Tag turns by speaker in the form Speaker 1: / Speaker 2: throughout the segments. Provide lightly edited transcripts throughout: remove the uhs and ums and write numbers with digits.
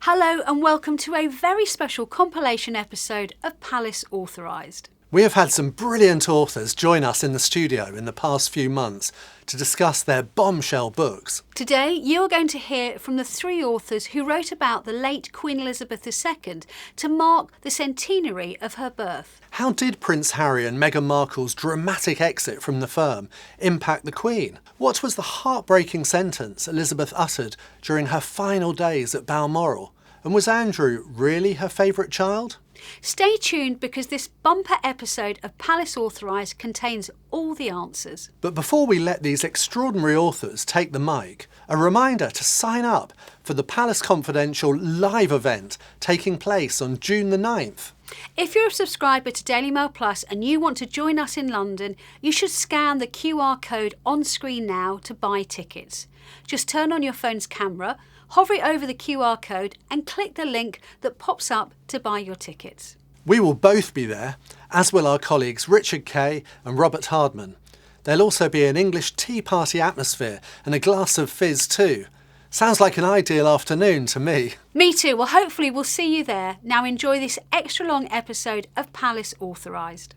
Speaker 1: Hello and welcome to a very special compilation episode of Palace Authorised.
Speaker 2: We have had some brilliant authors join us in the studio in the past few months to discuss their bombshell books.
Speaker 1: Today you're going to hear from the three authors who wrote about the late Queen Elizabeth II to mark the centenary of her birth.
Speaker 2: How did Prince Harry and Meghan Markle's dramatic exit from the firm impact the Queen? What was the heartbreaking sentence Elizabeth uttered during her final days at Balmoral? And was Andrew really her favourite child?
Speaker 1: Stay tuned because this bumper episode of Palace Authorised contains all the answers.
Speaker 2: But before we let these extraordinary authors take the mic, a reminder to sign up for the Palace Confidential live event taking place on June the 9th.
Speaker 1: If you're a subscriber to Daily Mail Plus and you want to join us in London, you should scan the QR code on screen now to buy tickets. Just turn on your phone's camera, hover it over the QR code and click the link that pops up to buy your tickets.
Speaker 2: We will both be there, as will our colleagues Richard Kay and Robert Hardman. There'll also be an English tea party atmosphere and a glass of fizz too. Sounds like an ideal afternoon to me.
Speaker 1: Me too. Well, hopefully we'll see you there. Now enjoy this extra long episode of Palace Authorised.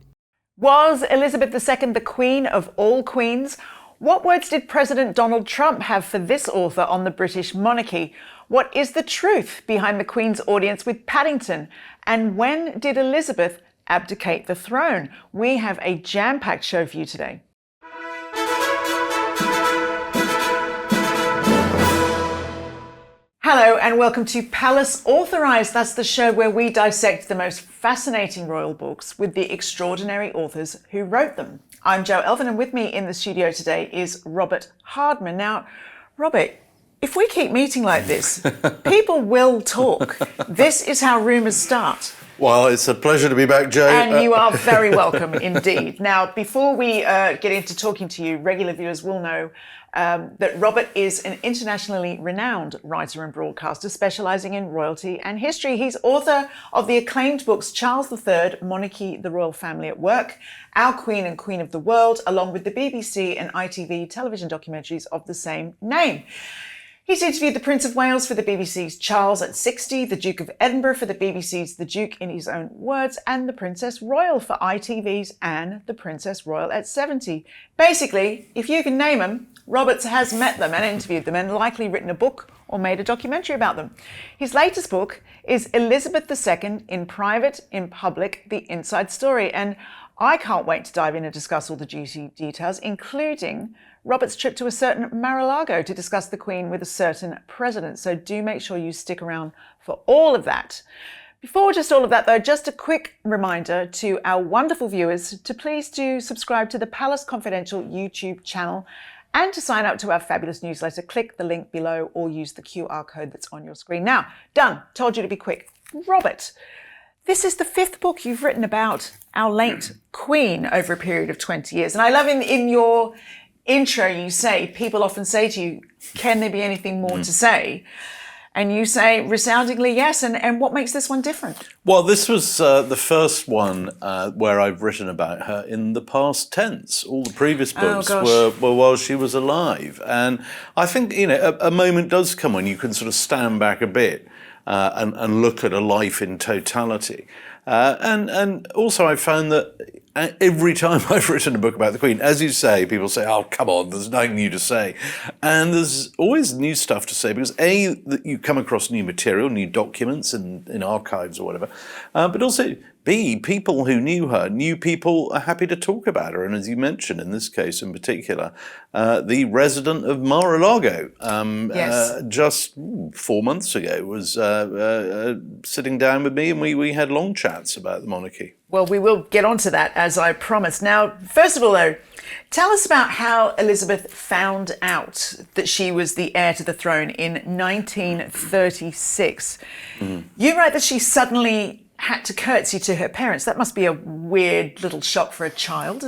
Speaker 3: Was Elizabeth II the queen of all queens? What words did President Donald Trump have for this author on the British monarchy? What is the truth behind the Queen's audience with Paddington? And when did Elizabeth abdicate the throne? We have a jam-packed show for you today. Hello and welcome to Palace Authorised. That's the show where we dissect the most fascinating royal books with the extraordinary authors who wrote them. I'm Jo Elvin and with me in the studio today is Robert Hardman. Now, Robert, if we keep meeting like this, people will talk. This is how rumours start.
Speaker 4: Well, it's a pleasure to be back, Jo.
Speaker 3: And you are very welcome indeed. Now, before we get into talking to you, regular viewers will know that Robert is an internationally renowned writer and broadcaster specialising in royalty and history. He's author of the acclaimed books Charles III, Monarchy, the Royal Family at Work, Our Queen and Queen of the World, along with the BBC and ITV television documentaries of the same name. He's interviewed the Prince of Wales for the BBC's Charles at 60, the Duke of Edinburgh for the BBC's The Duke in His Own Words, and the Princess Royal for ITV's Anne, the Princess Royal at 70. Basically, if you can name them, Roberts has met them and interviewed them and likely written a book or made a documentary about them. His latest book is Elizabeth II in Private, in Public, The Inside Story. And I can't wait to dive in and discuss all the juicy details, including Robert's trip to a certain Mar-a-Lago to discuss the Queen with a certain president. So do make sure you stick around for all of that. Before just all of that, though, just a quick reminder to our wonderful viewers to please do subscribe to the Palace Confidential YouTube channel and to sign up to our fabulous newsletter. Click the link below or use the QR code that's on your screen. Now, done. Told you to be quick. Robert, this is the fifth book you've written about our late Queen over a period of 20 years. And I love in your intro, you say, people often say to you, can there be anything more to say? And you say resoundingly yes. And what makes this one different?
Speaker 4: Well, this was the first one where I've written about her in the past tense. All the previous books were while she was alive. And I think, a moment does come when you can sort of stand back a bit and look at a life in totality. And also I found that every time I've written a book about the Queen, as you say, people say, oh, come on, there's nothing new to say. And there's always new stuff to say because A, that you come across new material, new documents in archives or whatever, but also B, people who knew her, new people are happy to talk about her. And as you mentioned, in this case in particular, the resident of Mar-a-Lago, just 4 months ago, was sitting down with me and we had long chats about the monarchy.
Speaker 3: Well, we will get onto that, as I promised. Now, first of all, though, tell us about how Elizabeth found out that she was the heir to the throne in 1936. You write that she suddenly had to curtsy to her parents. That must be a weird little shock for a child.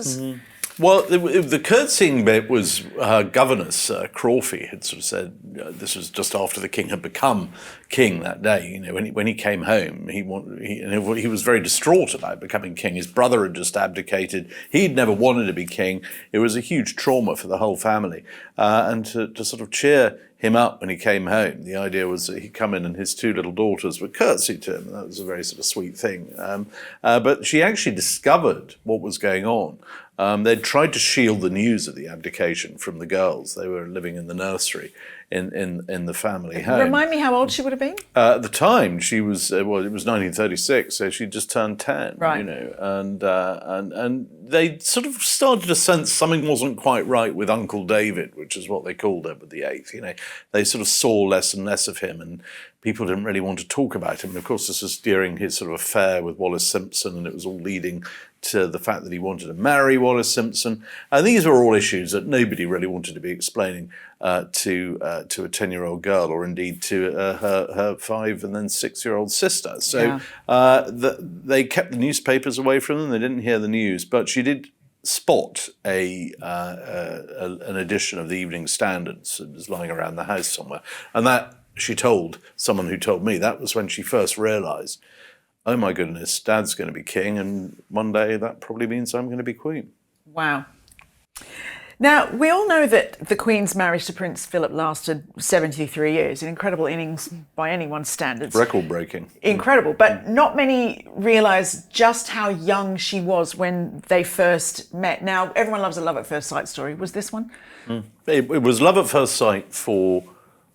Speaker 4: Well, the curtsying bit was her governess, Crawford, had sort of said, this was just after the king had become king that day. When he came home, he was very distraught about becoming king. His brother had just abdicated. He'd never wanted to be king. It was a huge trauma for the whole family. And to sort of cheer him up when he came home. The idea was that he'd come in and his two little daughters would curtsy to him. That was a very sort of sweet thing. But she actually discovered what was going on. They'd tried to shield the news of the abdication from the girls. They were living in the nursery in the family home.
Speaker 3: Remind me how old she would have been?
Speaker 4: At the time, she was, it was 1936, so she just turned 10,
Speaker 3: right.
Speaker 4: and they sort of started to sense something wasn't quite right with Uncle David, which is what they called Edward VIII. They sort of saw less and less of him, and people didn't really want to talk about him. And of course, this was during his sort of affair with Wallis Simpson, and it was all leading to the fact that he wanted to marry Wallis Simpson. And these were all issues that nobody really wanted to be explaining to a 10-year-old girl, or indeed to her 5 and then 6-year-old sister. So they kept the newspapers away from them. They didn't hear the news, but she did spot an edition of the Evening Standard. It was lying around the house somewhere. And that, she told someone who told me, that was when she first realised, oh my goodness, Dad's going to be king, and one day that probably means I'm going to be queen.
Speaker 3: Wow. Now, we all know that the Queen's marriage to Prince Philip lasted 73 years, an incredible innings by anyone's standards.
Speaker 4: Record-breaking.
Speaker 3: Incredible, but not many realise just how young she was when they first met. Now, everyone loves a love at first sight story. Was this one?
Speaker 4: It was love at first sight for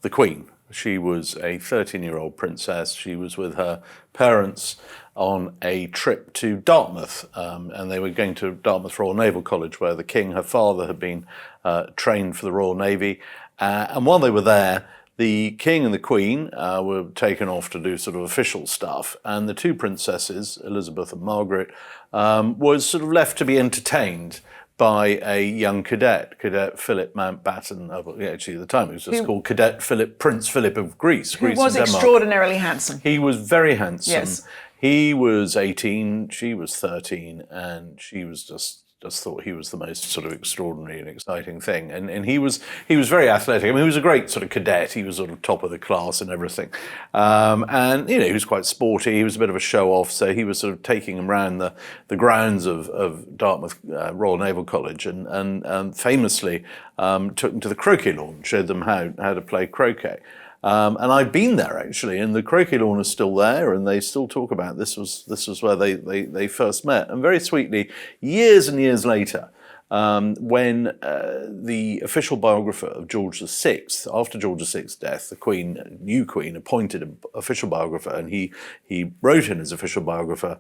Speaker 4: the Queen. She was a 13-year-old princess. She was with her parents on a trip to Dartmouth, and they were going to Dartmouth Royal Naval College, where the King, her father, had been trained for the Royal Navy. And while they were there, the King and the Queen were taken off to do sort of official stuff, and the two princesses, Elizabeth and Margaret, was sort of left to be entertained by a young cadet Philip Mountbatten. Actually, at the time, it was just called Cadet Philip, Prince Philip of Greece.
Speaker 3: Who was extraordinarily handsome.
Speaker 4: He was very handsome.
Speaker 3: Yes.
Speaker 4: He was 18, she was 13, and she was just thought he was the most sort of extraordinary and exciting thing. And he was very athletic. I mean, he was a great sort of cadet. He was sort of top of the class and everything. And, he was quite sporty. He was a bit of a show-off, so he was sort of taking him around the grounds of Dartmouth Royal Naval College and famously took them to the croquet lawn, showed them how to play croquet. And I've been there, actually, and the croquet lawn is still there, and they still talk about this was where they first met. And very sweetly, years and years later, when the official biographer of George VI, after George VI's death, the new Queen, appointed an official biographer, and he wrote in his official biography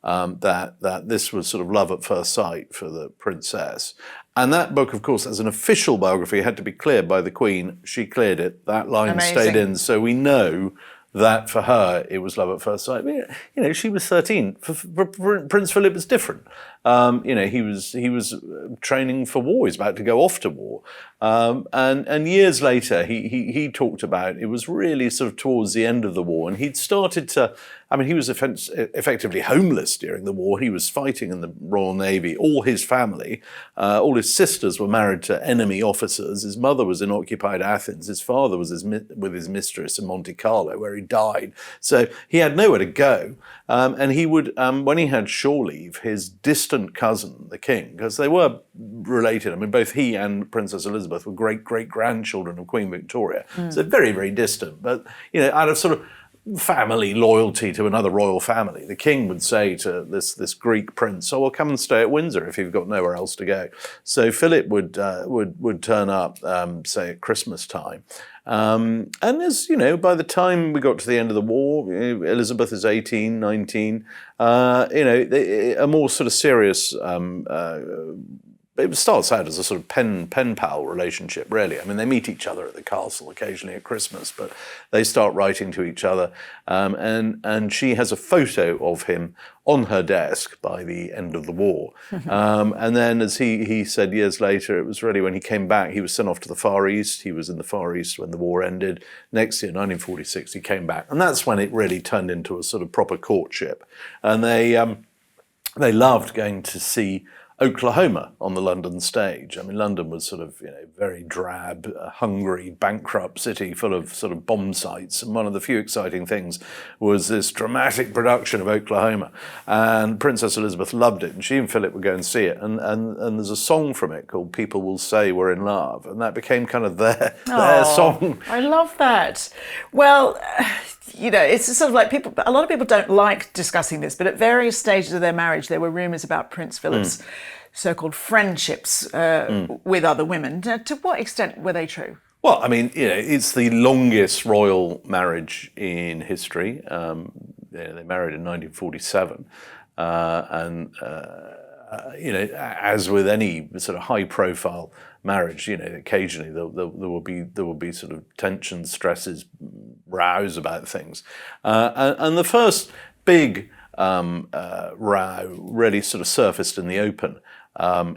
Speaker 4: that this was sort of love at first sight for the princess. And that book, of course, as an official biography, had to be cleared by the Queen. She cleared it. That line stayed in. So we know that for her, it was love at first sight. She was 13. For Prince Philip, it's different. He was training for war. He's about to go off to war. And years later, he talked about, it was really sort of towards the end of the war, and he'd started to, he was effectively homeless during the war. He was fighting in the Royal Navy. All his family, all his sisters were married to enemy officers. His mother was in occupied Athens. His father was with his mistress in Monte Carlo, where he died. So he had nowhere to go. And he would, when he had shore leave, his distant cousin, the King, because they were related. Both he and Princess Elizabeth were great-great-grandchildren of Queen Victoria. So very, very distant. But, out of sort of family loyalty to another royal family, the King would say to this Greek prince, "Oh, well, come and stay at Windsor if you've got nowhere else to go." So Philip would turn up, say at Christmas time, and as by the time we got to the end of the war, Elizabeth is 18, 19. A more sort of serious. It starts out as a sort of pen pal relationship, really. They meet each other at the castle occasionally at Christmas, but they start writing to each other. And she has a photo of him on her desk by the end of the war. And then, as he said years later, it was really when he came back, he was sent off to the Far East. He was in the Far East when the war ended. Next year, 1946, he came back. And that's when it really turned into a sort of proper courtship. And they loved going to see Oklahoma on the London stage. I mean, London was sort of, very drab, hungry, bankrupt city full of sort of bomb sites. And one of the few exciting things was this dramatic production of Oklahoma. And Princess Elizabeth loved it, and she and Philip would go and see it. And there's a song from it called "People Will Say We're in Love," and that became kind of their song.
Speaker 3: I love that. Well, it's sort of like a lot of people don't like discussing this, but at various stages of their marriage, there were rumours about Prince Philip's so-called friendships with other women. To what extent were they true?
Speaker 4: Well, I mean, it's the longest royal marriage in history. They married in 1947, as with any sort of high-profile marriage, occasionally there will be sort of tensions, stresses, rows about things, and the first big row really sort of surfaced in the open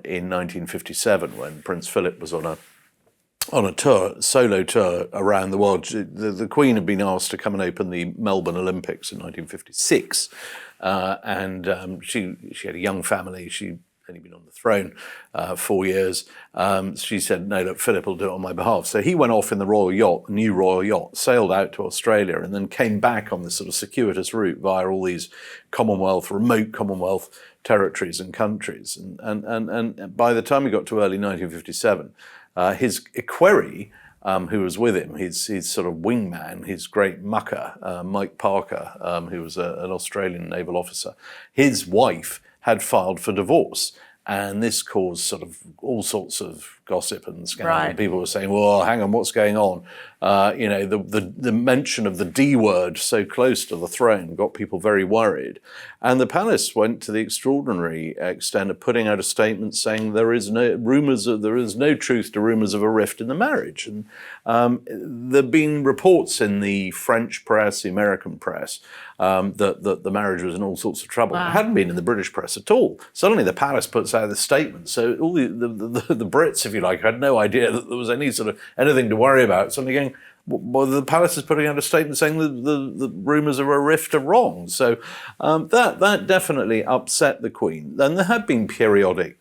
Speaker 4: in 1957 when Prince Philip was on a solo tour around the world. The Queen had been asked to come and open the Melbourne Olympics in 1956, and she had a young family. She only been on the throne 4 years. She said, "No, look, Philip will do it on my behalf." So he went off in the royal yacht, new royal yacht, sailed out to Australia, and then came back on this sort of circuitous route via all these remote Commonwealth territories and countries. And by the time he got to early 1957, his equerry, who was with him, his sort of wingman, his great mucker, Mike Parker, who was an Australian naval officer, his wife had filed for divorce. And this caused sort of all sorts of gossip and scandal.
Speaker 3: Right.
Speaker 4: People were saying, "Well, hang on, what's going on?" The mention of the D word so close to the throne got people very worried. And the palace went to the extraordinary extent of putting out a statement saying there is no truth to rumours of a rift in the marriage. And there've been reports in the French press, the American press, that the marriage was in all sorts of trouble. Wow. It hadn't been in the British press at all. Suddenly the palace puts out this statement. So all the Brits, if you like, had no idea that there was anything to worry about. Suddenly going, well, the palace is putting out a statement saying that the rumours of a rift are wrong. So that definitely upset the Queen. And there had been periodic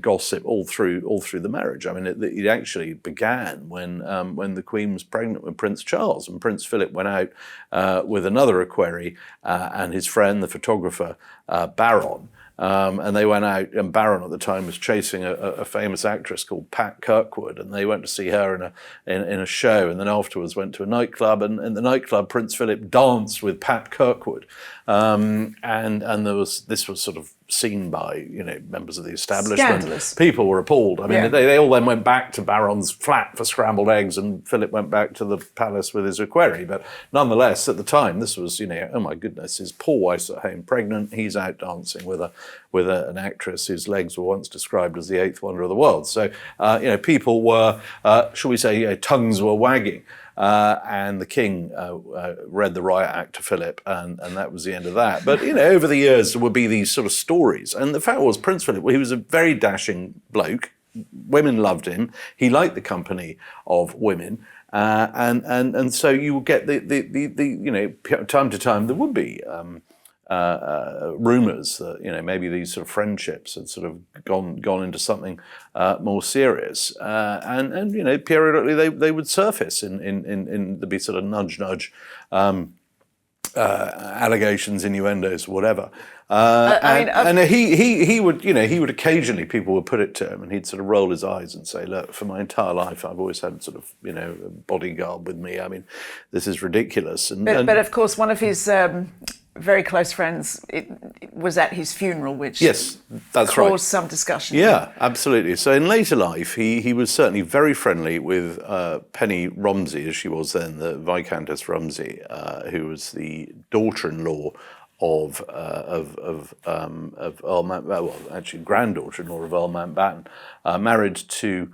Speaker 4: gossip all through the marriage. I mean, it actually began when the Queen was pregnant with Prince Charles, and Prince Philip went out with another equerry and his friend, the photographer Baron. And they went out, and Baron at the time was chasing a famous actress called Pat Kirkwood, and they went to see her in a show, and then afterwards went to a nightclub, and in the nightclub Prince Philip danced with Pat Kirkwood, and this was sort of seen by members of the establishment.
Speaker 3: Scandalous.
Speaker 4: People were appalled. I mean, they all then went back to Baron's flat for scrambled eggs, and Philip went back to the palace with his equerry. But nonetheless, at the time, this was oh my goodness, his poor wife's at home pregnant. He's out dancing with an actress whose legs were once described as the eighth wonder of the world. So people were, shall we say, tongues were wagging. And the king read the Riot Act to Philip, and that was the end of that. But, over the years, there would be these sort of stories. And the fact was, Prince Philip, he was a very dashing bloke. Women loved him. He liked the company of women. And so you would get the time to time, there would be rumours that maybe these sort of friendships had sort of gone into something more serious, and periodically they would surface in there'd be sort of nudge allegations, innuendos, whatever. He would occasionally, people would put it to him, and he'd sort of roll his eyes and say, "Look, for my entire life, I've always had sort of a bodyguard with me. I mean, this is ridiculous."
Speaker 3: But of course, one of his very close friends it was at his funeral, which
Speaker 4: that's
Speaker 3: caused some discussion.
Speaker 4: Yeah, absolutely. So in later life, he was certainly very friendly with Penny Romsey, as she was then, the Viscountess Romsey, who was the daughter-in-law of Earl Mountbatten, well, actually granddaughter-in-law of Earl Mountbatten, married to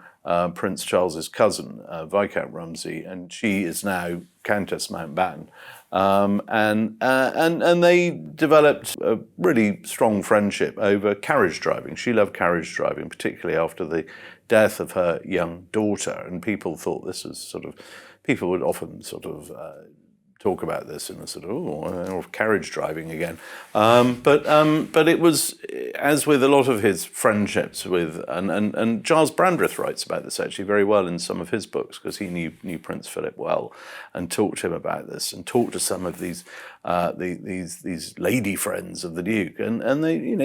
Speaker 4: Prince Charles's cousin, Viscount Romsey, and she is now Countess Mountbatten. And they developed a really strong friendship over carriage driving. She loved carriage driving, particularly after the death of her young daughter. And people thought this was people would often talk about this in a sort of carriage driving again. But it was as with a lot of his friendships with, and Giles Brandreth writes about this actually very well in some of his books, because he knew Prince Philip well and talked to him about this, and talked to some of these lady friends of the Duke, and they,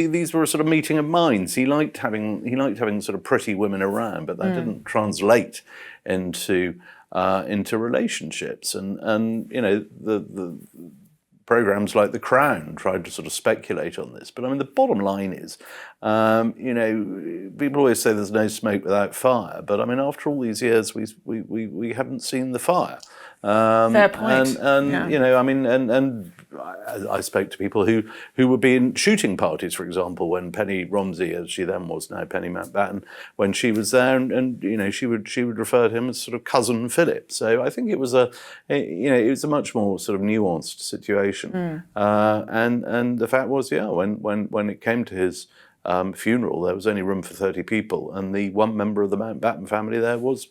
Speaker 4: these were a sort of meeting of minds. He liked having sort of pretty women around, but that didn't translate into relationships, and the programs like The Crown tried to sort of speculate on this. But I mean, the bottom line is, people always say there's no smoke without fire. But I mean, after all these years, we haven't seen the fire.
Speaker 3: Fair point.
Speaker 4: And I spoke to people who would be in shooting parties, for example, when Penny Romsey, as she then was, now Penny Mountbatten, when she was there, and she would refer to him as sort of cousin Philip. So I think it was a much more sort of nuanced situation. And the fact was, when it came to his funeral, there was only room for 30 people, and the one member of the Mountbatten family there was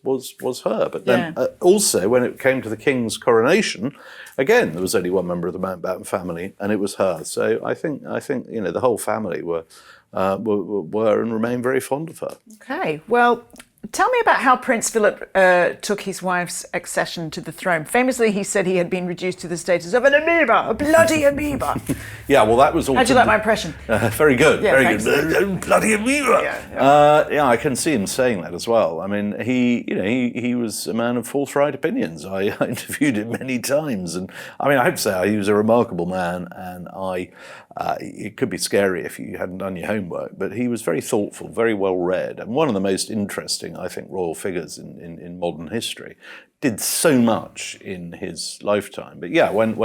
Speaker 4: her. But then also, when it came to the King's coronation, again there was only one member of the Mountbatten family, and it was her. So I think the whole family were and remain very fond of her.
Speaker 3: Okay, well, tell me about how Prince Philip took his wife's accession to the throne. Famously, he said he had been reduced to the status of an amoeba, a bloody amoeba.
Speaker 4: Yeah, well, that was all.
Speaker 3: How'd you like my impression?
Speaker 4: Very good,
Speaker 3: Yeah,
Speaker 4: very
Speaker 3: thanks.
Speaker 4: good. Bloody amoeba.
Speaker 3: Yeah.
Speaker 4: I can see him saying that as well. I mean, he was a man of forthright opinions. I interviewed him many times, and I mean, I have to say he was a remarkable man, and it could be scary if you hadn't done your homework, but he was very thoughtful, very well read, and one of the most interesting, I think, royal figures in modern history. Did so much in his lifetime. But yeah, when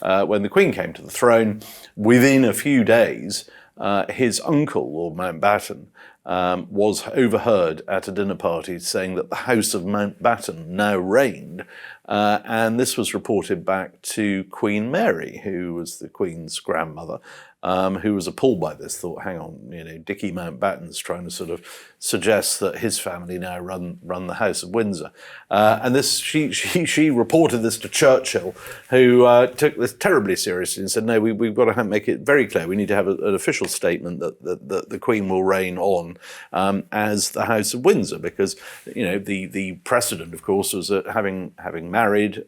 Speaker 4: the Queen came to the throne, within a few days, his uncle, Lord Mountbatten, was overheard at a dinner party saying that the House of Mountbatten now reigned. And this was reported back to Queen Mary, who was the Queen's grandmother, who was appalled by this, thought, hang on, Dickie Mountbatten's trying to sort of suggest that his family now run the House of Windsor. And this, she reported this to Churchill, who took this terribly seriously and said, no, we've got to make it very clear. We need to have an official statement that the Queen will reign on as the House of Windsor, because the precedent, of course, was that having married,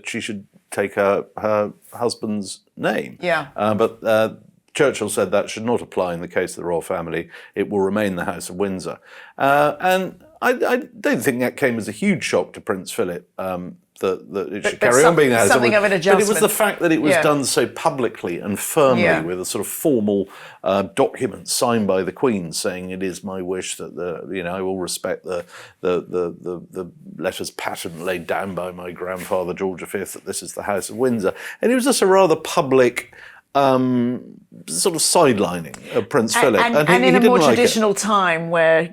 Speaker 4: she should take her husband's name.
Speaker 3: Yeah.
Speaker 4: But Churchill said that should not apply in the case of the royal family. It will remain the House of Windsor. And I don't think that came as a huge shock to Prince Philip, that it should carry on being the House of Windsor.
Speaker 3: Something of an adjustment.
Speaker 4: But it was the fact that it was done so publicly and firmly, with a sort of formal document signed by the Queen saying it is my wish that I will respect the letters patent laid down by my grandfather George V, that this is the House of Windsor. And it was just a rather public sort of sidelining of Prince Philip.
Speaker 3: And in a more traditional time where,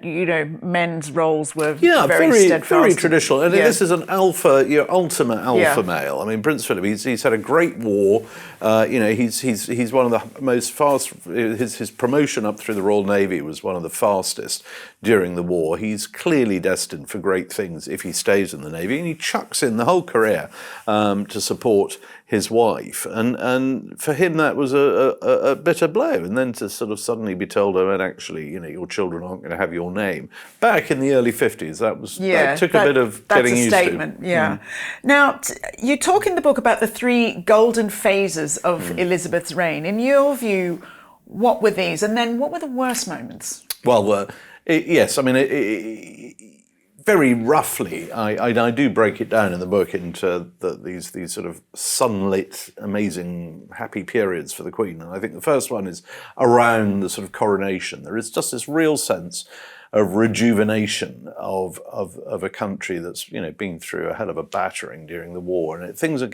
Speaker 3: men's roles were very steadfast.
Speaker 4: Very traditional. And this is an ultimate alpha male. I mean, Prince Philip, he's had a great war. He's one of the most fast, his promotion up through the Royal Navy was one of the fastest during the war. He's clearly destined for great things if he stays in the Navy, and he chucks in the whole career to support his wife, and for him that was a bitter blow. And then to sort of suddenly be told, oh, and actually, your children aren't going to have your name. Back in the early 50s, that took a bit of getting used to.
Speaker 3: That's a statement, yeah. Now, you talk in the book about the 3 golden phases of Elizabeth's reign. In your view, what were these, and then what were the worst moments?
Speaker 4: Well, yes, I mean, very roughly, I do break it down in the book into these sort of sunlit, amazing, happy periods for the Queen. And I think the first one is around the sort of coronation. There is just this real sense of rejuvenation of a country that's been through a hell of a battering during the war, and things are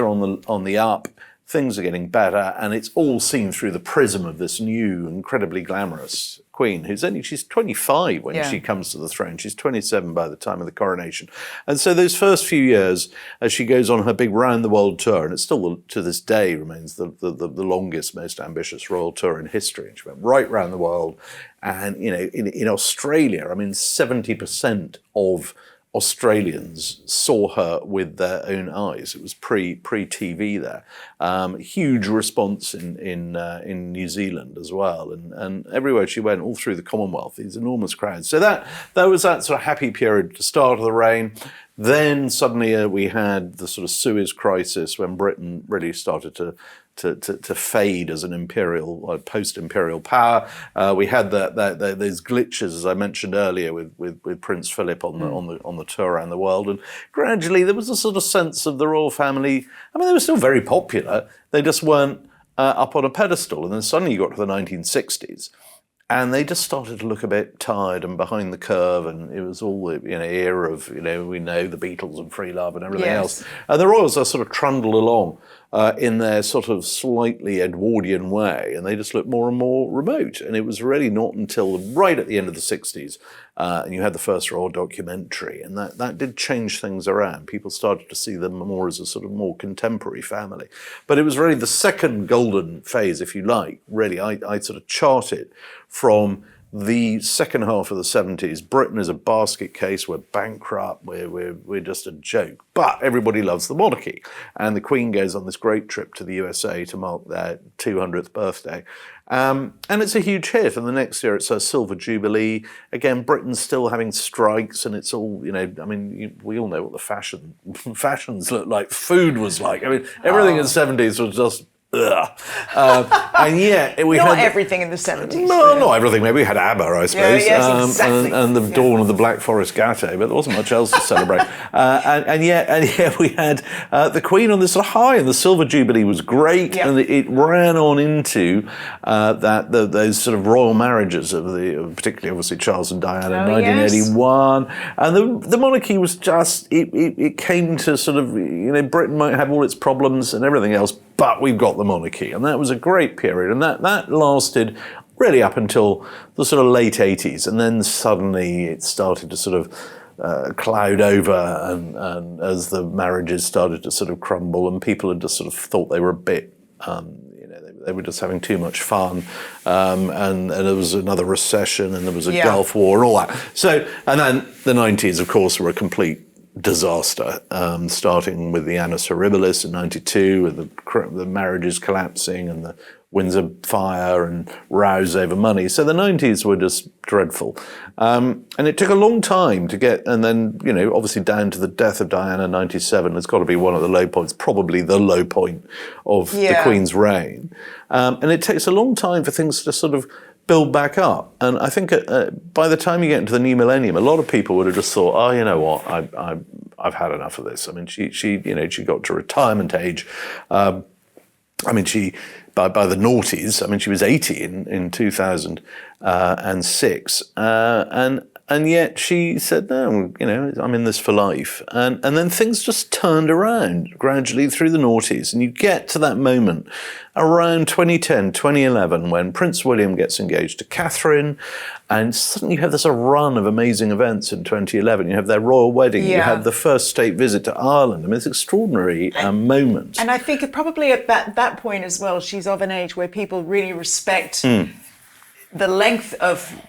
Speaker 4: on the up. Things are getting better, and it's all seen through the prism of this new, incredibly glamorous Queen, she's 25 when she comes to the throne. She's 27 by the time of the coronation. And so those first few years, as she goes on her big round-the-world tour, and it still, to this day, remains the longest, most ambitious royal tour in history. And she went right round the world. And, in Australia, I mean, 70% of Australians saw her with their own eyes. It was pre-TV there. Huge response in New Zealand as well, and everywhere she went, all through the Commonwealth, these enormous crowds. So that was that sort of happy period, the start of the reign. Then suddenly we had the sort of Suez crisis when Britain really started to fade as an imperial, post-imperial power. We had those glitches, as I mentioned earlier, with Prince Philip on the tour around the world, and gradually there was a sort of sense of the royal family. I mean, they were still very popular. They just weren't up on a pedestal. And then suddenly you got to the 1960s. And they just started to look a bit tired and behind the curve, and it was all the era of we know the Beatles and free love and everything else. And the royals are sort of trundled along in their sort of slightly Edwardian way, and they just looked more and more remote. And it was really not until right at the end of the 60s, and you had the first royal documentary, and that did change things around. People started to see them more as a sort of more contemporary family. But it was really the second golden phase, if you like. Really, I sort of chart it from the second half of the 70s. Britain is a basket case. We're bankrupt. We're just a joke. But everybody loves the monarchy. And the Queen goes on this great trip to the USA to mark their 200th birthday. And it's a huge hit. And the next year it's her Silver Jubilee. Again, Britain's still having strikes, and it's all, we all know what the fashions look like. Food was like. I mean, everything in the 70s was just ugh. And yet we
Speaker 3: not
Speaker 4: had
Speaker 3: everything in the 70s.
Speaker 4: No, not everything. Maybe we had ABBA, I suppose,
Speaker 3: exactly.
Speaker 4: and the dawn of the Black Forest Gâteau, but there wasn't much else to celebrate. And yet we had the Queen on this sort of high, and the Silver Jubilee was great, and it ran on into those sort of royal marriages of particularly obviously Charles and Diana in 1981, and the monarchy was just it came to sort of Britain might have all its problems and everything else, but we've got the monarchy, and that was a great period, and that lasted really up until the sort of late 80s, and then suddenly it started to sort of cloud over, and as the marriages started to sort of crumble, and people had just sort of thought they were a bit, they were just having too much fun, and there was another recession, and there was a Gulf War, and all that. So, and then the 90s, of course, were a complete disaster, starting with the Annus Horribilis in 92, with the marriages collapsing and the Windsor fire and rows over money. So the 90s were just dreadful. And it took a long time to get, and then, obviously down to the death of Diana in 97, it's got to be one of the low points, probably the low point of the Queen's reign. And it takes a long time for things to sort of build back up, and I think by the time you get into the new millennium, a lot of people would have just thought, "Oh, you know what? I've had enough of this." I mean, she got to retirement age. I mean, she by the noughties. I mean, she was 80 in 2006, and yet she said, "No, I'm in this for life." And then things just turned around gradually through the noughties, and you get to that moment around 2010, 2011, when Prince William gets engaged to Catherine, and suddenly you have this run of amazing events in 2011. You have their royal wedding, you have the first state visit to Ireland. I mean, it's an extraordinary moment.
Speaker 3: And I think probably at that point as well, she's of an age where people really respect the length of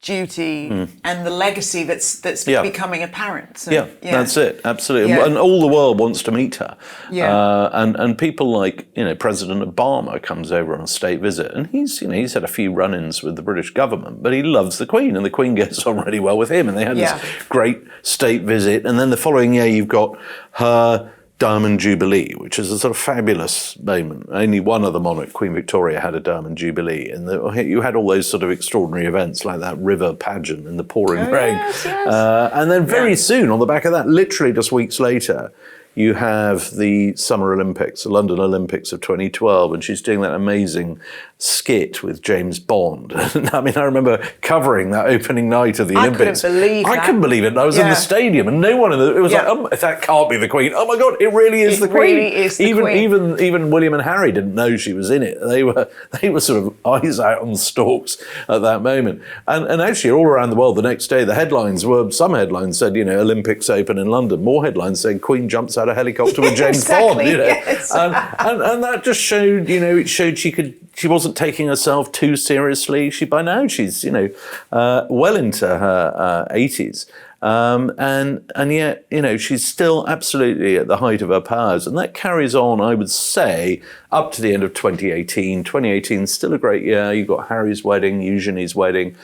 Speaker 3: duty and the legacy that's becoming apparent. So,
Speaker 4: that's it, absolutely. And all the world wants to meet her. And people like President Obama comes over on a state visit, and he's had a few run-ins with the British government, but he loves the Queen, and the Queen gets on really well with him, and they had this great state visit. And then the following year you've got her Diamond Jubilee, which is a sort of fabulous moment. Only one other monarch, Queen Victoria, had a Diamond Jubilee, and you had all those sort of extraordinary events like that river pageant in the pouring rain. And then very soon, on the back of that, literally just weeks later, you have the Summer Olympics, the London Olympics of 2012, and she's doing that amazing skit with James Bond. I mean, I remember covering that opening night of the Olympics. I couldn't believe it. I was in the stadium, and no one it was like, that can't be the Queen. Oh my God, it really is the Queen.
Speaker 3: Really is the Queen.
Speaker 4: Even William and Harry didn't know she was in it. They were sort of eyes out on stalks at that moment. And actually, all around the world, the next day, the headlines were, some headlines said, Olympics open in London. More headlines saying Queen jumps out a helicopter with James Bond. And that just showed, it showed she wasn't taking herself too seriously. By now she's well into her 80s. and yet, she's still absolutely at the height of her powers. And that carries on, I would say, up to the end of 2018. 2018 is still a great year. You've got Harry's wedding, Eugenie's wedding,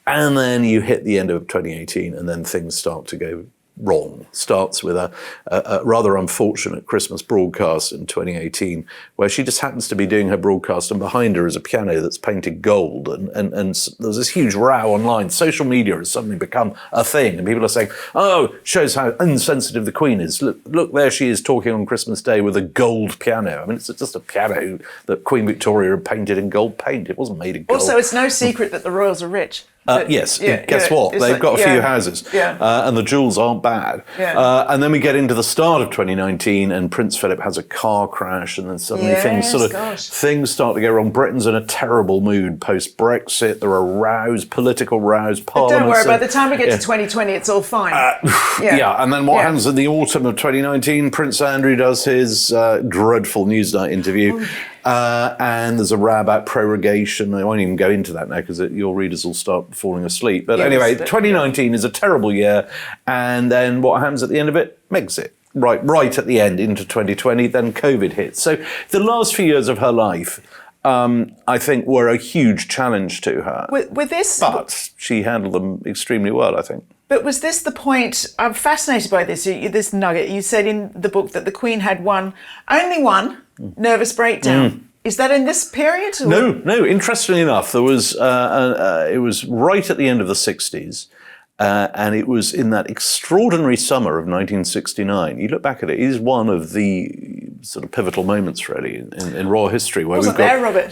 Speaker 4: and then you hit the end of 2018, and then things start to go wrong. Starts with a rather unfortunate Christmas broadcast in 2018, where she just happens to be doing her broadcast, and behind her is a piano that's painted gold, and there's this huge row online. Social media has suddenly become a thing, and people are saying, "Oh, shows how insensitive the Queen is. Look, there she is talking on Christmas Day with a gold piano." I mean, it's just a piano that Queen Victoria had painted in gold paint. It wasn't made of gold.
Speaker 3: Also, it's no secret that the royals are rich.
Speaker 4: Yes, guess what? They've got a few houses, and the jewels aren't bad. And then we get into the start of 2019, and Prince Philip has a car crash, and then suddenly things start to go wrong. Britain's in a terrible mood post-Brexit. There are rows, political rows, Parliament.
Speaker 3: Don't worry, by the time we get to 2020, it's all fine.
Speaker 4: And then what happens in the autumn of 2019? Prince Andrew does his dreadful Newsnight interview. And there's a row about prorogation. I won't even go into that now because your readers will start falling asleep. But anyway, 2019 is a terrible year. And then what happens at the end of it? Megxit. Right at the end into 2020, then COVID hits. So the last few years of her life, I think, were a huge challenge to her. But she handled them extremely well, I think.
Speaker 3: But was this the point? I'm fascinated by this nugget. You said in the book that the Queen had only one nervous breakdown. Is that in this period? Or?
Speaker 4: No. Interestingly enough, there was it was right at the end of the 60s. And it was in that extraordinary summer of 1969. You look back at it, it is one of the sort of pivotal moments, really, in royal history. Where
Speaker 3: Wasn't there, Robert?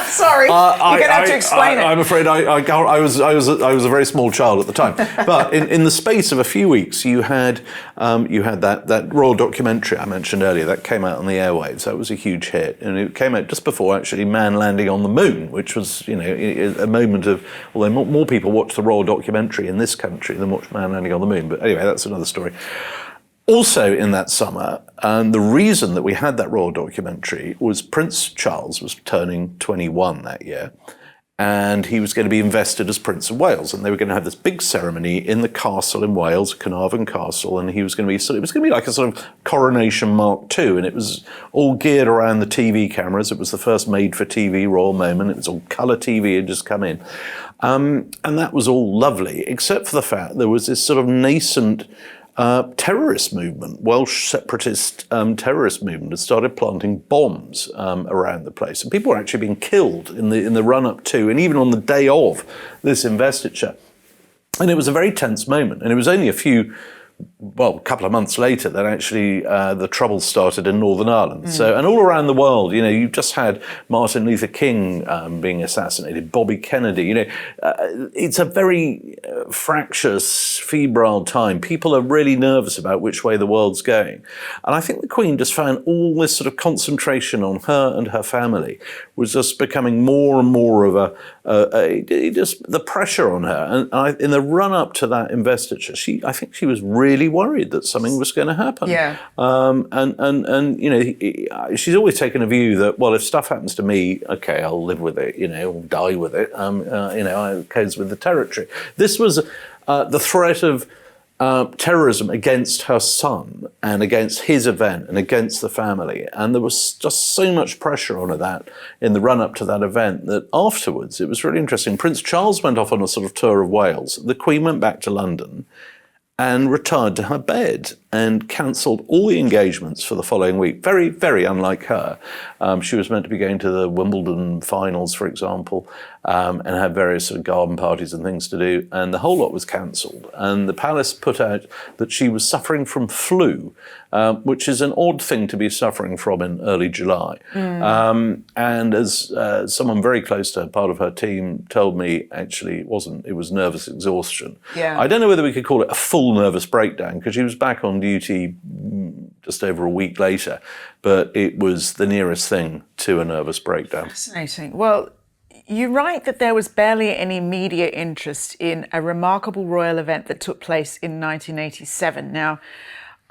Speaker 3: Sorry, you're going to have to explain it.
Speaker 4: I'm afraid I was a very small child at the time. But in the space of a few weeks, you had that royal documentary I mentioned earlier that came out on the airwaves. That was a huge hit, and it came out just before actually man landing on the moon, which was a moment of, although more people watched the royal documentary in this country than watched man landing on the moon. But anyway, that's another story. Also in that summer, and the reason that we had that royal documentary was Prince Charles was turning 21 that year, and he was going to be invested as Prince of Wales, and they were going to have this big ceremony in the castle in Wales, Carnarvon Castle, and it was going to be like a sort of coronation Mark II, and it was all geared around the TV cameras. It was the first made-for-TV royal moment. It was all colour TV had just come in, and that was all lovely, except for the fact there was this sort of nascent terrorist movement, Welsh separatist terrorist movement, had started planting bombs around the place, and people were actually being killed in the run-up to, and even on the day of this investiture. And it was a very tense moment, and it was only a couple of months later that actually the troubles started in Northern Ireland. So, and all around the world, you've just had Martin Luther King being assassinated, Bobby Kennedy. It's a very fractious, febrile time. People are really nervous about which way the world's going. And I think the Queen just found all this sort of concentration on her and her family was just becoming more and more of just the pressure on her. And in the run-up to that investiture, I think she was really worried that something was going to happen.
Speaker 3: Yeah.
Speaker 4: She's always taken a view that, well, if stuff happens to me, okay, I'll live with it, or die with it. It goes with the territory. This was the threat of terrorism against her son and against his event and against the family. And there was just so much pressure on her in the run-up to that event that afterwards, it was really interesting. Prince Charles went off on a sort of tour of Wales. The Queen went back to London and retired to her bed and cancelled all the engagements for the following week. Very, very unlike her. She was meant to be going to the Wimbledon finals, for example, and had various sort of garden parties and things to do, and the whole lot was cancelled. And the palace put out that she was suffering from flu, which is an odd thing to be suffering from in early July. And as someone very close to her, part of her team, told me, actually it wasn't, it was nervous exhaustion.
Speaker 3: Yeah.
Speaker 4: I don't know whether we could call it a full nervous breakdown, because she was back on duty just over a week later, but it was the nearest thing to a nervous breakdown.
Speaker 3: Fascinating. Well, you write that there was barely any media interest in a remarkable royal event that took place in 1987. Now,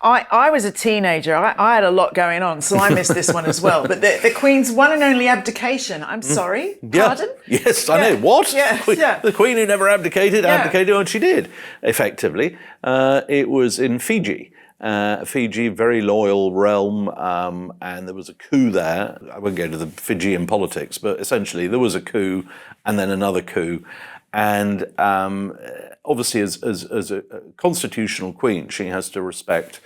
Speaker 3: I was a teenager. I had a lot going on, so I missed this one as well. But the Queen's one and only abdication. I'm sorry. Pardon?
Speaker 4: Yes, I know. What?
Speaker 3: Yeah.
Speaker 4: The Queen who never abdicated, and she did, effectively. It was in Fiji. Fiji, very loyal realm, and there was a coup there. I won't go into the Fijian politics, but essentially there was a coup and then another coup. And obviously, as a constitutional queen, she has to respect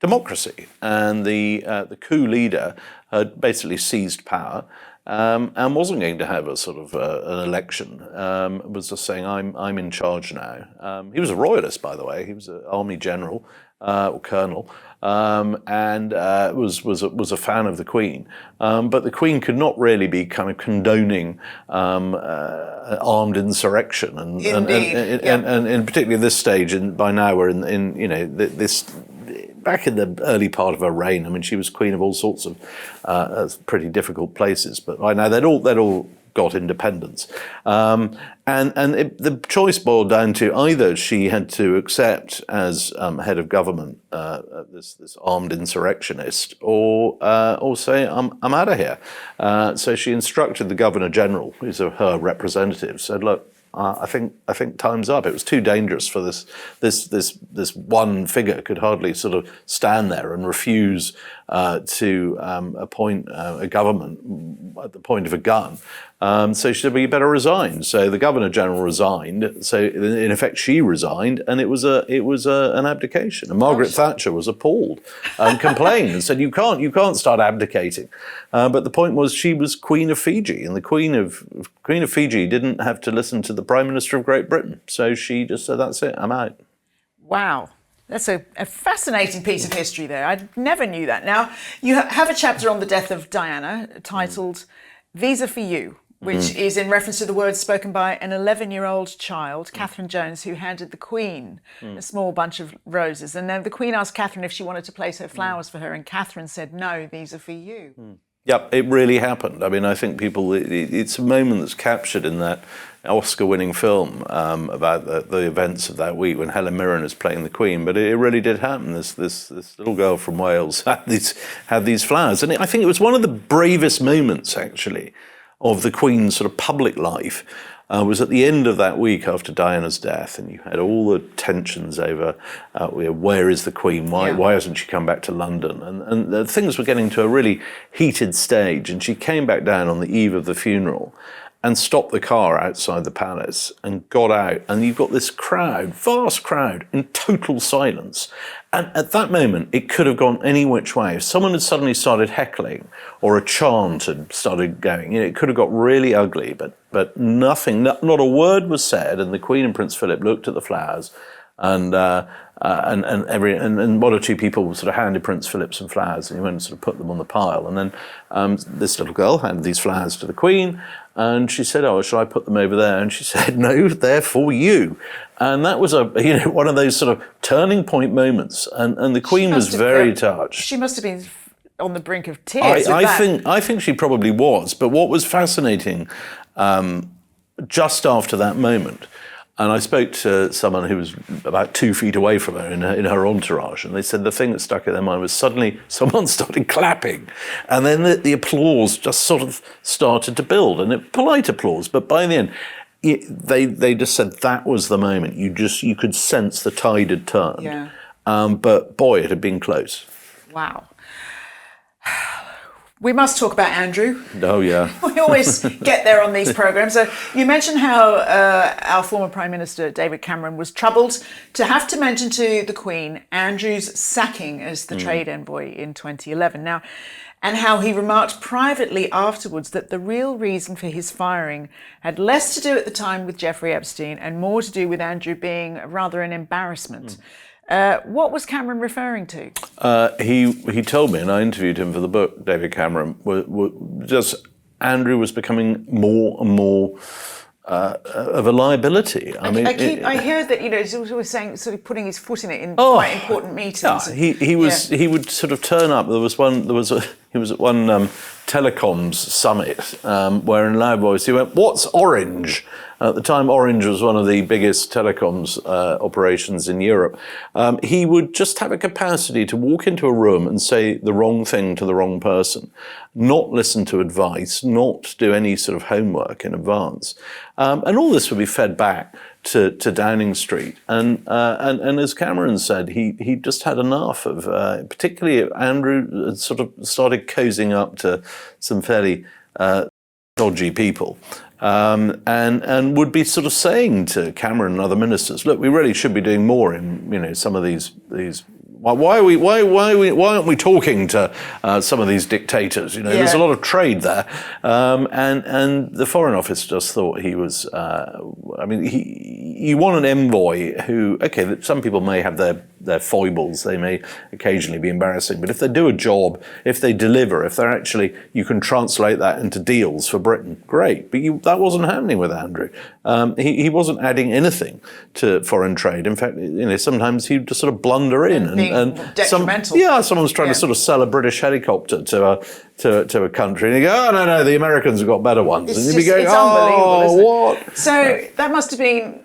Speaker 4: democracy. And the coup leader had basically seized power and wasn't going to have a sort of an election. Was just saying, I'm in charge now. He was a royalist, by the way. He was an army general or colonel. And was a fan of the Queen, but the Queen could not really be kind of condoning armed insurrection, and particularly at this stage. And by now we're in this. Back in the early part of her reign, I mean, she was queen of all sorts of pretty difficult places. But by now they'd all got independence, the choice boiled down to either she had to accept as head of government this armed insurrectionist, or say I'm out of here. So she instructed the Governor General, who's her representative, said, look, I think time's up. It was too dangerous for this one figure could hardly sort of stand there and refuse to appoint a government at the point of a gun. So she said, well, you better resign. So the Governor General resigned. So in effect, she resigned, and it was an abdication. And Margaret Thatcher was appalled and complained and said, you can't start abdicating. But the point was, she was Queen of Fiji, and the Queen of Fiji didn't have to listen to the Prime Minister of Great Britain. So she just said, that's it, I'm out.
Speaker 3: Wow. That's a fascinating piece of history there. I never knew that. Now, you have a chapter on the death of Diana titled These Are For You, which is in reference to the words spoken by an 11-year-old child, Catherine Jones, who handed the Queen a small bunch of roses. And then the Queen asked Catherine if she wanted to place her flowers for her, and Catherine said, no, these are for you.
Speaker 4: Yep, it really happened. I mean, I think it's a moment that's captured in that Oscar-winning film about the events of that week when Helen Mirren is playing the Queen. But it really did happen. This little girl from Wales had these flowers, and I think it was one of the bravest moments, actually, of the Queen's sort of public life. Was at the end of that week after Diana's death, and you had all the tensions over where is the Queen, why hasn't she come back to London, and things were getting to a really heated stage, and she came back down on the eve of the funeral and stopped the car outside the palace and got out, and you've got this crowd, vast crowd, in total silence. And at that moment, it could have gone any which way. If someone had suddenly started heckling, or a chant had started going, it could have got really ugly, but nothing, not a word was said, and the Queen and Prince Philip looked at the flowers, and one or two people sort of handed Prince Philip some flowers, and he went and sort of put them on the pile. And then this little girl handed these flowers to the Queen, and she said, "Oh, shall I put them over there?" And she said, "No, they're for you." And that was one of those sort of turning point moments. And the Queen was very touched.
Speaker 3: She must have been on the brink of tears.
Speaker 4: I think she probably was. But what was fascinating, just after that moment, and I spoke to someone who was about 2 feet away from her in her entourage, and they said the thing that stuck in their mind was suddenly someone started clapping, and then the applause just sort of started to build, and polite applause, but by the end, they just said that was the moment. You could sense the tide had turned.
Speaker 3: Yeah.
Speaker 4: But boy, it had been close.
Speaker 3: Wow. We must talk about Andrew.
Speaker 4: Oh, yeah.
Speaker 3: We always get there on these programmes. So you mentioned how our former Prime Minister, David Cameron, was troubled to have to mention to the Queen Andrew's sacking as the trade envoy in 2011. Now, and how he remarked privately afterwards that the real reason for his firing had less to do at the time with Jeffrey Epstein and more to do with Andrew being rather an embarrassment. What was Cameron referring to?
Speaker 4: He told me, and I interviewed him for the book, David Cameron, just Andrew was becoming more and more of a liability. I
Speaker 3: hear that he's always saying, sort of putting his foot in it in quite important meetings.
Speaker 4: Yeah, he would sort of turn up. There was He was at one telecoms summit where in loud voice he went, "What's Orange?" At the time, Orange was one of the biggest telecoms operations in Europe. He would just have a capacity to walk into a room and say the wrong thing to the wrong person, not listen to advice, not do any sort of homework in advance. And all this would be fed back to Downing Street. And as Cameron said, he just had enough of, particularly Andrew sort of started cozying up to some fairly dodgy people. And would be sort of saying to Cameron and other ministers, look, we really should be doing more in, some of these. Why aren't we talking to some of these dictators? There's a lot of trade there, and the Foreign Office just thought he was. You want an envoy who, okay, some people may have their foibles, they may occasionally be embarrassing, but if they do a job, if they deliver, if they're actually, you can translate that into deals for Britain, great. But that wasn't happening with Andrew. He wasn't adding anything to foreign trade. In fact, sometimes he'd just sort of blunder in and
Speaker 3: detrimental.
Speaker 4: Someone's trying to sort of sell a British helicopter to a country, and you go, oh no, the Americans have got better ones, and you'd be going,
Speaker 3: unbelievable,
Speaker 4: what?
Speaker 3: So that must have been.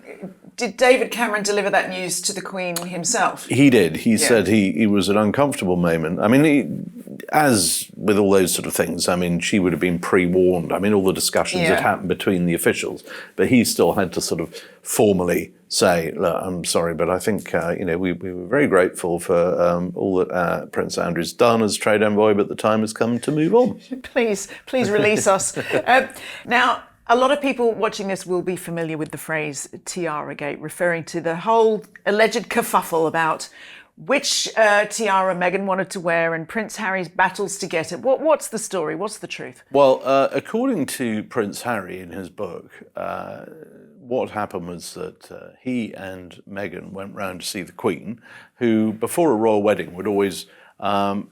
Speaker 3: Did David Cameron deliver that news to the Queen himself?
Speaker 4: He did. He said he was an uncomfortable moment. I mean, as with all those sort of things, I mean, she would have been pre-warned. I mean, all the discussions had happened between the officials, but he still had to sort of formally say, look, I'm sorry, but I think, we were very grateful for all that Prince Andrew's done as trade envoy, but the time has come to move on.
Speaker 3: Please release us. Now, a lot of people watching this will be familiar with the phrase tiara-gate, referring to the whole alleged kerfuffle about which tiara Meghan wanted to wear and Prince Harry's battles to get it. What's the story? What's the truth?
Speaker 4: Well, according to Prince Harry in his book, what happened was that he and Meghan went round to see the Queen, who before a royal wedding would always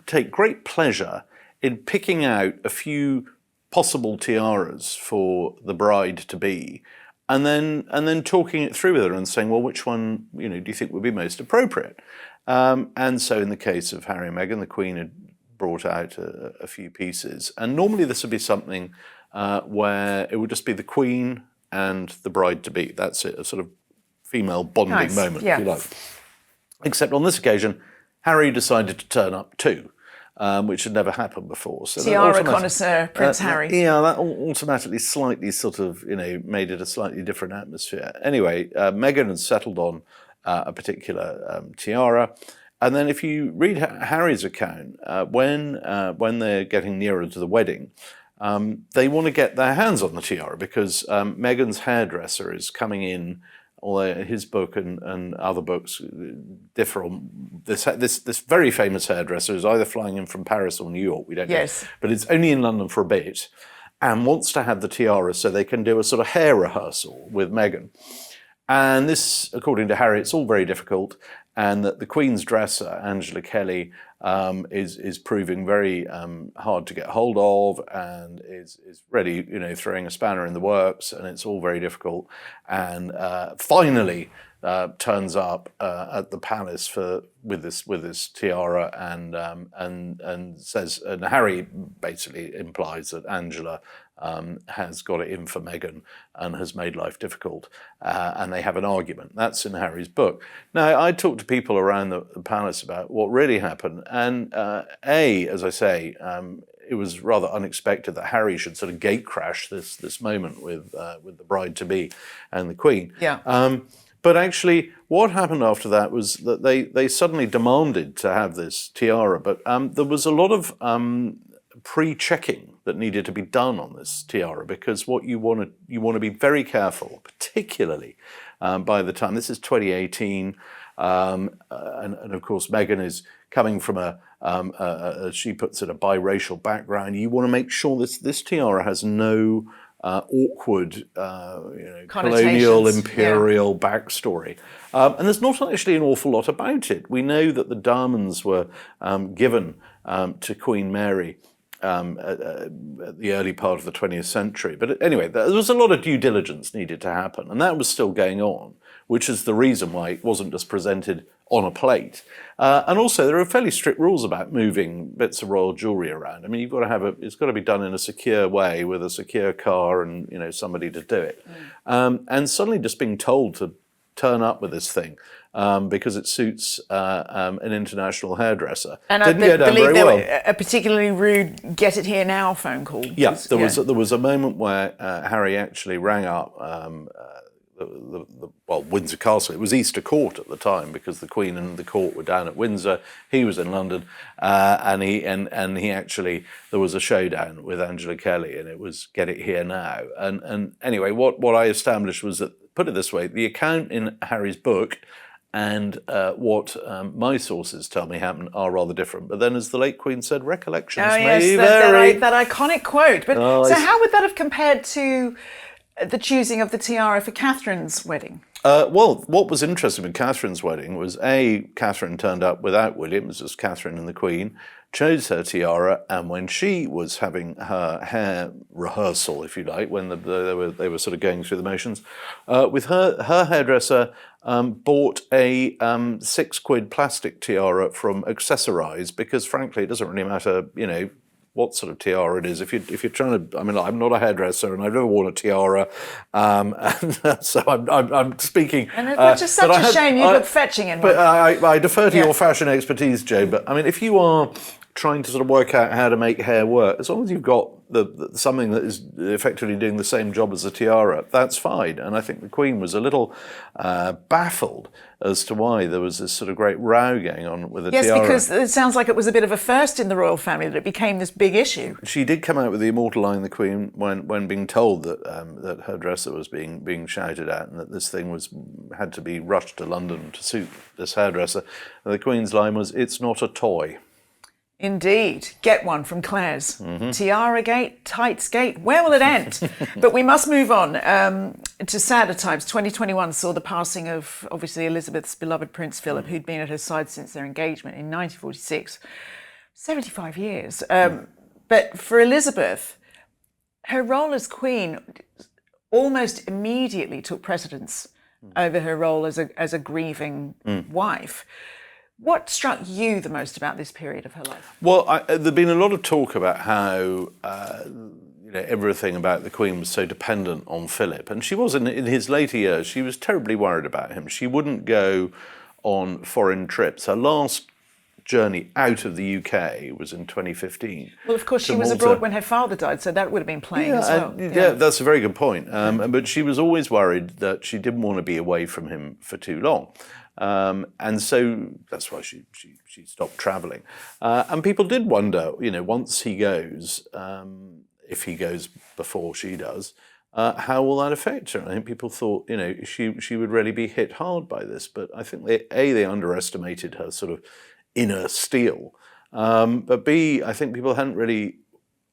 Speaker 4: take great pleasure in picking out a few possible tiaras for the bride-to-be, and then talking it through with her and saying, well, which one do you think would be most appropriate? And so in the case of Harry and Meghan, the Queen had brought out a few pieces, and normally this would be something where it would just be the Queen and the bride-to-be. That's it, a sort of female bonding moment, if you like. Except on this occasion, Harry decided to turn up too. Which had never happened before. So
Speaker 3: tiara connoisseur, Prince Harry.
Speaker 4: That automatically slightly sort of, made it a slightly different atmosphere. Anyway, Meghan had settled on a particular tiara. And then if you read Harry's account, when they're getting nearer to the wedding, they want to get their hands on the tiara because Meghan's hairdresser is coming in, although his book and other books differ on this very famous hairdresser is either flying in from Paris or New York, we don't know, but it's only in London for a bit, and wants to have the tiara so they can do a sort of hair rehearsal with Meghan. And this, according to Harry, it's all very difficult, and that the Queen's dresser, Angela Kelly, is proving very hard to get hold of, and is really throwing a spanner in the works, and it's all very difficult. And finally turns up at the palace with this tiara, and says, and Harry basically implies that Angela has got it in for Meghan and has made life difficult, and they have an argument. That's in Harry's book. Now, I talked to people around the palace about what really happened, and as I say, it was rather unexpected that Harry should sort of gate crash this moment with the bride-to-be and the Queen. But actually, what happened after that was that they suddenly demanded to have this tiara, but there was a lot of pre-checking that needed to be done on this tiara, because what you want to be very careful, particularly by the time, this is 2018, and of course Meghan is coming from as she puts it, a biracial background. You want to make sure this tiara has no awkward, colonial, imperial backstory. And there's not actually an awful lot about it. We know that the diamonds were given to Queen Mary at the early part of the 20th century. But anyway, there was a lot of due diligence needed to happen, and that was still going on, which is the reason why it wasn't just presented on a plate. And also, there are fairly strict rules about moving bits of royal jewellery around. I mean, you've got to have it's got to be done in a secure way with a secure car and, you know, somebody to do it. And suddenly just being told to turn up with this thing because it suits an international hairdresser.
Speaker 3: And
Speaker 4: didn't
Speaker 3: I
Speaker 4: go down
Speaker 3: believe
Speaker 4: very
Speaker 3: there
Speaker 4: well.
Speaker 3: were a particularly rude "get it here now" phone call.
Speaker 4: Yeah, there was a moment where Harry actually rang up Windsor Castle. It was Easter Court at the time because the Queen and the court were down at Windsor. He was in London, and he actually, there was a showdown with Angela Kelly, and it was "get it here now." And anyway, what I established was that, put it this way, the account in Harry's book and what my sources tell me happened are rather different. But then, as the late Queen said, recollections may vary.
Speaker 3: That iconic quote. But so how would that have compared to the choosing of the tiara for Catherine's wedding?
Speaker 4: Well, what was interesting with Catherine's wedding was, Catherine turned up without William. It was just Catherine and the Queen, chose her tiara, and when she was having her hair rehearsal, if you like, when they were sort of going through the motions, with her hairdresser bought a £6 plastic tiara from Accessorised, because frankly, it doesn't really matter, you know, what sort of tiara it is. If you're trying to, I mean, I'm not a hairdresser and I've never worn a tiara, and so I'm speaking.
Speaker 3: And it's just such a shame you look fetching in one.
Speaker 4: But I defer to your fashion expertise, Joe. But I mean, if you are trying to sort of work out how to make hair work, as long as you've got something that is effectively doing the same job as a tiara, that's fine. And I think the Queen was a little baffled as to why there was this sort of great row going on with the tiara.
Speaker 3: Yes, because it sounds like it was a bit of a first in the royal family that it became this big issue.
Speaker 4: She did come out with the immortalising the Queen when being told that her dresser was being shouted at and that this thing had to be rushed to London to suit this hairdresser. And the Queen's line was, "It's not a toy."
Speaker 3: Indeed. Get one from Claire's. Tiara Gate, Tights Gate, where will it end? But we must move on to sadder times. 2021 saw the passing of, obviously, Elizabeth's beloved Prince Philip, who'd been at her side since their engagement in 1946. 75 years. But for Elizabeth, her role as Queen almost immediately took precedence over her role as a grieving wife. What struck you the most about this period of her life? Well,
Speaker 4: there'd been a lot of talk about how everything about the Queen was so dependent on Philip, and she was in his later years. She was terribly worried about him. She wouldn't go on foreign trips. Her last journey out of the UK was in 2015.
Speaker 3: Well, of course, she was abroad when her father died, so that would have been playing as well.
Speaker 4: Yeah, that's a very good point. But she was always worried that she didn't want to be away from him for too long. And so that's why she stopped travelling. And people did wonder, once he goes, if he goes before she does, how will that affect her? I think people thought, she would really be hit hard by this. But I think they underestimated her sort of inner steel. But B, I think people hadn't really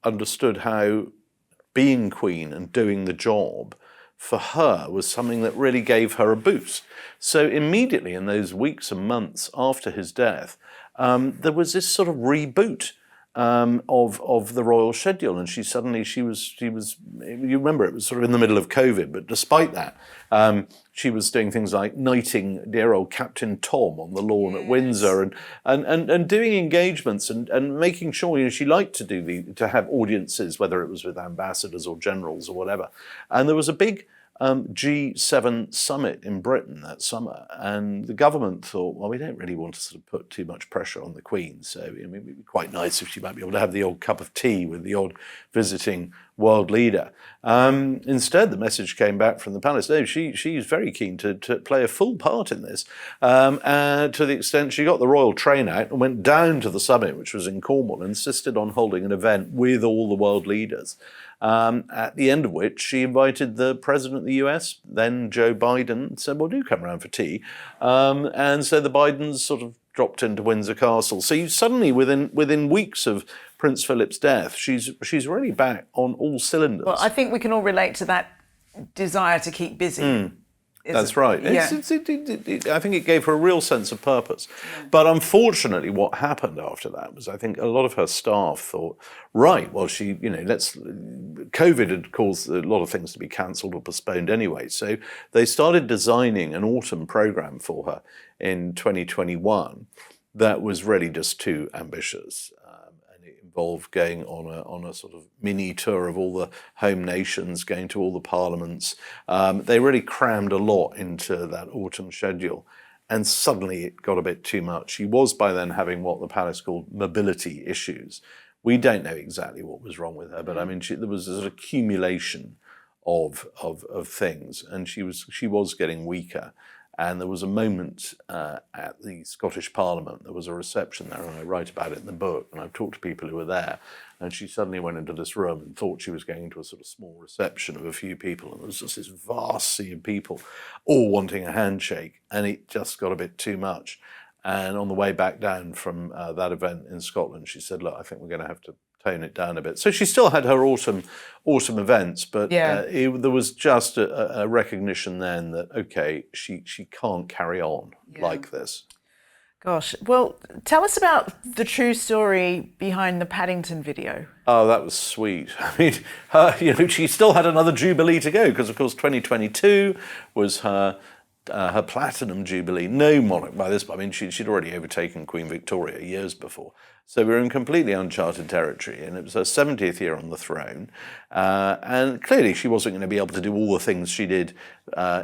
Speaker 4: understood how being Queen and doing the job for her was something that really gave her a boost. So immediately in those weeks and months after his death, there was this sort of reboot of the royal schedule, and she was. You remember it was sort of in the middle of COVID, but despite that, she was doing things like knighting dear old Captain Tom on the lawn at Windsor, and doing engagements and making sure she liked to have audiences, whether it was with ambassadors or generals or whatever. And there was a big G7 summit in Britain that summer, and the government thought, well, we don't really want to sort of put too much pressure on the Queen, so it would be quite nice if she might be able to have the odd cup of tea with the odd visiting world leader. Instead, the message came back from the palace, no, she's very keen to play a full part in this, to the extent she got the royal train out and went down to the summit, which was in Cornwall, and insisted on holding an event with all the world leaders. At the end of which she invited the president of the US, then Joe Biden, and said, well, do come around for tea. And so the Bidens sort of dropped into Windsor Castle. So you suddenly, within weeks of Prince Philip's death, she's really back on all cylinders.
Speaker 3: Well, I think we can all relate to that desire to keep busy.
Speaker 4: That's right.
Speaker 3: Yeah.
Speaker 4: I think it gave her a real sense of purpose. Yeah. But unfortunately, what happened after that was, I think a lot of her staff thought, right, well, COVID had caused a lot of things to be cancelled or postponed anyway. So they started designing an autumn programme for her in 2021 that was really just too ambitious. Involved going on a sort of mini tour of all the home nations, going to all the parliaments. They really crammed a lot into that autumn schedule, and suddenly it got a bit too much. She was by then having what the palace called mobility issues. We don't know exactly what was wrong with her, but I mean, there was an accumulation of things, and she was getting weaker. And there was a moment at the Scottish Parliament, there was a reception there, and I write about it in the book, and I've talked to people who were there, and she suddenly went into this room and thought she was going into a sort of small reception of a few people, and there was just this vast sea of people all wanting a handshake, and it just got a bit too much. And on the way back down from that event in Scotland, she said, look, I think we're going to have to tone it down a bit. So she still had her autumn events, but there was just a recognition then that, okay, she can't carry on like this.
Speaker 3: Gosh, well, tell us about the true story behind the Paddington video.
Speaker 4: Oh, that was sweet. I mean, she still had another jubilee to go, because of course 2022 was her platinum jubilee. No monarch by this point. I mean, she'd already overtaken Queen Victoria years before. So we were in completely uncharted territory, and it was her 70th year on the throne. And clearly she wasn't going to be able to do all the things she did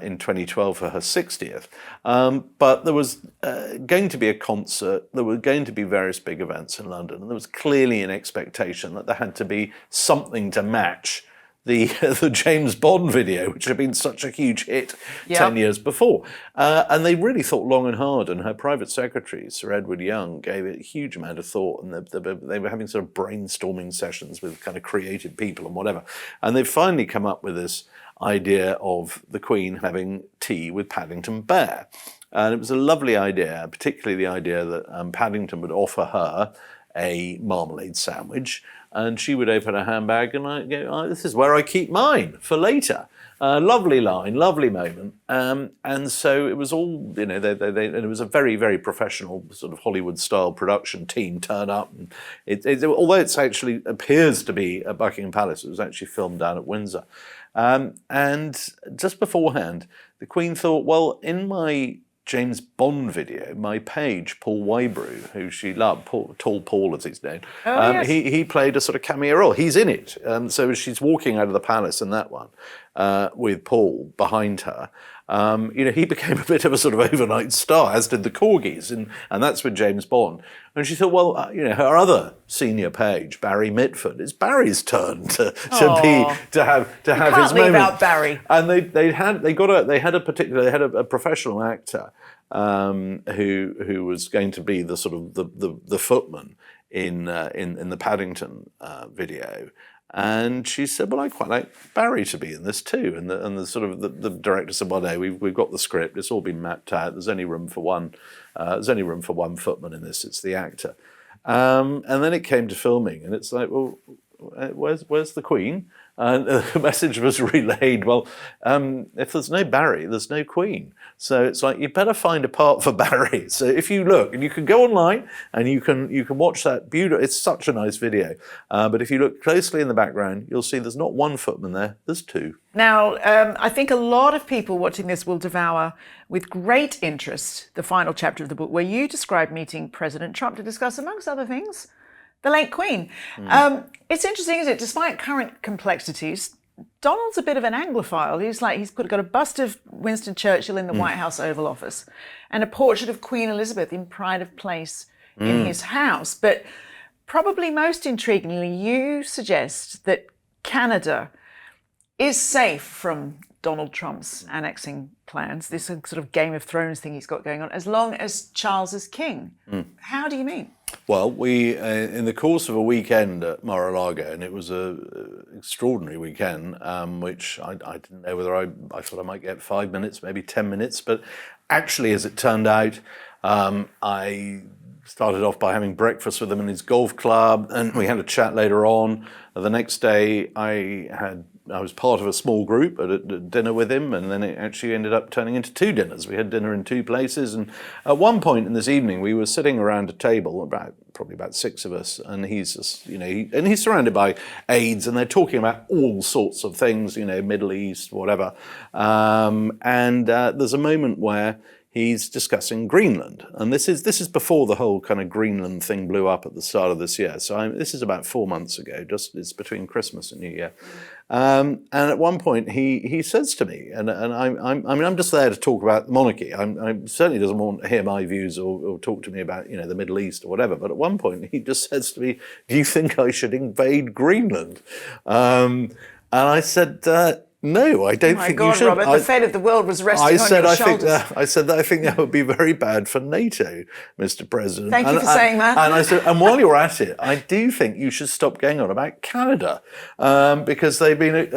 Speaker 4: in 2012 for her 60th. But there was going to be a concert, there were going to be various big events in London, and there was clearly an expectation that there had to be something to match the James Bond video, which had been such a huge hit 10 years before. And they really thought long and hard, and her private secretary, Sir Edward Young, gave it a huge amount of thought, and they were having sort of brainstorming sessions with kind of creative people and whatever. And they finally come up with this idea of the Queen having tea with Paddington Bear. And it was a lovely idea, particularly the idea that Paddington would offer her a marmalade sandwich, and she would open her handbag and I go, oh, this is where I keep mine for later. Lovely line, lovely moment. And so it was all, and it was a very, very professional sort of Hollywood-style production team turn up. And although it actually appears to be at Buckingham Palace, it was actually filmed down at Windsor. And just beforehand, the Queen thought, well, in my James Bond video, my page, Paul Wybrew, who she loved, Tall Paul as he's known, he played a sort of cameo role. He's in it. So she's walking out of the palace in that one with Paul behind her. He became a bit of a sort of overnight star, as did the corgis, and that's with James Bond. And she thought, well, her other senior page, Barry Mitford, it's Barry's turn to have his moment.
Speaker 3: Leave out Barry.
Speaker 4: And they had a professional actor who was going to be the sort of the footman in the Paddington video. And she said, well, I quite like Barry to be in this too. And the sort of the director said, well, no, we've got the script. It's all been mapped out. There's only room for one. There's only room for one footman in this. It's the actor. And then it came to filming, and it's like, well, where's the Queen? And the message was relayed, well, if there's no Barry, there's no Queen. So it's like, you better find a part for Barry. So if you look, and you can go online and you can watch that beautiful, it's such a nice video. But if you look closely in the background, you'll see there's not one footman there, there's two.
Speaker 3: Now, I think a lot of people watching this will devour with great interest the final chapter of the book, where you describe meeting President Trump to discuss, amongst other things, the late Queen. It's interesting, isn't it? Despite current complexities, Donald's a bit of an Anglophile. He's got a bust of Winston Churchill in the White House Oval Office and a portrait of Queen Elizabeth in pride of place in his house. But probably most intriguingly, you suggest that Canada is safe from Donald Trump's annexing plans, this sort of Game of Thrones thing he's got going on, as long as Charles is king. How do you mean?
Speaker 4: Well, we, in the course of a weekend at Mar-a-Lago, and it was an extraordinary weekend, which I didn't know whether I thought I might get 5 minutes, maybe 10 minutes, but actually, as it turned out, I started off by having breakfast with him in his golf club, and we had a chat later on. The next day, I was part of a small group at a dinner with him, and then it actually ended up turning into 2 dinners. We had dinner in 2 places, and at one point in this evening, we were sitting around a table, probably about 6 of us, and he's just, and he's surrounded by aides, and they're talking about all sorts of things, Middle East, whatever. And there's a moment where he's discussing Greenland, and this is before the whole kind of Greenland thing blew up at the start of this year. So this is about 4 months ago. It's between Christmas and New Year. And at one point he says to me, and I'm just there to talk about the monarchy. I certainly doesn't want to hear my views or talk to me about the Middle East or whatever. But at one point he just says to me, "Do you think I should invade Greenland?" And I said, "No, I don't think you should."
Speaker 3: Robert, the fate of the world was resting on your shoulders.
Speaker 4: I said that I think that would be very bad for NATO, Mr. President.
Speaker 3: Thank you for saying that.
Speaker 4: And I said, and while you're at it, I do think you should stop going on about Canada, because they've been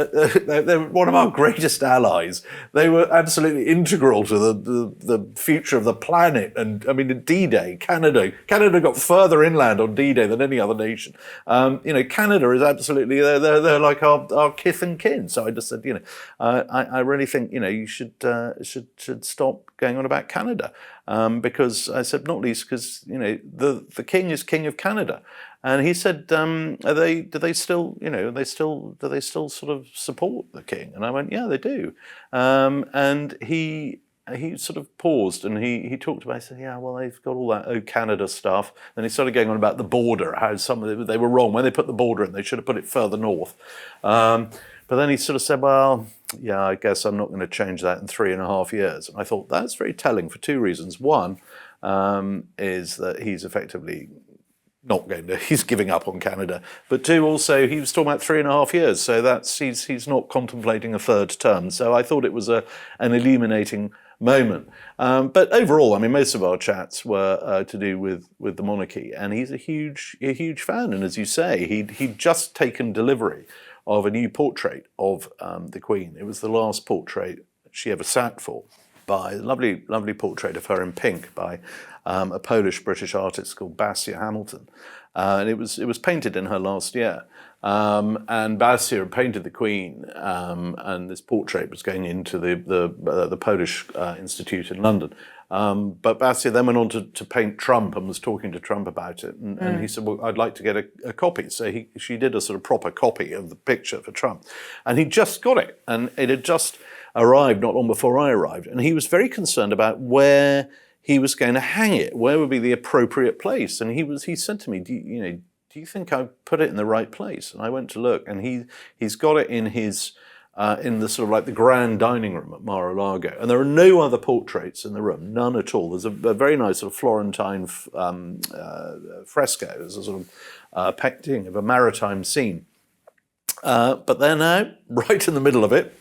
Speaker 4: they're one of our greatest allies. They were absolutely integral to the future of the planet. And I mean, at D-Day, Canada got further inland on D-Day than any other nation. Canada is absolutely they're like our kith and kin. So I just said, I really think you should stop going on about Canada, because I said, not least because the king is king of Canada, and he said, do they still sort of support the king? And I went, yeah, they do, and he sort of paused and he talked about. I said, yeah, well, they've got all that Canada stuff. Then he started going on about the border, how they were wrong when they put the border in. They should have put it further north. But then he sort of said, well, yeah, I guess I'm not going to change that in 3.5 years. And I thought that's very telling for 2 reasons. One is that he's effectively he's giving up on Canada. But 2, also, he was talking about 3.5 years. So he's not contemplating a 3rd term. So I thought it was an illuminating moment. But overall, I mean, most of our chats were to do with the monarchy. And he's a huge fan. And as you say, he'd just taken delivery of a new portrait of the Queen. It was the last portrait she ever sat for, by a lovely portrait of her in pink by a Polish-British artist called Basia Hamilton. And it was painted in her last year. And Basia had painted the Queen, and this portrait was going into the Polish Institute in London. But Basia then went on to paint Trump and was talking to Trump about it. And he said, well, I'd like to get a copy. So she did a sort of proper copy of the picture for Trump. And he just got it. And it had just arrived not long before I arrived. And he was very concerned about where he was going to hang it, where would be the appropriate place. And he said to me, do you think I put it in the right place? And I went to look, and he's got it in his in the sort of like the grand dining room at Mar-a-Lago. And there are no other portraits in the room, none at all. There's a very nice sort of Florentine fresco. There's a sort of painting of a maritime scene. But there now, right in the middle of it,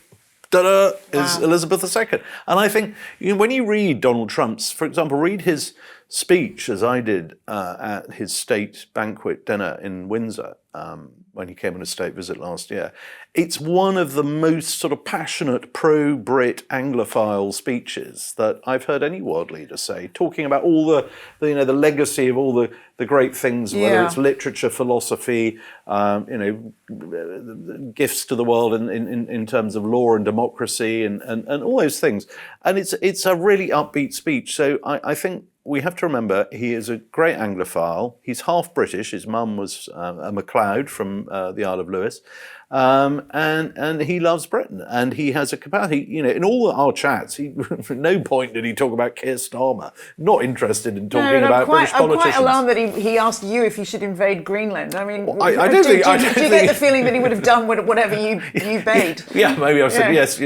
Speaker 4: ta-da, is Elizabeth II. And I think when you read Donald Trump's, for example, read his speech, as I did at his state banquet dinner in Windsor when he came on a state visit last year. It's one of the most sort of passionate pro-Brit Anglophile speeches that I've heard any world leader say, talking about all the legacy of all the great things, whether it's literature, philosophy, gifts to the world in terms of law and democracy and all those things. And it's a really upbeat speech. So I think we have to remember he is a great Anglophile. He's half British. His mum was a MacLeod from the Isle of Lewis. And he loves Britain, and he has a capacity. In all our chats, at no point did he talk about Keir Starmer. Not interested in talking about British politicians.
Speaker 3: I'm quite alarmed that he asked you if he should invade Greenland. I mean,
Speaker 4: I don't think.
Speaker 3: Do you get the feeling that he would have done whatever you bade?
Speaker 4: Yeah, maybe I said yes.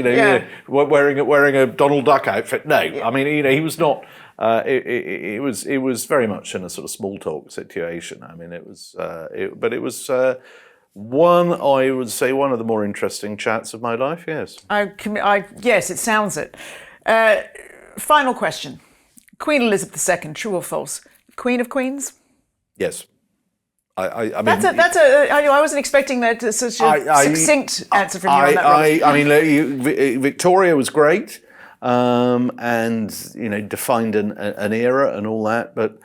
Speaker 4: Wearing a Donald Duck outfit. No, I mean, he was not. It was very much in a sort of small talk situation. I mean, it was I would say one of the more interesting chats of my life. Yes.
Speaker 3: Yes, it sounds it. Final question: Queen Elizabeth II, true or false? Queen of Queens?
Speaker 4: Yes. I mean,
Speaker 3: I wasn't expecting that such a succinct answer from you on that.
Speaker 4: I mean, Victoria was great. and defined an era and all that. But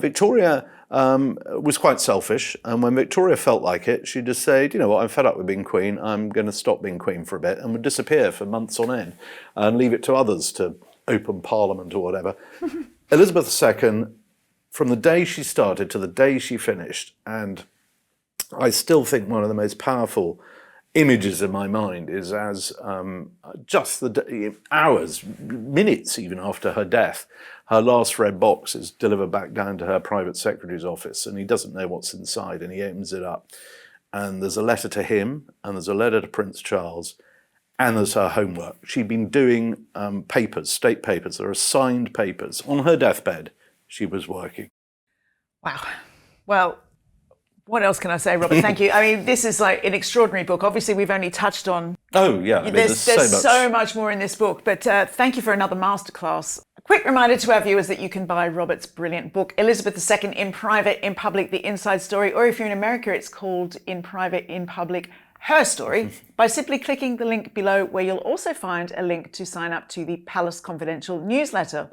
Speaker 4: Victoria was quite selfish, and when Victoria felt like it, she'd just say, you know what, I'm fed up with being queen, I'm going to stop being queen for a bit, and would disappear for months on end and leave it to others to open Parliament or whatever. Elizabeth II, from the day she started to the day she finished, and I still think one of the most powerful images in my mind is as just the hours, minutes even after her death, her last red box is delivered back down to her private secretary's office, and he doesn't know what's inside, and he opens it up. And there's a letter to him, and there's a letter to Prince Charles, and there's her homework. She'd been doing papers, state papers, there are signed papers. On her deathbed, she was working.
Speaker 3: Wow. Well, what else can I say, Robert? Thank you. I mean, this is like an extraordinary book. Obviously, we've only touched on...
Speaker 4: Oh, yeah. I mean,
Speaker 3: there's so much more in this book. But thank you for another masterclass. A quick reminder to our viewers that you can buy Robert's brilliant book, Elizabeth II, In Private, In Public, The Inside Story. Or if you're in America, it's called In Private, In Public, Her Story, by simply clicking the link below, where you'll also find a link to sign up to the Palace Confidential newsletter.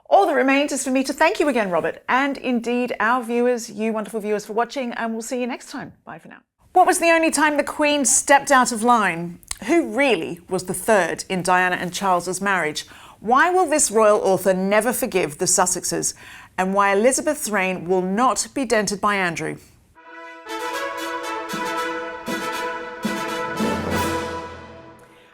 Speaker 3: All that remains is for me to thank you again, Robert, and indeed our viewers, you wonderful viewers, for watching, and we'll see you next time. Bye for now. What was the only time the Queen stepped out of line? Who really was the third in Diana and Charles's marriage? Why will this royal author never forgive the Sussexes? And why Elizabeth's reign will not be dented by Andrew?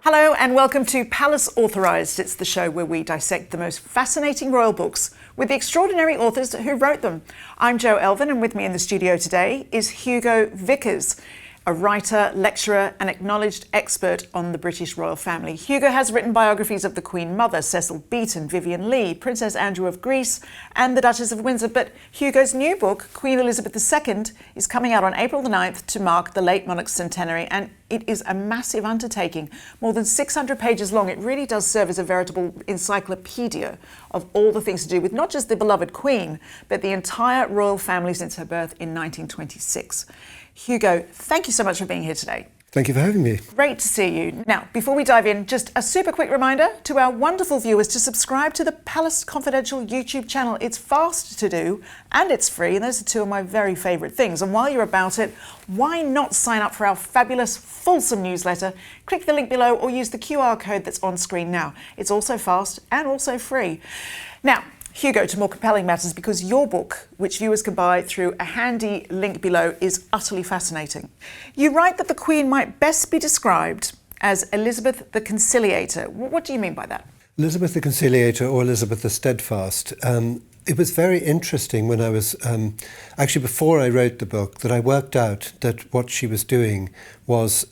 Speaker 3: Hello and welcome to Palace Authorised. It's the show where we dissect the most fascinating royal books with the extraordinary authors who wrote them. I'm Jo Elvin, and with me in the studio today is Hugo Vickers, a writer, lecturer and acknowledged expert on the British royal family. Hugo has written biographies of the Queen Mother, Cecil Beaton, Vivian Leigh, Princess Andrew of Greece and the Duchess of Windsor. But Hugo's new book, Queen Elizabeth II, is coming out on April the 9th to mark the late monarch's centenary, and it is a massive undertaking. More than 600 pages long, it really does serve as a veritable encyclopedia of all the things to do with not just the beloved Queen, but the entire royal family since her birth in 1926. Hugo, thank you so much for being here today.
Speaker 5: Thank you for having me.
Speaker 3: Great to see you. Now, before we dive in, just a super quick reminder to our wonderful viewers to subscribe to the Palace Confidential YouTube channel. It's fast to do and it's free, and those are two of my very favourite things. And while you're about it, why not sign up for our fabulous, fulsome newsletter? Click the link below or use the QR code that's on screen now. It's also fast and also free. Now, Hugo, to more compelling matters, because your book, which viewers can buy through a handy link below, is utterly fascinating. You write that the Queen might best be described as Elizabeth the Conciliator. What do you mean by that?
Speaker 5: Elizabeth the Conciliator, or Elizabeth the Steadfast. It was very interesting when I was, actually before I wrote the book, that I worked out that what she was doing was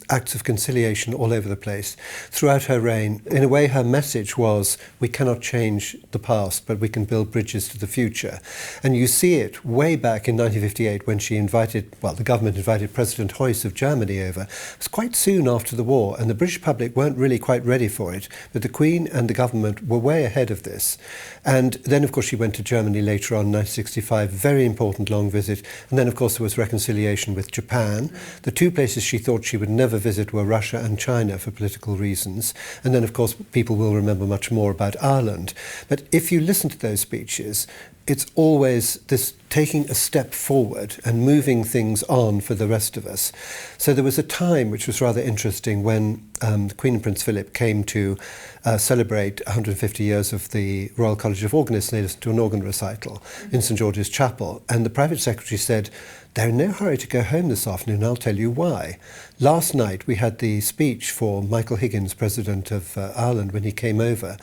Speaker 5: acts of conciliation all over the place throughout her reign. In a way, her message was, we cannot change the past, but we can build bridges to the future. And you see it way back in 1958 when she invited, well, the government invited President Heuss of Germany over. It was quite soon after the war, and the British public weren't really quite ready for it, but the Queen and the government were way ahead of this. And then, of course, she went to Germany later on in 1965, very important long visit. And then, of course, there was reconciliation with Japan. The two places she thought she would never visit were Russia and China for political reasons. And then, of course, people will remember much more about Ireland. But if you listen to those speeches, it's always this taking a step forward and moving things on for the rest of us. So there was a time which was rather interesting when the Queen and Prince Philip came to celebrate 150 years of the Royal College of Organists, and they listened to an organ recital in St George's Chapel. And the private secretary said, "They're in no hurry to go home this afternoon, I'll tell you why. Last night we had the speech for Michael Higgins, President of Ireland, when he came over.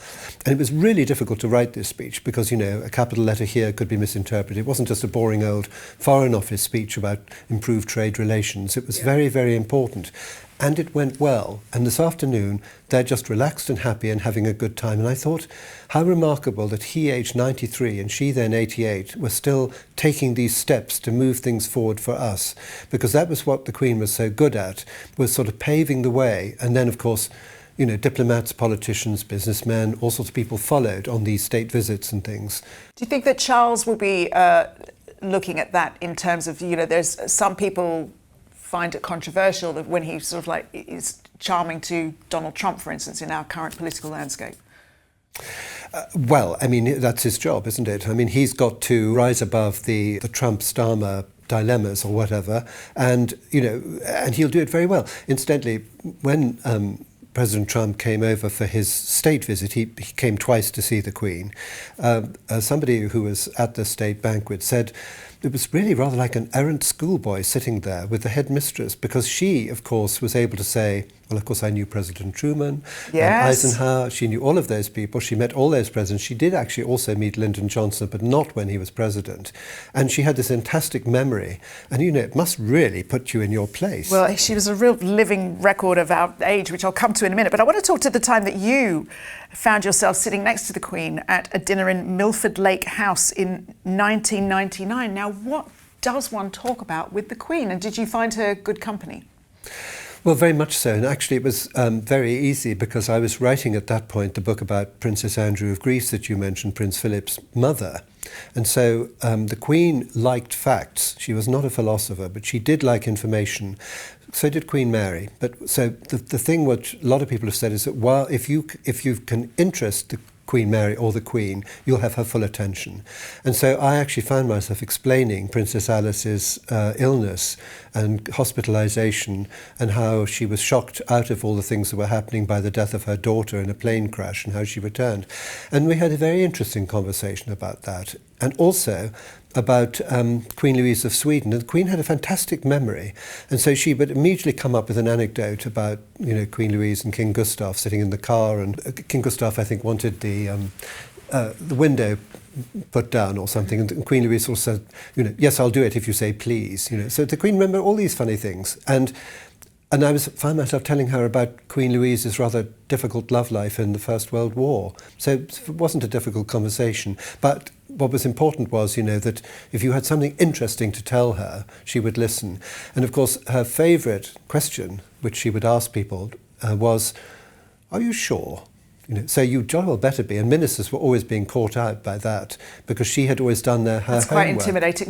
Speaker 5: And it was really difficult to write this speech because, you know, a capital letter here could be misinterpreted. It wasn't just a boring old Foreign Office speech about improved trade relations. It was very, very important. And it went well. And this afternoon, they're just relaxed and happy and having a good time. And I thought, how remarkable that he, aged 93, and she then 88, were still taking these steps to move things forward for us. Because that was what the Queen was so good at, was sort of paving the way. And then, of course, you know, diplomats, politicians, businessmen, all sorts of people followed on these state visits and things.
Speaker 3: Do you think that Charles will be looking at that in terms of, you know, there's some people find it controversial that when he sort of like is charming to Donald Trump, for instance, in our current political landscape?
Speaker 5: Well, I mean, that's his job, isn't it? I mean, he's got to rise above the Trump-Starmer dilemmas or whatever, and, and he'll do it very well. Incidentally, when President Trump came over for his state visit, he came twice to see the Queen. Somebody who was at the state banquet said it was really rather like an errant schoolboy sitting there with the headmistress, because she, of course, was able to say, well, of course, I knew President Truman,
Speaker 3: yes,
Speaker 5: Eisenhower, she knew all of those people, she met all those presidents. She did actually also meet Lyndon Johnson, but not when he was president. And she had this fantastic memory, and it must really put you in your place.
Speaker 3: Well, she was a real living record of our age, which I'll come to in a minute. But I want to talk to the time that you found yourself sitting next to the Queen at a dinner in Milford Lake House in 1999. Now, what does one talk about with the Queen, and did you find her good company?
Speaker 5: Well, very much so. And actually it was very easy, because I was writing at that point the book about Princess Andrew of Greece that you mentioned, Prince Philip's mother. And so the Queen liked facts. She was not a philosopher, but she did like information. So did Queen Mary. But so the thing which a lot of people have said is that while if you can interest the Queen Mary or the Queen, you'll have her full attention. And so I actually found myself explaining Princess Alice's illness and hospitalization, and how she was shocked out of all the things that were happening by the death of her daughter in a plane crash, and how she returned. And we had a very interesting conversation about that. And also about Queen Louise of Sweden. And the Queen had a fantastic memory, and so she would immediately come up with an anecdote about Queen Louise and King Gustav sitting in the car, and King Gustav, I think, wanted the window put down or something, and Queen Louise also said, yes, I'll do it if you say please. So the Queen remembered all these funny things, and I found myself telling her about Queen Louise's rather difficult love life in the First World War. So it wasn't a difficult conversation. But what was important was, that if you had something interesting to tell her, she would listen. And of course, her favourite question, which she would ask people, was, are you sure? So you jolly well better be. And ministers were always being caught out by that, because she had always done her homework.
Speaker 3: It's quite intimidating.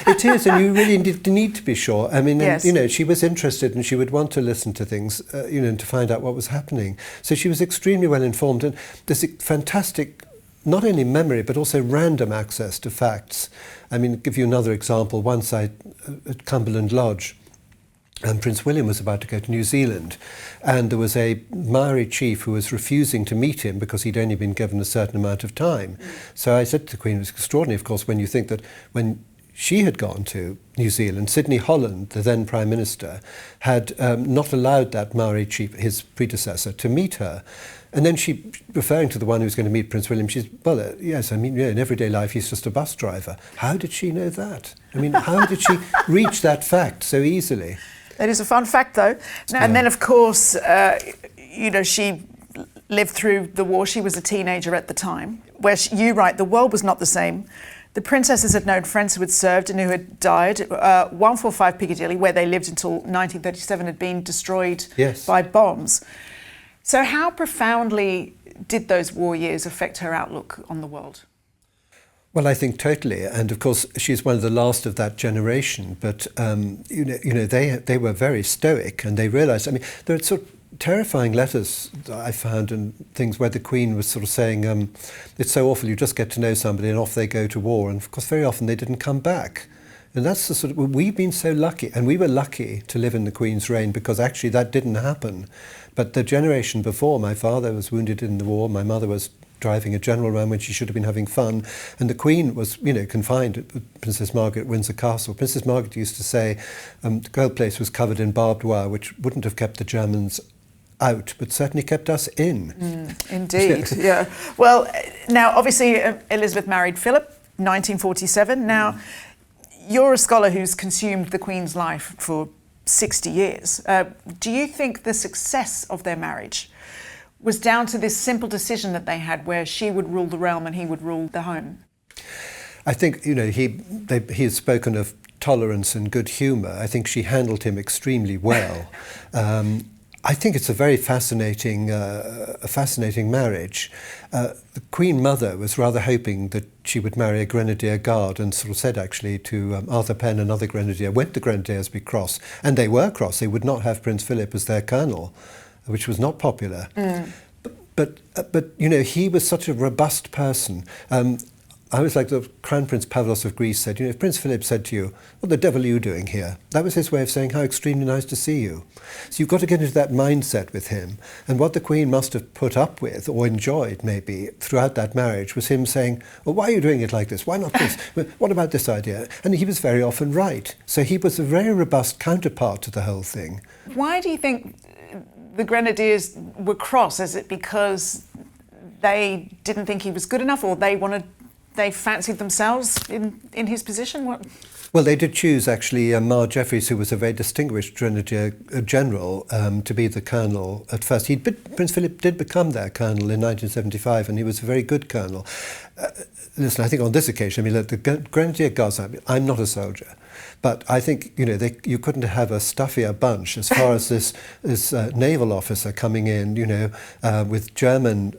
Speaker 5: It is, and you really need to be sure. I mean,
Speaker 3: yes.
Speaker 5: And, she was interested, and she would want to listen to things, and to find out what was happening. So she was extremely well informed, and there's a fantastic, not only memory, but also random access to facts. I mean, I'll give you another example. Once at Cumberland Lodge, and Prince William was about to go to New Zealand, and there was a Maori chief who was refusing to meet him because he'd only been given a certain amount of time. So I said to the Queen, it was extraordinary, of course, when you think that when she had gone to New Zealand, Sidney Holland, the then Prime Minister, had not allowed that Maori chief, his predecessor, to meet her. And then she, referring to the one who was going to meet Prince William, she said, well, yes, I mean, in everyday life, he's just a bus driver. How did she know that? I mean, how did she reach that fact so easily?
Speaker 3: That is a fun fact, though. And then, of course, she lived through the war. She was a teenager at the time, where you write, the world was not the same. The princesses had known friends who had served and who had died. 145 Piccadilly, where they lived until 1937, had been destroyed by bombs. So how profoundly did those war years affect her outlook on the world?
Speaker 5: Well, I think totally, and of course she's one of the last of that generation. But they were very stoic, and they realised. I mean, there are sort of terrifying letters that I found and things where the Queen was sort of saying, "It's so awful. You just get to know somebody, and off they go to war." And of course, very often they didn't come back. And that's the sort of, we've been so lucky, and we were lucky to live in the Queen's reign, because actually that didn't happen. But the generation before, my father was wounded in the war, my mother was driving a general around when she should have been having fun, and the Queen was, confined at Princess Margaret at Windsor Castle. Princess Margaret used to say the whole place was covered in barbed wire, which wouldn't have kept the Germans out, but certainly kept us in.
Speaker 3: Indeed, yeah. Well, now, obviously, Elizabeth married Philip, 1947. Now, you're a scholar who's consumed the Queen's life for 60 years. Do you think the success of their marriage was down to this simple decision that they had, where she would rule the realm and he would rule the home?
Speaker 5: I think, he has spoken of tolerance and good humour. I think she handled him extremely well. I think it's a very fascinating marriage. The Queen Mother was rather hoping that she would marry a Grenadier Guard, and sort of said actually to Arthur Penn, another Grenadier, went the Grenadiers be cross, and they were cross. They would not have Prince Philip as their colonel, which was not popular. But you know, he was such a robust person. I was like the Crown Prince Pavlos of Greece said, you know, if Prince Philip said to you, what the devil are you doing here? That was his way of saying how extremely nice to see you. So you've got to get into that mindset with him. And what the Queen must have put up with, or enjoyed maybe, throughout that marriage, was him saying, well, why are you doing it like this? Why not this? What about this idea? And he was very often right. So he was a very robust counterpart to the whole thing.
Speaker 3: Why do you think the Grenadiers were cross? Is it because they didn't think he was good enough, or they fancied themselves in his position? What?
Speaker 5: Well, they did choose actually Mar Jeffreys, who was a very distinguished Grenadier General, to be the colonel at first. Prince Philip did become their colonel in 1975, and he was a very good colonel. Listen, I think on this occasion, I mean, look, the Grenadier Guards, I'm not a soldier, but I think, you know, you couldn't have a stuffier bunch as far as this naval officer coming in, you know, with German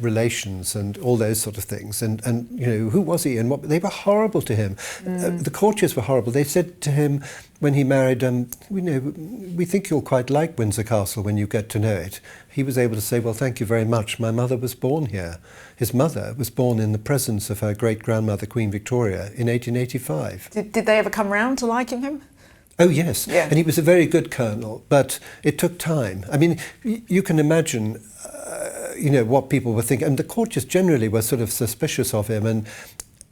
Speaker 5: relations and all those sort of things. And you know, who was he and what? They were horrible to him. The courtiers were horrible. They said to him when he married, we think you'll quite like Windsor Castle when you get to know it. He was able to say, well, thank you very much. My mother was born here. His mother was born in the presence of her great-grandmother, Queen Victoria, in 1885. Did
Speaker 3: they ever come round to liking him?
Speaker 5: Oh, yes.
Speaker 3: Yeah.
Speaker 5: And he was a very good colonel, but it took time. I mean, you can imagine, you know, what people were thinking. And the courtiers generally were sort of suspicious of him. And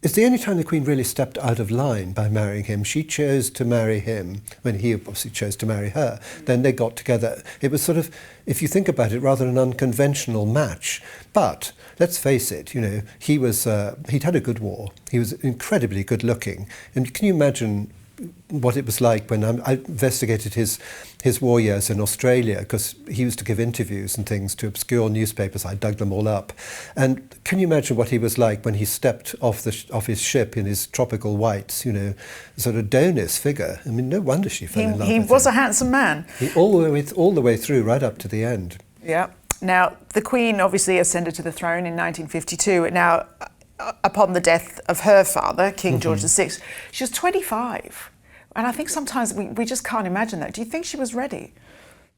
Speaker 5: it's the only time the Queen really stepped out of line by marrying him. She chose to marry him when he obviously chose to marry her. Then they got together. It was sort of, if you think about it, rather an unconventional match. But let's face it, you know, he'd had a good war. He was incredibly good looking. And can you imagine what it was like when I investigated his war years in Australia, because he used to give interviews and things to obscure newspapers. I dug them all up. And can you imagine what he was like when he stepped off his ship in his tropical whites, you know, sort of Adonis figure? I mean, no wonder she fell in love with him.
Speaker 3: He was a handsome man.
Speaker 5: All the way through, right up to the end.
Speaker 3: Yeah. Now, the Queen obviously ascended to the throne in 1952. Now, upon the death of her father, King George VI, she was 25. And I think sometimes we just can't imagine that. Do you think she was ready?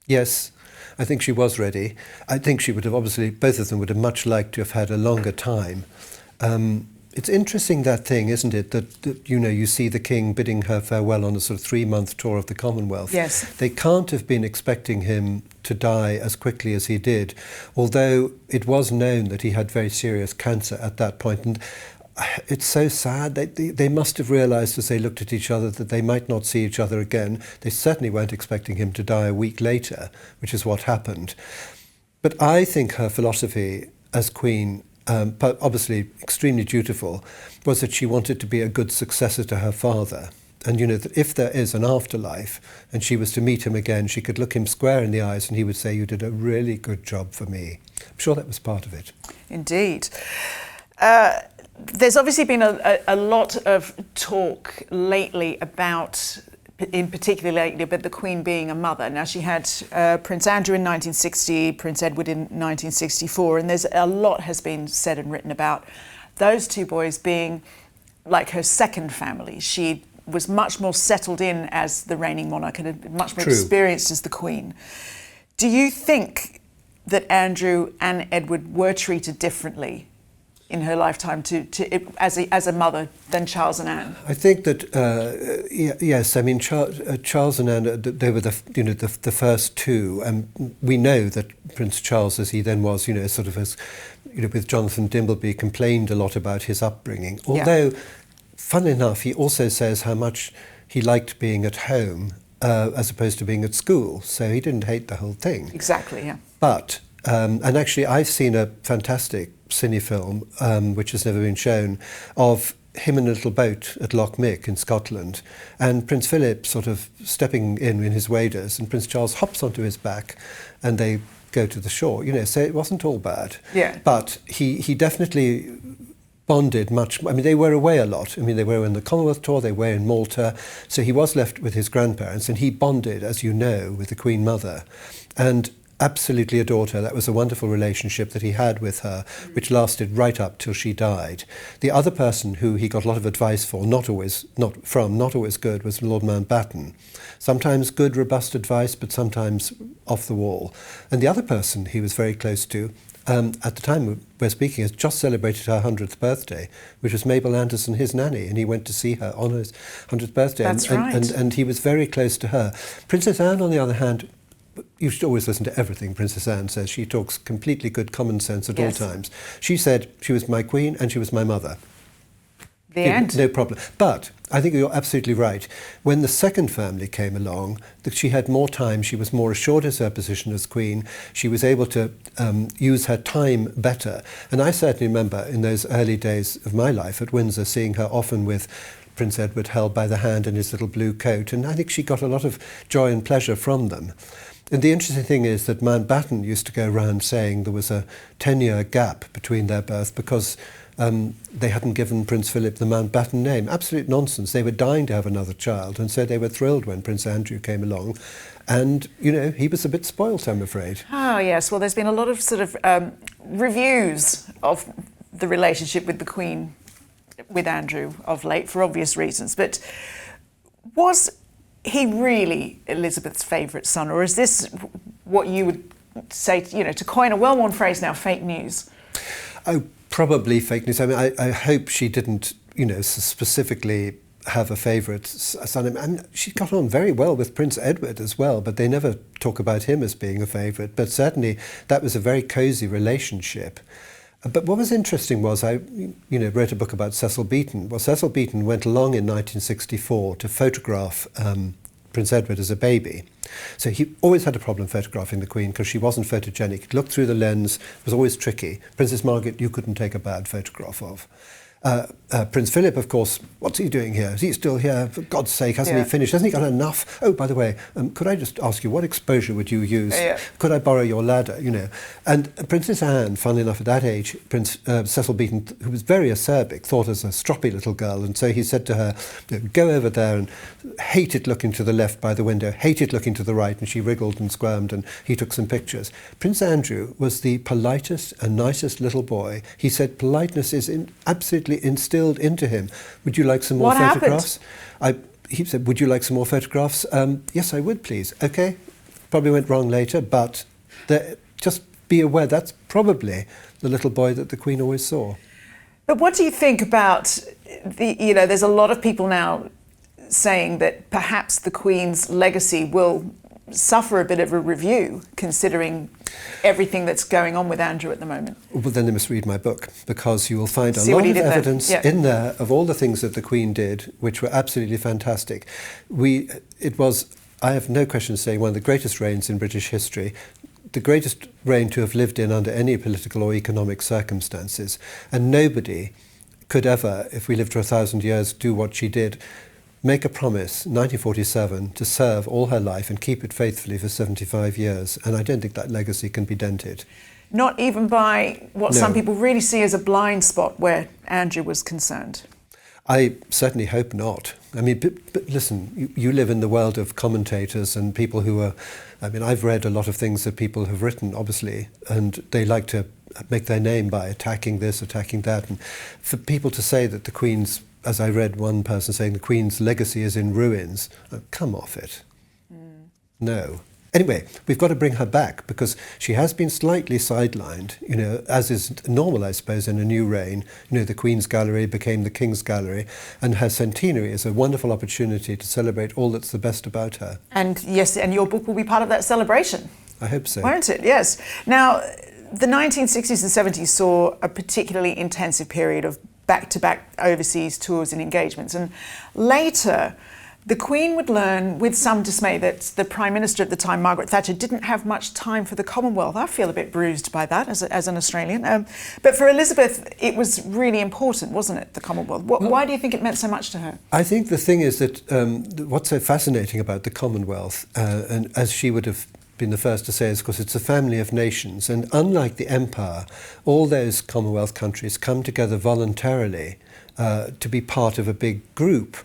Speaker 5: Yes, I think she was ready. I think she would have, obviously, both of them would have much liked to have had a longer time. It's interesting, that thing, isn't it, that you know, you see the King bidding her farewell on a sort of 3-month tour of the Commonwealth.
Speaker 3: Yes.
Speaker 5: They can't have been expecting him to die as quickly as he did, although it was known that he had very serious cancer at that point. And it's so sad. They must have realised as they looked at each other that they might not see each other again. They certainly weren't expecting him to die a week later, which is what happened. But I think her philosophy as Queen, obviously extremely dutiful, was that she wanted to be a good successor to her father. And you know, that if there is an afterlife and she was to meet him again, she could look him square in the eyes and he would say, you did a really good job for me. I'm sure that was part of it.
Speaker 3: Indeed. There's obviously been a lot of talk lately about, in particular lately, about the Queen being a mother. Now, she had Prince Andrew in 1960, Prince Edward in 1964, and there's a lot has been said and written about those two boys being like her second family. She was much more settled in as the reigning monarch and much more experienced as the Queen. Do you think that Andrew and Edward were treated differently in her lifetime as a mother than Charles and Anne?
Speaker 5: I think that yes. I mean, Charles and Anne, they were the first two, and we know that Prince Charles, as he then was, you know, sort of as, you know, with Jonathan Dimbleby, complained a lot about his upbringing. Although, fun enough, he also says how much he liked being at home as opposed to being at school. So he didn't hate the whole thing.
Speaker 3: Exactly. Yeah.
Speaker 5: But and actually, I've seen a fantastic cine film, which has never been shown, of him in a little boat at Loch Mick in Scotland, and Prince Philip sort of stepping in his waders, and Prince Charles hops onto his back, and they go to the shore. You know, so it wasn't all bad.
Speaker 3: Yeah.
Speaker 5: But he definitely bonded much. I mean, they were away a lot. I mean, they were in the Commonwealth tour, they were in Malta. So he was left with his grandparents, and he bonded, as you know, with the Queen Mother, and absolutely adored her. That was a wonderful relationship that he had with her, which lasted right up till she died. The other person who he got a lot of advice for, not always good, was Lord Mountbatten. Sometimes good, robust advice, but sometimes off the wall. And the other person he was very close to, at the time we're speaking, has just celebrated her 100th birthday, which was Mabel Anderson, his nanny, and he went to see her on his 100th birthday.
Speaker 3: That's right.
Speaker 5: And he was very close to her. Princess Anne, on the other hand, you should always listen to everything Princess Anne says. She talks completely good common sense at all times. She said she was my queen and she was my mother.
Speaker 3: The end.
Speaker 5: No problem. But I think you're absolutely right. When the second family came along, that she had more time, she was more assured of her position as queen, she was able to use her time better. And I certainly remember in those early days of my life at Windsor seeing her often with Prince Edward held by the hand in his little blue coat, and I think she got a lot of joy and pleasure from them. And the interesting thing is that Mountbatten used to go around saying there was a 10-year gap between their birth because they hadn't given Prince Philip the Mountbatten name. Absolute nonsense. They were dying to have another child, and so they were thrilled when Prince Andrew came along. And, you know, he was a bit spoilt, I'm afraid.
Speaker 3: Oh, yes. Well, there's been a lot of sort of reviews of the relationship with the Queen, with Andrew of late, for obvious reasons. But was he really Elizabeth's favourite son, or is this what you would say, you know, to coin a well-worn phrase now, fake news?
Speaker 5: Oh, probably fake news. I mean, I hope she didn't, you know, specifically have a favourite son. And she got on very well with Prince Edward as well, but they never talk about him as being a favourite. But certainly that was a very cosy relationship. But what was interesting was I wrote a book about Cecil Beaton. Well, Cecil Beaton went along in 1964 to photograph Prince Edward as a baby. So he always had a problem photographing the Queen because she wasn't photogenic. He'd look through the lens, it was always tricky. Princess Margaret, you couldn't take a bad photograph of. Prince Philip, of course, what's he doing here? Is he still here? For God's sake, hasn't he finished? Hasn't he got enough? Oh, by the way, could I just ask you, what exposure would you use? Could I borrow your ladder? You know, and Princess Anne, funnily enough, at that age, Prince Cecil Beaton, who was very acerbic, thought as a stroppy little girl, and so he said to her, go over there and hated looking to the left by the window, hated looking to the right, and she wriggled and squirmed, and he took some pictures. Prince Andrew was the politest and nicest little boy. He said politeness is absolutely instilled into him. Would you like some more photographs? He said, would you like some more photographs? Yes, I would, please. Okay. Probably went wrong later, but just be aware that's probably the little boy that the Queen always saw.
Speaker 3: But what do you think about there's a lot of people now saying that perhaps the Queen's legacy will suffer a bit of a review, considering everything that's going on with Andrew at the moment?
Speaker 5: Well, then they must read my book, because you will find a lot of evidence in there of all the things that the Queen did, which were absolutely fantastic. It was, I have no question saying, one of the greatest reigns in British history, the greatest reign to have lived in under any political or economic circumstances. And nobody could ever, if we lived for 1,000 years, do what she did. Make a promise, 1947, to serve all her life and keep it faithfully for 75 years. And I don't think that legacy can be dented.
Speaker 3: Not even by what some people really see as a blind spot where Andrew was concerned?
Speaker 5: I certainly hope not. I mean, but listen, you live in the world of commentators and people who are... I mean, I've read a lot of things that people have written, obviously, and they like to make their name by attacking this, attacking that. And for people to say that the Queen's, as I read one person saying, the Queen's legacy is in ruins, come off it. No. Anyway, we've got to bring her back because she has been slightly sidelined, you know, as is normal, I suppose, in a new reign. You know, the Queen's Gallery became the King's Gallery, and her centenary is a wonderful opportunity to celebrate all that's the best about her. And
Speaker 3: yes, and your book will be part of that celebration.
Speaker 5: I hope so.
Speaker 3: Won't it? Yes. Now, the 1960s and 70s saw a particularly intensive period of back-to-back overseas tours and engagements, and later the Queen would learn with some dismay that the Prime Minister at the time, Margaret Thatcher, didn't have much time for the Commonwealth. I feel a bit bruised by that as an Australian. But for Elizabeth, it was really important, wasn't it, the Commonwealth? Why do you think it meant so much to her?
Speaker 5: I think the thing is that what's so fascinating about the Commonwealth, and as she would have been the first to say is, of course, it's a family of nations. And unlike the empire, all those Commonwealth countries come together voluntarily to be part of a big group.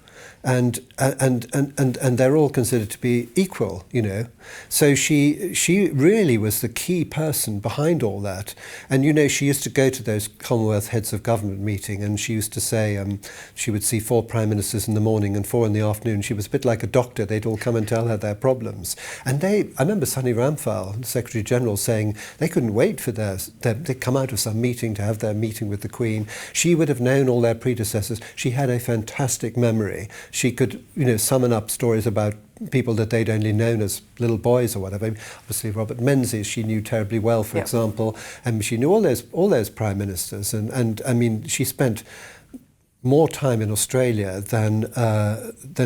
Speaker 5: And they're all considered to be equal, you know. So she really was the key person behind all that. And, you know, she used to go to those Commonwealth heads of government meeting, and she used to say she would see 4 prime ministers in the morning and 4 in the afternoon. She was a bit like a doctor. They'd all come and tell her their problems. And I remember Sonny Ramphal, the Secretary General, saying they couldn't wait for they'd come out of some meeting to have their meeting with the Queen. She would have known all their predecessors. She had a fantastic memory. She could, you know, summon up stories about people that they'd only known as little boys or whatever. Obviously, Robert Menzies she knew terribly well, for example, and she knew all those prime ministers. And I mean, she spent more time in Australia than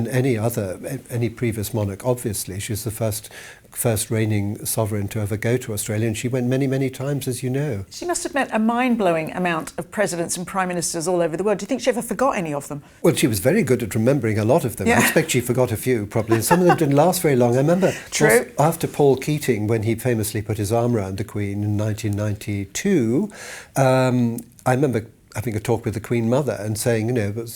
Speaker 5: any previous monarch. Obviously, she was the first reigning sovereign to ever go to Australia, and she went many, many times, as you know.
Speaker 3: She must have met a mind-blowing amount of presidents and prime ministers all over the world. Do you think she ever forgot any of them?
Speaker 5: Well, she was very good at remembering a lot of them. I expect she forgot a few, probably. And some of them didn't last very long. I remember after Paul Keating, when he famously put his arm around the Queen in 1992, I remember having a talk with the Queen Mother and saying, you know,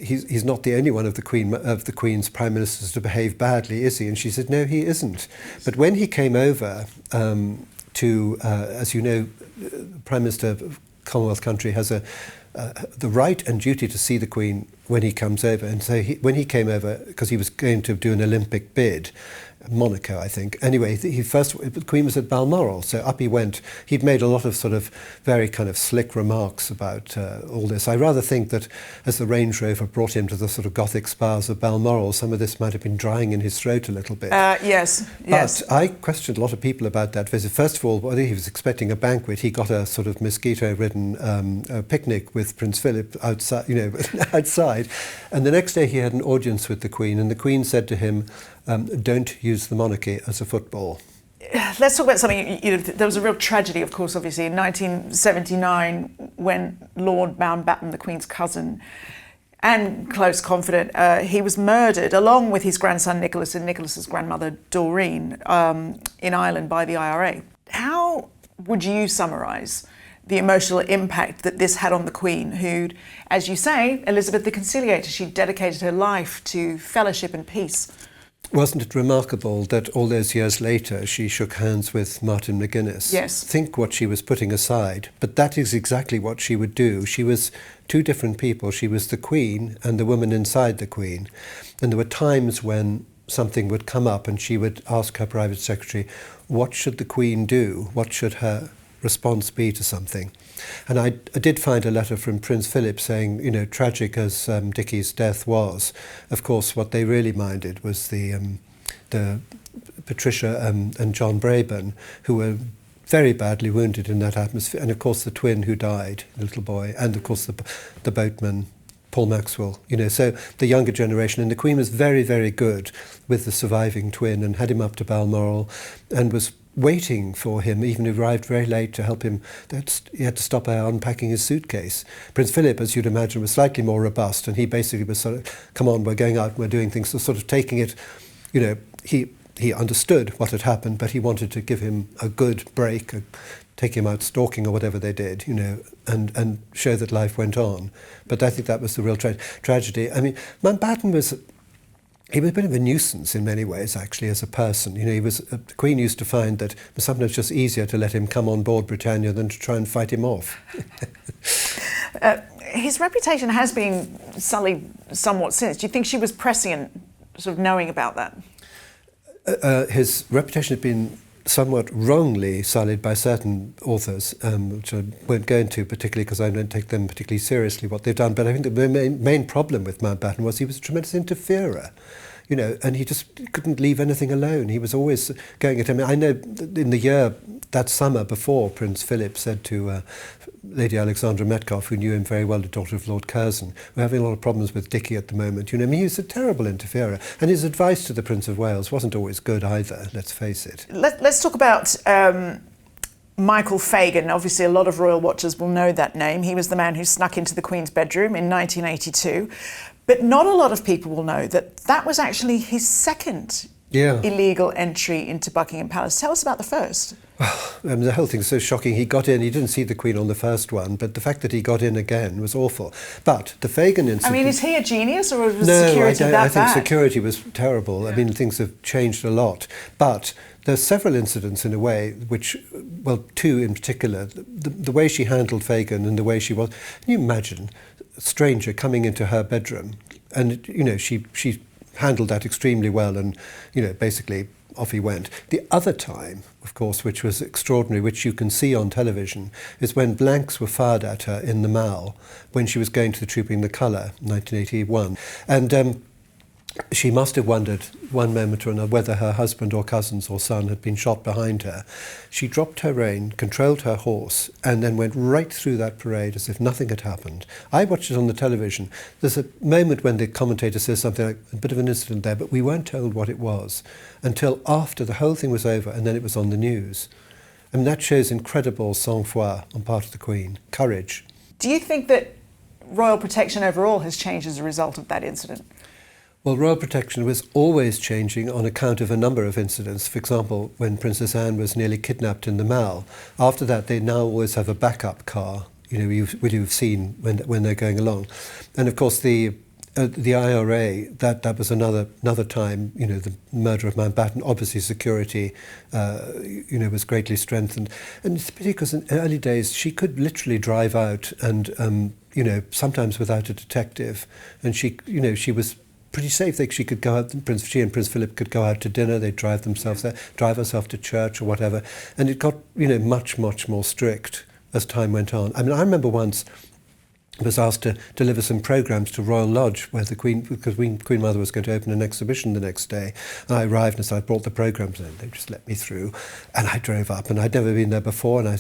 Speaker 5: he's not the only one of the Queen's prime ministers to behave badly, is he? And she said, no, he isn't. But when he came over to, as you know, Prime Minister of Commonwealth country has the right and duty to see the Queen when he comes over. And so when he came over, because he was going to do an Olympic bid, Monaco, I think. Anyway, the Queen was at Balmoral, so up he went. He'd made a lot of sort of very kind of slick remarks about all this. I rather think that as the Range Rover brought him to the sort of Gothic spires of Balmoral, some of this might have been drying in his throat a little bit.
Speaker 3: Yes.
Speaker 5: But I questioned a lot of people about that visit. First of all, whether he was expecting a banquet. He got a sort of mosquito-ridden picnic with Prince Philip outside, you know, outside. And the next day he had an audience with the Queen, and the Queen said to him, don't use the monarchy as a football.
Speaker 3: Let's talk about something, you know, there was a real tragedy, of course, obviously, in 1979 when Lord Mountbatten, the Queen's cousin and close confidant, he was murdered along with his grandson Nicholas and Nicholas's grandmother Doreen in Ireland by the IRA. How would you summarise the emotional impact that this had on the Queen, who, as you say, Elizabeth the Conciliator, she dedicated her life to fellowship and peace?
Speaker 5: Wasn't it remarkable that all those years later she shook hands with Martin McGuinness?
Speaker 3: Yes.
Speaker 5: Think what she was putting aside. But that is exactly what she would do. She was two different people. She was the Queen and the woman inside the Queen. And there were times when something would come up and she would ask her private secretary, what should the Queen do? What should her response be to something? And I did find a letter from Prince Philip saying, you know, tragic as Dickie's death was, of course, what they really minded was the Patricia and John Braben, who were very badly wounded in that atmosphere, and of course the twin who died, the little boy, and of course the boatman, Paul Maxwell, you know, so the younger generation. And the Queen was very, very good with the surviving twin and had him up to Balmoral and was waiting for him, even if he arrived very late, to help him. He had to stop her unpacking his suitcase. Prince Philip, as you'd imagine, was slightly more robust, and he basically was sort of, come on, we're going out, we're doing things, so sort of taking it, you know, he understood what had happened, but he wanted to give him a good break, take him out stalking or whatever they did, you know, and show that life went on. But I think that was the real tragedy. I mean, Mountbatten was a bit of a nuisance in many ways, actually, as a person. You know, the Queen used to find that it was sometimes just easier to let him come on board Britannia than to try and fight him off.
Speaker 3: His reputation has been sullied somewhat since. Do you think she was prescient, sort of knowing about that?
Speaker 5: His reputation had been somewhat wrongly sullied by certain authors, which I won't go into particularly because I don't take them particularly seriously what they've done. But I think the main problem with Mountbatten was he was a tremendous interferer, you know, and he just couldn't leave anything alone. He was always going at him. I know in the year, that summer before, Prince Philip said to Lady Alexandra Metcalfe, who knew him very well, the daughter of Lord Curzon, we're having a lot of problems with Dickie at the moment. You know, I mean, he was a terrible interferer. And his advice to the Prince of Wales wasn't always good either, let's face it.
Speaker 3: Let's talk about Michael Fagan. Obviously, a lot of royal watchers will know that name. He was the man who snuck into the Queen's bedroom in 1982. But not a lot of people will know that that was actually his second illegal entry into Buckingham Palace. Tell us about the first.
Speaker 5: The whole thing's so shocking. He got in, he didn't see the Queen on the first one, but the fact that he got in again was awful. But the Fagin incident...
Speaker 3: I mean, is he a genius, or was
Speaker 5: no,
Speaker 3: security
Speaker 5: I think
Speaker 3: bad?
Speaker 5: security was terrible.
Speaker 3: Yeah.
Speaker 5: I mean, things have changed a lot. But there's several incidents in a way which, well, two in particular. The way she handled Fagin and the way she was... Can you imagine a stranger coming into her bedroom? And, you know, she handled that extremely well and, you know, basically... off he went. The other time, of course, which was extraordinary, which you can see on television, is when blanks were fired at her in the Mall when she was going to the Trooping the Colour, 1981. And she must have wondered one moment or another whether her husband or cousins or son had been shot behind her. She dropped her rein, controlled her horse, and then went right through that parade as if nothing had happened. I watched it on the television. There's a moment when the commentator says something like, a bit of an incident there, but we weren't told what it was until after the whole thing was over, and then it was on the news. I mean, that shows incredible sang-froid on part of the Queen, courage.
Speaker 3: Do you think that royal protection overall has changed as a result of that incident?
Speaker 5: Well, royal protection was always changing on account of a number of incidents. For example, when Princess Anne was nearly kidnapped in the Mall. After that, they now always have a backup car, you know, you've seen when they're going along. And of course, the IRA, that was another time, you know, the murder of Mountbatten, obviously security, you know, was greatly strengthened. And it's a pity because in early days, she could literally drive out and, you know, sometimes without a detective. And she, you know, she was pretty safe. She could go out, she and Prince Philip could go out to dinner, they'd drive themselves there, drive herself to church or whatever. And it got, you know, much, much more strict as time went on. I mean, I remember once I was asked to deliver some programmes to Royal Lodge where the Queen, because Queen Mother was going to open an exhibition the next day. And I arrived and so I brought the programmes in. They just let me through. And I drove up and I'd never been there before and I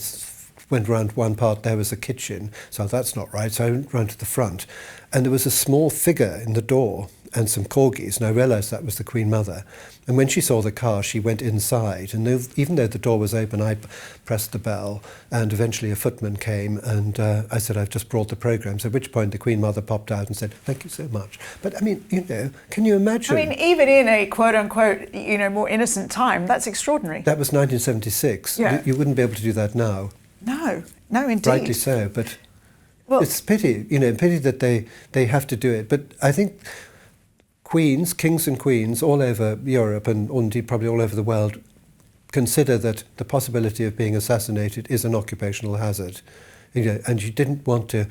Speaker 5: went round one part, there was a kitchen. So that's not right. So I went round to the front and there was a small figure in the door and some corgis, and I realised that was the Queen Mother. And when she saw the car, she went inside, and even though the door was open, I pressed the bell, and eventually a footman came, and I said, I've just brought the programmes, at which point the Queen Mother popped out and said, thank you so much. But, I mean, you know, can you imagine?
Speaker 3: I mean, even in a quote-unquote, you know, more innocent time, that's extraordinary.
Speaker 5: That was 1976.
Speaker 3: Yeah.
Speaker 5: You wouldn't be able to do that now.
Speaker 3: No, indeed.
Speaker 5: Rightly so, but
Speaker 3: well,
Speaker 5: it's pity, you know, pity that they have to do it. But I think kings and queens all over Europe and indeed probably all over the world consider that the possibility of being assassinated is an occupational hazard. You know, and you didn't want to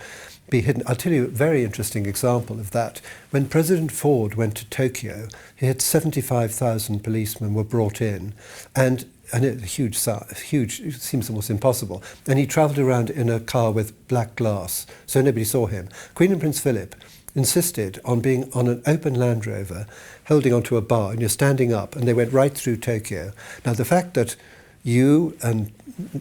Speaker 5: be hidden. I'll tell you a very interesting example of that. When President Ford went to Tokyo, he had 75,000 policemen were brought in, and a huge, it seems almost impossible. And he travelled around in a car with black glass, so nobody saw him. Queen and Prince Philip insisted on being on an open Land Rover, holding onto a bar, and you're standing up, and they went right through Tokyo. Now, the fact that you and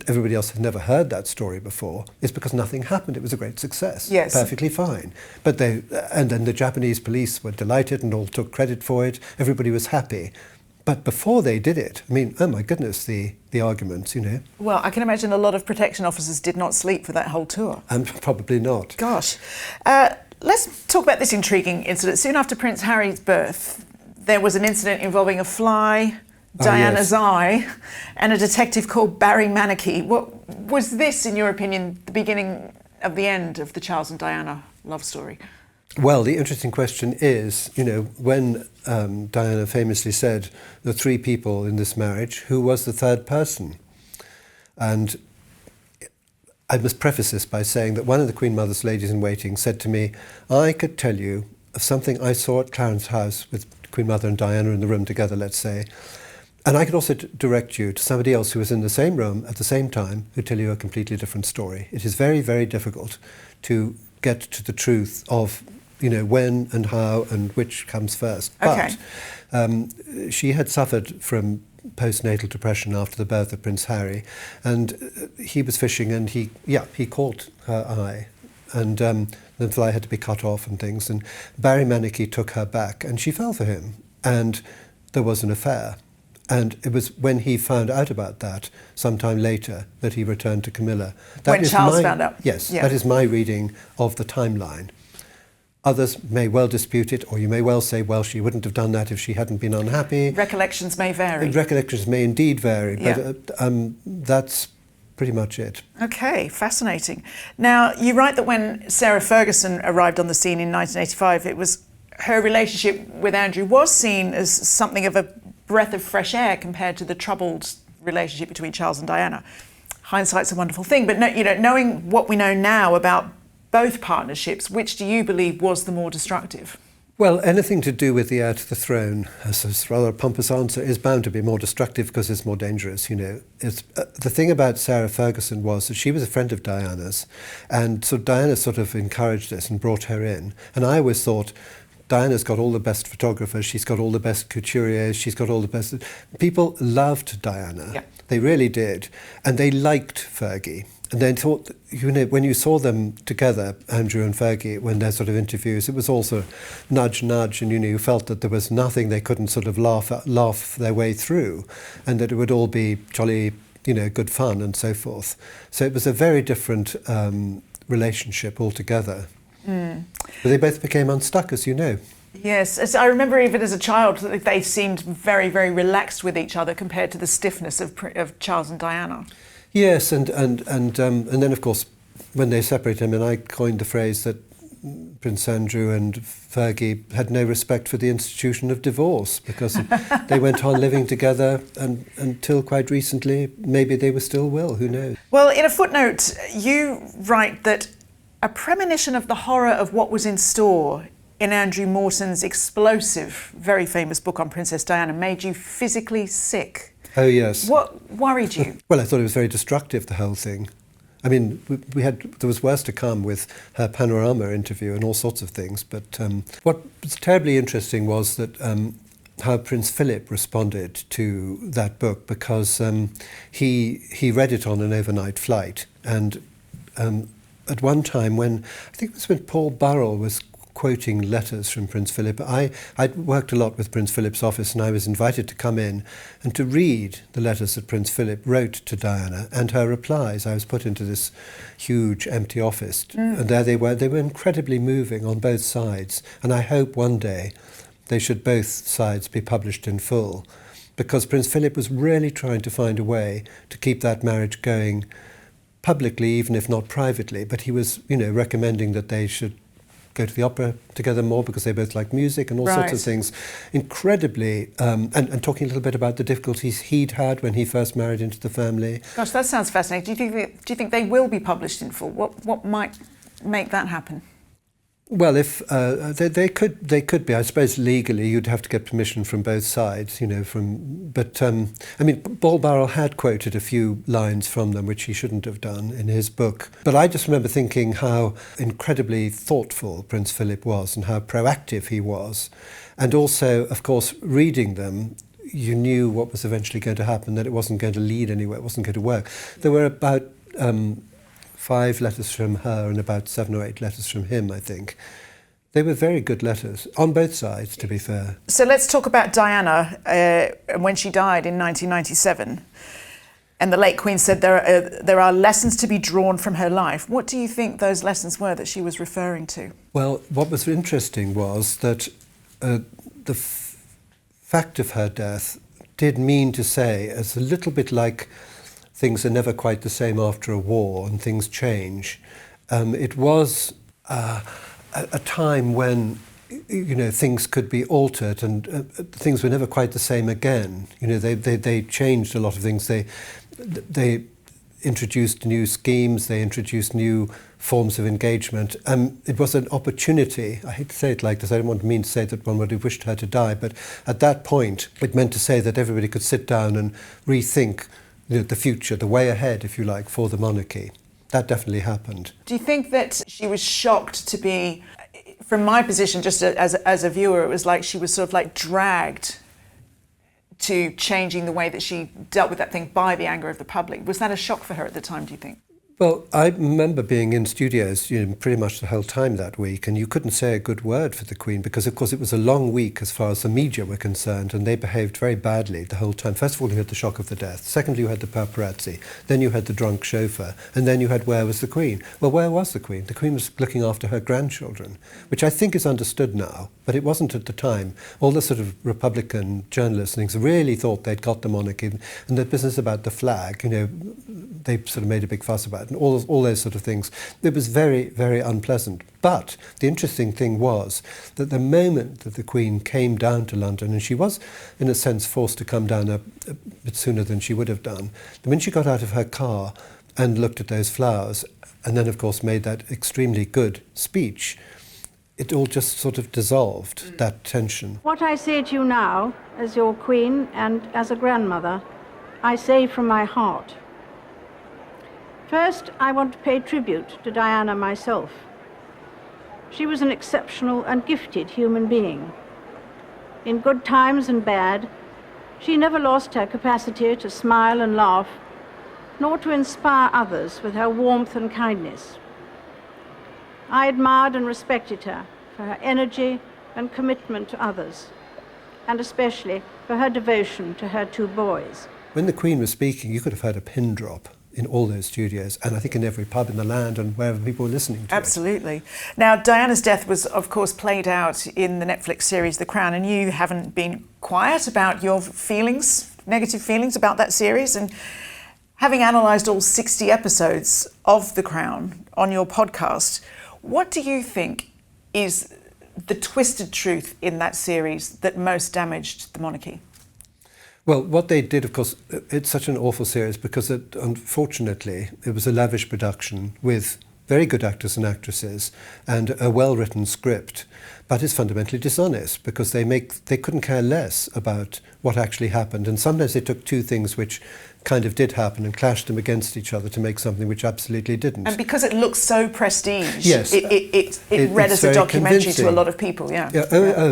Speaker 5: everybody else had never heard that story before is because nothing happened. It was a great success.
Speaker 3: Yes.
Speaker 5: Perfectly fine. But and then the Japanese police were delighted and all took credit for it. Everybody was happy. But before they did it, I mean, oh my goodness, the arguments, you know.
Speaker 3: Well, I can imagine a lot of protection officers did not sleep for that whole tour.
Speaker 5: And probably not.
Speaker 3: Gosh. Let's talk about this intriguing incident. Soon after Prince Harry's birth, there was an incident involving a fly, Diana's eye, and a detective called Barry Manicky. What was this, in your opinion, the beginning of the end of the Charles and Diana love story?
Speaker 5: Well, the interesting question is, you know, when Diana famously said, the three people in this marriage, who was the third person? And I must preface this by saying that one of the Queen Mother's ladies-in-waiting said to me, I could tell you of something I saw at Clarence House with Queen Mother and Diana in the room together, let's say, and I could also direct you to somebody else who was in the same room at the same time who'd tell you a completely different story. It is very, very difficult to get to the truth of, you know, when and how and which comes first.
Speaker 3: Okay.
Speaker 5: But she had suffered from postnatal depression after the birth of Prince Harry, and he was fishing and he caught her eye, and the fly had to be cut off and things, and Barry Manicky took her back and she fell for him, and there was an affair. And it was when he found out about that, sometime later, that he returned to Camilla.
Speaker 3: When Charles found out?
Speaker 5: Yes,
Speaker 3: yeah.
Speaker 5: That is my reading of the timeline. Others may well dispute it, or you may well say, well, she wouldn't have done that if she hadn't been unhappy.
Speaker 3: Recollections may vary.
Speaker 5: And recollections may indeed vary, but that's pretty much it.
Speaker 3: Okay, fascinating. Now, you write that when Sarah Ferguson arrived on the scene in 1985, it was her relationship with Andrew was seen as something of a breath of fresh air compared to the troubled relationship between Charles and Diana. Hindsight's a wonderful thing, but knowing what we know now about both partnerships, which do you believe was the more destructive?
Speaker 5: Well, anything to do with the heir to the throne, as a rather pompous answer, is bound to be more destructive because it's more dangerous, It's, the thing about Sarah Ferguson was that she was a friend of Diana's, and so Diana sort of encouraged this and brought her in. And I always thought, Diana's got all the best photographers, she's got all the best couturiers, she's got all the best... People loved Diana. Yeah. They really did. And they liked Fergie. And then thought, when you saw them together, Andrew and Fergie, when their sort of interviews, it was also nudge, nudge, and you felt that there was nothing they couldn't sort of laugh their way through, and that it would all be jolly, good fun and so forth. So it was a very different relationship altogether. Mm. But they both became unstuck, as you know.
Speaker 3: Yes, as I remember even as a child, they seemed very, very relaxed with each other compared to the stiffness of Charles and Diana.
Speaker 5: Yes, and then of course, when they separated, I coined the phrase that Prince Andrew and Fergie had no respect for the institution of divorce, because they went on living together and until quite recently, maybe they were still will, who knows?
Speaker 3: Well, in a footnote, you write that a premonition of the horror of what was in store in Andrew Morton's explosive, very famous book on Princess Diana made you physically sick.
Speaker 5: Oh, yes.
Speaker 3: What worried you?
Speaker 5: Well, I thought it was very destructive, the whole thing. There was worse to come with her Panorama interview and all sorts of things. But what was terribly interesting was that how Prince Philip responded to that book, because he read it on an overnight flight. And at one time I think it was when Paul Burrell was quoting letters from Prince Philip. I'd worked a lot with Prince Philip's office, and I was invited to come in and to read the letters that Prince Philip wrote to Diana and her replies. I was put into this huge empty office, and there they were. They were incredibly moving on both sides, and I hope one day they should both sides be published in full, because Prince Philip was really trying to find a way to keep that marriage going publicly, even if not privately, but he was, recommending that they should go to the opera together more because they both like music and all sorts of things. Incredibly, and talking a little bit about the difficulties he'd had when he first married into the family.
Speaker 3: Gosh, that sounds fascinating. Do you think they will be published in full? What might make that happen?
Speaker 5: Well, if they could be. I suppose legally you'd have to get permission from both sides, But Paul Burrell had quoted a few lines from them, which he shouldn't have done in his book. But I just remember thinking how incredibly thoughtful Prince Philip was and how proactive he was, and also, of course, reading them, you knew what was eventually going to happen, that it wasn't going to lead anywhere, it wasn't going to work. There were about 5 letters from her and about 7 or 8 letters from him, I think. They were very good letters, on both sides, to be fair.
Speaker 3: So let's talk about Diana when she died in 1997. And the late Queen said there are lessons to be drawn from her life. What do you think those lessons were that she was referring to?
Speaker 5: Well, what was interesting was that the fact of her death did mean to say, it's a little bit like things are never quite the same after a war and things change. It was a time when, things could be altered and things were never quite the same again. They changed a lot of things. They introduced new schemes, they introduced new forms of engagement. It was an opportunity. I hate to say it like this, I don't mean to say that one would have wished her to die, but at that point it meant to say that everybody could sit down and rethink the future, the way ahead, if you like, for the monarchy. That definitely happened.
Speaker 3: Do you think that she was shocked to be, from my position, just as a viewer, it was like she was sort of like dragged to changing the way that she dealt with that thing by the anger of the public? Was that a shock for her at the time, do you think?
Speaker 5: Well, I remember being in studios, pretty much the whole time that week, and you couldn't say a good word for the Queen because, of course, it was a long week as far as the media were concerned, and they behaved very badly the whole time. First of all, you had the shock of the death. Secondly, you had the paparazzi. Then you had the drunk chauffeur. And then you had, where was the Queen? Well, where was the Queen? The Queen was looking after her grandchildren, which I think is understood now, but it wasn't at the time. All the sort of Republican journalists and things really thought they'd got the monarchy, and the business about the flag, they sort of made a big fuss about it, and all those sort of things. It was very, very unpleasant. But the interesting thing was that the moment that the Queen came down to London, and she was, in a sense, forced to come down a bit sooner than she would have done, when she got out of her car and looked at those flowers, and then, of course, made that extremely good speech, it all just sort of dissolved, that tension.
Speaker 6: What I say to you now, as your Queen and as a grandmother, I say from my heart. First, I want to pay tribute to Diana myself. She was an exceptional and gifted human being. In good times and bad, she never lost her capacity to smile and laugh, nor to inspire others with her warmth and kindness. I admired and respected her for her energy and commitment to others, and especially for her devotion to her two boys.
Speaker 5: When the Queen was speaking, you could have heard a pin drop in all those studios, and I think in every pub in the land and wherever people were listening to
Speaker 3: Absolutely. It. Now, Diana's death was, of course, played out in the Netflix series The Crown, and you haven't been quiet about your feelings, negative feelings about that series. And having analysed all 60 episodes of The Crown on your podcast, what do you think is the twisted truth in that series that most damaged the monarchy?
Speaker 5: Well, what they did, of course, it's such an awful series because, unfortunately, it was a lavish production with very good actors and actresses and a well-written script, but it's fundamentally dishonest because they couldn't care less about what actually happened. And sometimes they took two things which kind of did happen and clashed them against each other to make something which absolutely didn't.
Speaker 3: And because it looks so prestige,
Speaker 5: yes,
Speaker 3: it read as a documentary convincing. To a lot of people,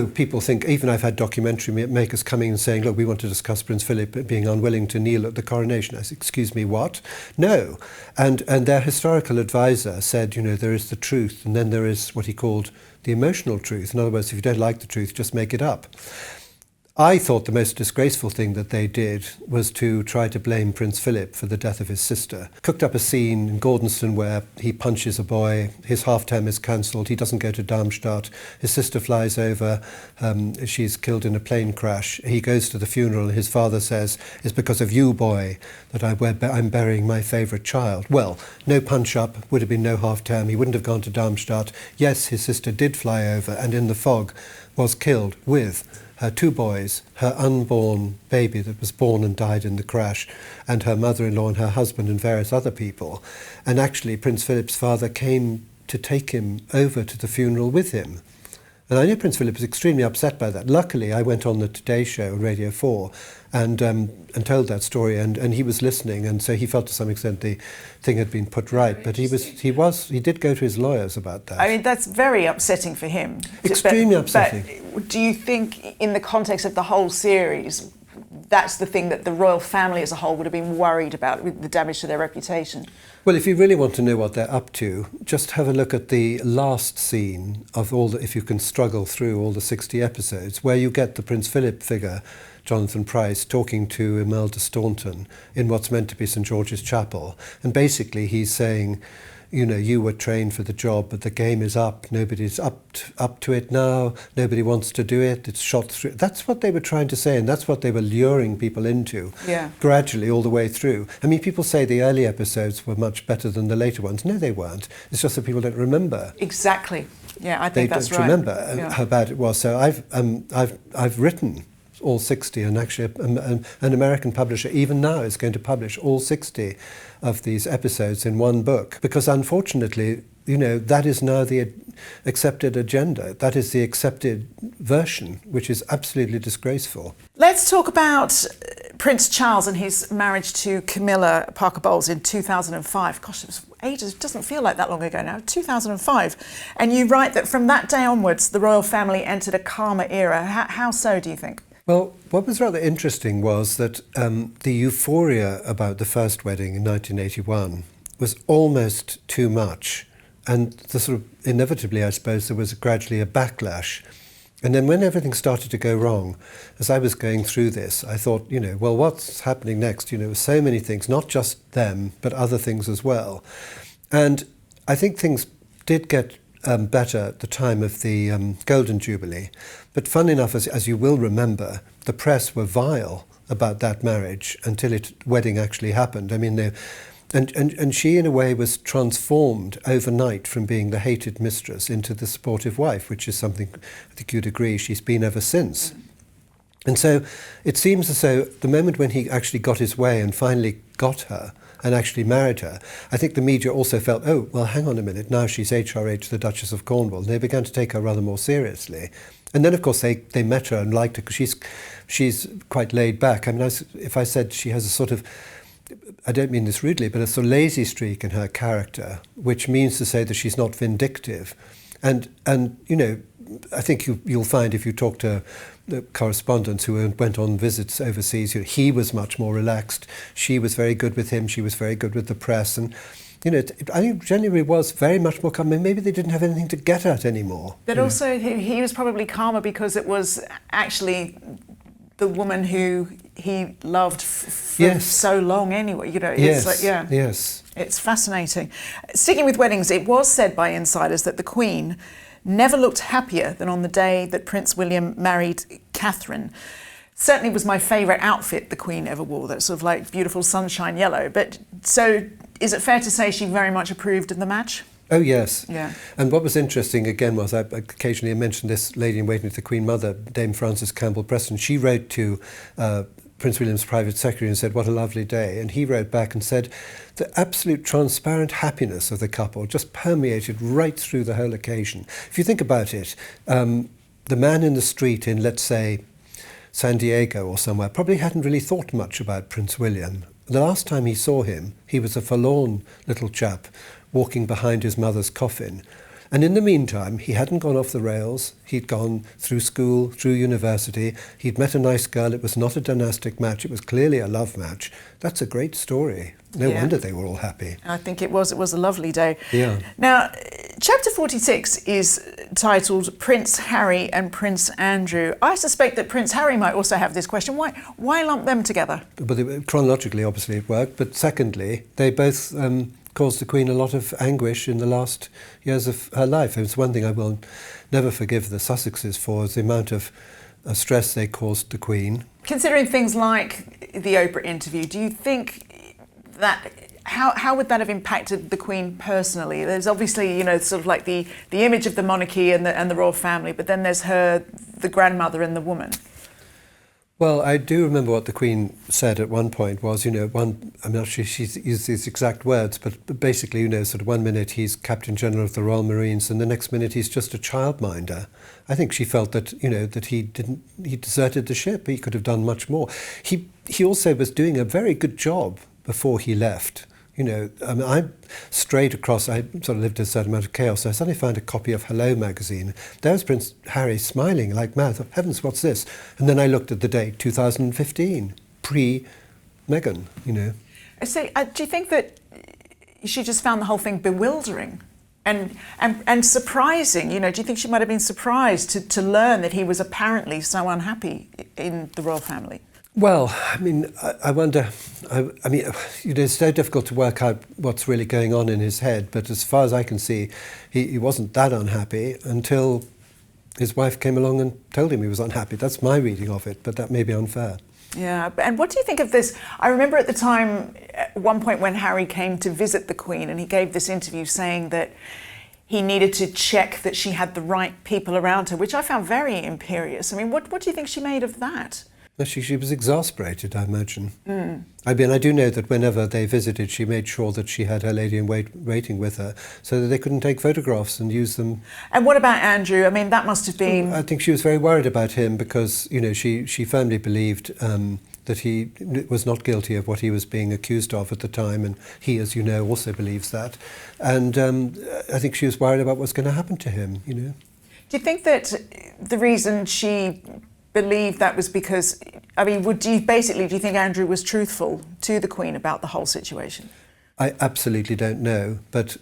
Speaker 5: people think, even I've had documentary makers coming and saying, look, we want to discuss Prince Philip being unwilling to kneel at the coronation. I said, excuse me, what? No. And their historical advisor said, there is the truth, and then there is what he called the emotional truth. In other words, if you don't like the truth, just make it up. I thought the most disgraceful thing that they did was to try to blame Prince Philip for the death of his sister. Cooked up a scene in Gordonston where he punches a boy, his half-term is cancelled, he doesn't go to Darmstadt, his sister flies over, she's killed in a plane crash. He goes to the funeral and his father says, it's because of you, boy, that I'm burying my favourite child. Well, no punch-up, would have been no half-term, he wouldn't have gone to Darmstadt. Yes, his sister did fly over and in the fog was killed with her two boys, her unborn baby that was born and died in the crash, and her mother-in-law and her husband and various other people. And actually, Prince Philip's father came to take him over to the funeral with him. And I know Prince Philip was extremely upset by that. Luckily, I went on the Today Show on Radio 4 and told that story, and he was listening, and so he felt to some extent the thing had been put right. But he did go to his lawyers about that.
Speaker 3: I mean, that's very upsetting for him.
Speaker 5: Extremely upsetting.
Speaker 3: But do you think, in the context of the whole series, that's the thing that the royal family as a whole would have been worried about, with the damage to their reputation?
Speaker 5: Well, if you really want to know what they're up to, just have a look at the last scene of if you can struggle through all the 60 episodes, where you get the Prince Philip figure, Jonathan Pryce, talking to Imelda Staunton in what's meant to be St George's Chapel. And basically he's saying, you were trained for the job, but the game is up. Nobody's up to it now. Nobody wants to do it. It's shot through. That's what they were trying to say, and that's what they were luring people into gradually all the way through. I mean, people say the early episodes were much better than the later ones. No, they weren't. It's just that people don't remember.
Speaker 3: Exactly. Yeah, I think that's right.
Speaker 5: They don't remember how bad it was. So I've written all 60, and actually an American publisher even now is going to publish all 60 of these episodes in one book, because unfortunately, that is now the accepted agenda. That is the accepted version, which is absolutely disgraceful.
Speaker 3: Let's talk about Prince Charles and his marriage to Camilla Parker Bowles in 2005. Gosh, it was ages. It doesn't feel like that long ago now. 2005. And you write that from that day onwards, the royal family entered a calmer era. How so, do you think?
Speaker 5: Well, what was rather interesting was that the euphoria about the first wedding in 1981 was almost too much. And the sort of, inevitably, I suppose, there was gradually a backlash. And then when everything started to go wrong, as I was going through this, I thought, well, what's happening next? So many things, not just them, but other things as well. And I think things did get better at the time of the Golden Jubilee. But fun enough, as you will remember, the press were vile about that marriage until wedding actually happened. I mean, and she, in a way, was transformed overnight from being the hated mistress into the supportive wife, which is something I think you'd agree she's been ever since. And so it seems as though the moment when he actually got his way and finally got her and actually married her, I think the media also felt, oh, well, hang on a minute, now she's HRH, the Duchess of Cornwall. And they began to take her rather more seriously. And then, of course, they met her and liked her because she's quite laid back. I mean, if I said she has a sort of, I don't mean this rudely, but a sort of lazy streak in her character, which means to say that she's not vindictive. And I think you'll find if you talk to the correspondents who went on visits overseas, he was much more relaxed. She was very good with him. She was very good with the press. And, I think January was very much more calm. Maybe they didn't have anything to get at anymore.
Speaker 3: But also he was probably calmer because it was actually the woman who he loved for so long anyway.
Speaker 5: Yes.
Speaker 3: It's fascinating. Sticking with weddings, it was said by insiders that the Queen never looked happier than on the day that Prince William married Catherine. Certainly was my favourite outfit the Queen ever wore, that sort of like beautiful sunshine yellow. But so is it fair to say she very much approved of the match?
Speaker 5: Oh, yes.
Speaker 3: Yeah.
Speaker 5: And what was interesting, again, was I occasionally mentioned this lady in waiting to the Queen Mother, Dame Frances Campbell-Preston. She wrote to Prince William's private secretary and said, what a lovely day. And he wrote back and said, the absolute transparent happiness of the couple just permeated right through the whole occasion. If you think about it, the man in the street in, let's say, San Diego or somewhere probably hadn't really thought much about Prince William. The last time he saw him, he was a forlorn little chap walking behind his mother's coffin. And in the meantime, he hadn't gone off the rails. He'd gone through school, through university. He'd met a nice girl. It was not a dynastic match. It was clearly a love match. That's a great story. No wonder they were all happy.
Speaker 3: I think it was a lovely day.
Speaker 5: Yeah.
Speaker 3: Now, chapter 46 is titled Prince Harry and Prince Andrew. I suspect that Prince Harry might also have this question. Why lump them together?
Speaker 5: But chronologically, obviously, it worked. But secondly, they both caused the Queen a lot of anguish in the last years of her life. It's one thing I will never forgive the Sussexes for, is the amount of stress they caused the Queen. Considering
Speaker 3: things like the Oprah interview, do you think that how would that have impacted the Queen personally? There's obviously, sort of like the image of the monarchy and the royal family, but then there's her, the grandmother and the woman.
Speaker 5: Well, I do remember what the Queen said at one point was, I'm not sure she used these exact words, but basically, sort of 1 minute he's Captain General of the Royal Marines and the next minute he's just a childminder. I think she felt that, that he deserted the ship. He could have done much more. He also was doing a very good job before he left. I strayed across, I sort of lived in a certain amount of chaos, so I suddenly found a copy of Hello magazine. There was Prince Harry smiling like mad. I thought, heavens, what's this? And then I looked at the date, 2015, pre-Meghan,
Speaker 3: So, do you think that she just found the whole thing bewildering and surprising? Do you think she might have been surprised to learn that he was apparently so unhappy in the royal family?
Speaker 5: Well, I wonder, it's so difficult to work out what's really going on in his head, but as far as I can see, he wasn't that unhappy until his wife came along and told him he was unhappy. That's my reading of it, but that may be unfair.
Speaker 3: Yeah, and what do you think of this? I remember at the time, at one point when Harry came to visit the Queen and he gave this interview saying that he needed to check that she had the right people around her, which I found very imperious. What do you think she made of that?
Speaker 5: She was exasperated, I imagine. I do know that whenever they visited, she made sure that she had her lady in waiting with her so that they couldn't take photographs and use them.
Speaker 3: And what about Andrew? That must have been...
Speaker 5: I think she was very worried about him because, she firmly believed that he was not guilty of what he was being accused of at the time, and he, as you know, also believes that. And I think she was worried about what's going to happen to him, Do
Speaker 3: you think that the reason she believe that was because, do you think Andrew was truthful to the Queen about the whole situation?
Speaker 5: I absolutely don't know, but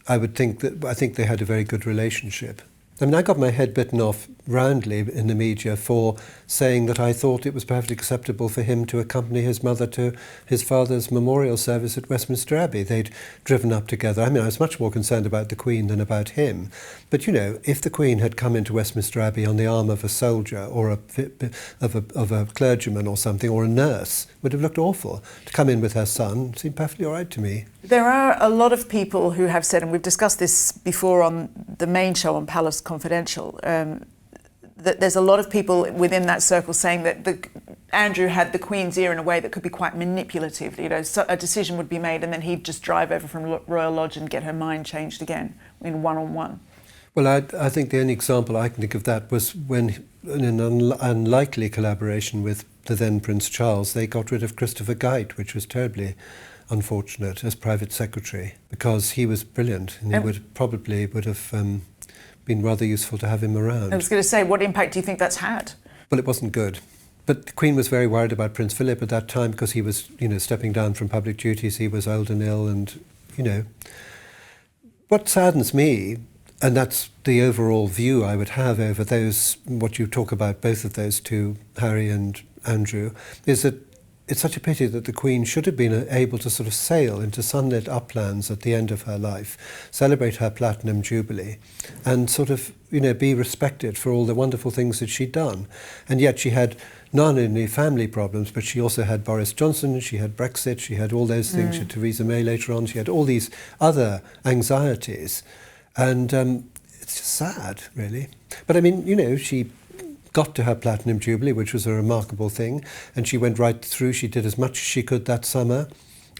Speaker 5: I think they had a very good relationship. I mean, I got my head bitten off roundly in the media for saying that I thought it was perfectly acceptable for him to accompany his mother to his father's memorial service at Westminster Abbey. They'd driven up together. I mean, I was much more concerned about the Queen than about him. But, you know, if the Queen had come into Westminster Abbey on the arm of a soldier or of a clergyman or something, or a nurse, it would have looked awful. To come in with her son seemed perfectly all right to me.
Speaker 3: There are a lot of people who have said, and we've discussed this before on the main show on Palace Confidential, that there's a lot of people within that circle saying that Andrew had the Queen's ear in a way that could be quite manipulative. You know, so a decision would be made and then he'd just drive over from Royal Lodge and get her mind changed again in one-on-one.
Speaker 5: Well, I think the only example I can think of that was when, in an unlikely collaboration with the then Prince Charles, they got rid of Christopher Geidt, which was terribly unfortunate, as private secretary, because he was brilliant and he would have been rather useful to have him around.
Speaker 3: I was going to say, what impact do you think that's had?
Speaker 5: Well, it wasn't good. But the Queen was very worried about Prince Philip at that time because he was, you know, stepping down from public duties. He was old and ill and, you know. What saddens me, and that's the overall view I would have over those, what you talk about, both of those two, Harry and Andrew, is that it's such a pity that the Queen should have been able to sort of sail into sunlit uplands at the end of her life, celebrate her Platinum Jubilee, and sort of, you know, be respected for all the wonderful things that she'd done. And yet she had not only family problems, but she also had Boris Johnson, she had Brexit, she had all those things, she had Theresa May later on, she had all these other anxieties. And it's just sad, really. But I mean, you know, she got to her Platinum Jubilee, which was a remarkable thing, and she went right through. She did as much as she could that summer,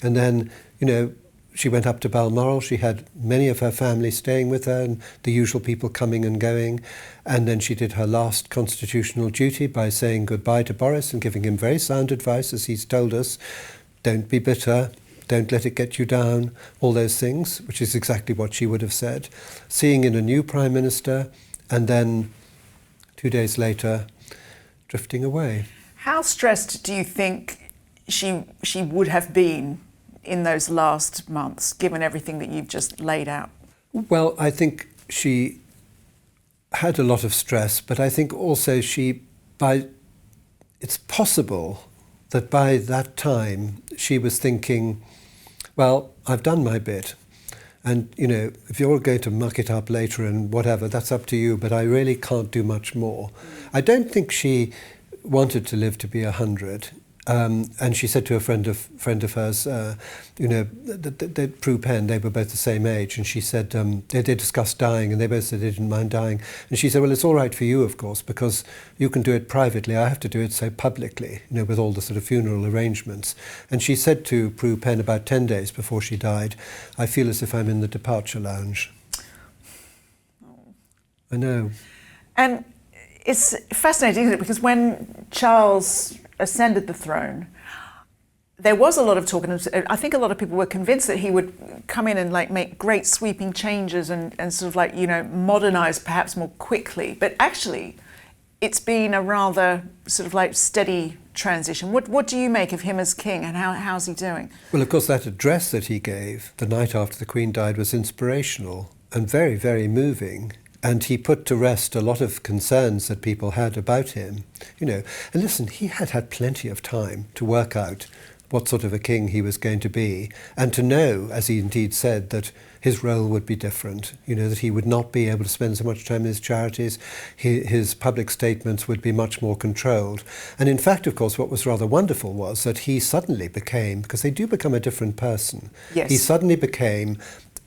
Speaker 5: and then, you know, she went up to Balmoral. She had many of her family staying with her and the usual people coming and going, and then she did her last constitutional duty by saying goodbye to Boris and giving him very sound advice, as he's told us. Don't be bitter, don't let it get you down, all those things, which is exactly what she would have said. Seeing in a new Prime Minister, and then 2 days later, drifting away.
Speaker 3: How stressed do you think she would have been in those last months, given everything that you've just laid out?
Speaker 5: Well, I think she had a lot of stress, but I think also it's possible that by that time she was thinking, well, I've done my bit. And, you know, if you're going to muck it up later and whatever, that's up to you, but I really can't do much more. I don't think she wanted to live to be 100. And she said to a friend of hers, you know, Prue Penn, they were both the same age, and she said they discussed dying, and they both said they didn't mind dying. And she said, well, it's all right for you, of course, because you can do it privately. I have to do it so publicly, you know, with all the sort of funeral arrangements. And she said to Prue Penn about 10 days before she died, I feel as if I'm in the departure lounge. I know.
Speaker 3: And it's fascinating, isn't it? Because when Charles ascended the throne, there was a lot of talk, and I think a lot of people were convinced that he would come in and like make great sweeping changes and sort of like, you know, modernise perhaps more quickly. But actually, it's been a rather sort of like steady transition. What do you make of him as king, and how's he doing?
Speaker 5: Well, of course, that address that he gave the night after the Queen died was inspirational and very, very moving. And he put to rest a lot of concerns that people had about him, you know. And listen, he had plenty of time to work out what sort of a king he was going to be, and to know, as he indeed said, that his role would be different, you know, that he would not be able to spend so much time in his charities, his public statements would be much more controlled. And in fact, of course, what was rather wonderful was that he suddenly became, because they do become a different person,
Speaker 3: yes.
Speaker 5: He suddenly became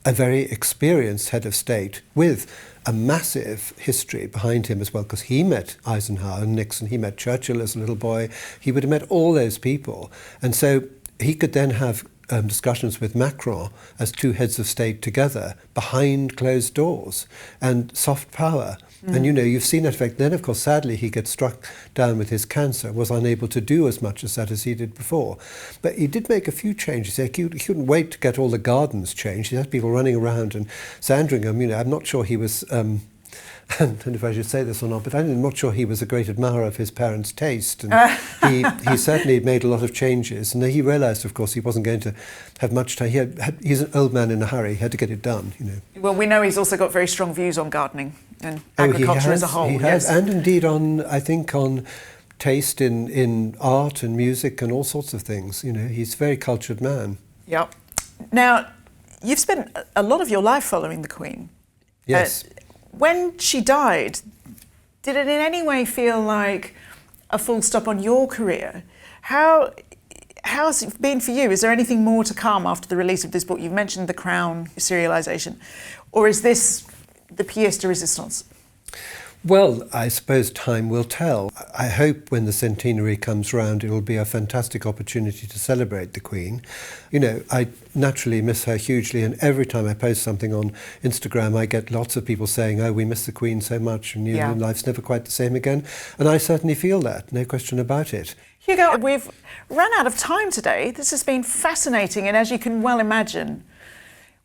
Speaker 5: a very experienced head of state with a massive history behind him as well, because he met Eisenhower and Nixon, he met Churchill as a little boy, he would have met all those people. And so he could then have discussions with Macron as two heads of state together behind closed doors, and soft power. And, you know, you've seen that effect. Then, of course, sadly, he gets struck down with his cancer, was unable to do as much as that as he did before. But he did make a few changes. He couldn't wait to get all the gardens changed. He had people running around. And Sandringham, you know, I'm not sure he was and if I should say this or not, but I'm not sure he was a great admirer of his parents' taste. And he certainly made a lot of changes. And he realised, of course, he wasn't going to have much time. He's an old man in a hurry. He had to get it done, you know.
Speaker 3: Well, we know he's also got very strong views on gardening and agriculture as a whole.
Speaker 5: He has, and indeed on taste in art and music and all sorts of things. You know, he's a very cultured man.
Speaker 3: Yep. Now, you've spent a lot of your life following the Queen.
Speaker 5: Yes.
Speaker 3: When she died, did it in any way feel like a full stop on your career? How's it been for you? Is there anything more to come after the release of this book? You've mentioned The Crown serialisation. Or is this the pièce de résistance?
Speaker 5: Well, I suppose time will tell. I hope when the centenary comes round, it will be a fantastic opportunity to celebrate the Queen. You know, I naturally miss her hugely, and every time I post something on Instagram, I get lots of people saying, oh, we miss the Queen so much, and life's never quite the same again. And I certainly feel that, no question about it.
Speaker 3: Hugo, we've run out of time today. This has been fascinating, and as you can well imagine,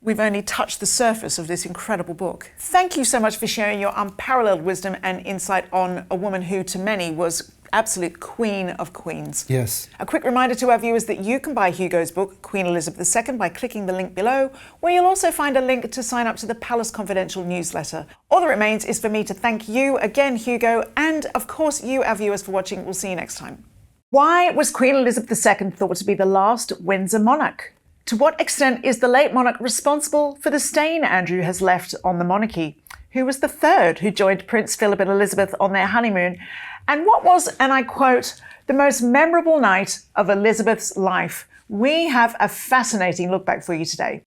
Speaker 3: we've only touched the surface of this incredible book. Thank you so much for sharing your unparalleled wisdom and insight on a woman who, to many, was absolute queen of queens.
Speaker 5: Yes.
Speaker 3: A quick reminder to our viewers that you can buy Hugo's book, Queen Elizabeth II, by clicking the link below, where you'll also find a link to sign up to the Palace Confidential newsletter. All that remains is for me to thank you again, Hugo, and of course you, our viewers, for watching. We'll see you next time. Why was Queen Elizabeth II thought to be the last Windsor monarch? To what extent is the late monarch responsible for the stain Andrew has left on the monarchy? Who was the third who joined Prince Philip and Elizabeth on their honeymoon? And what was, and I quote, the most memorable night of Elizabeth's life? We have a fascinating look back for you today.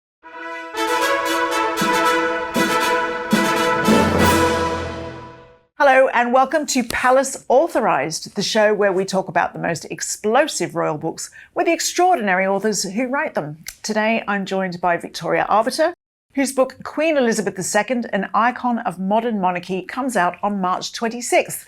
Speaker 3: Hello and welcome to Palace Authorised, the show where we talk about the most explosive royal books with the extraordinary authors who write them. Today I'm joined by Victoria Arbiter, whose book Queen Elizabeth II, An Icon of Modern Monarchy, comes out on March 26th.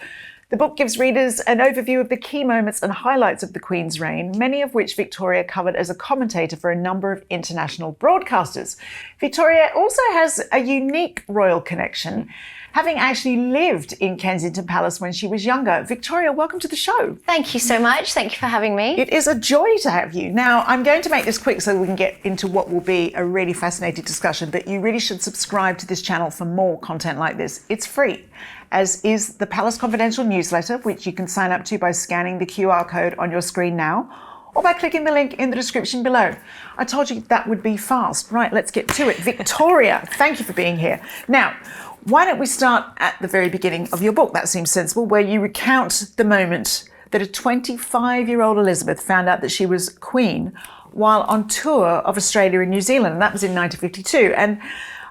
Speaker 3: The book gives readers an overview of the key moments and highlights of the Queen's reign, many of which Victoria covered as a commentator for a number of international broadcasters. Victoria also has a unique royal connection, having actually lived in Kensington Palace when she was younger. Victoria, welcome to the show.
Speaker 7: Thank you so much. Thank you for having me.
Speaker 3: It is a joy to have you. Now, I'm going to make this quick so we can get into what will be a really fascinating discussion, but you really should subscribe to this channel for more content like this. It's free, as is the Palace Confidential newsletter, which you can sign up to by scanning the QR code on your screen now, or by clicking the link in the description below. I told you that would be fast. Right, let's get to it. Victoria, thank you for being here. Now, why don't we start at the very beginning of your book? That seems sensible, where you recount the moment that a 25-year-old Elizabeth found out that she was Queen while on tour of Australia and New Zealand, and that was in 1952. And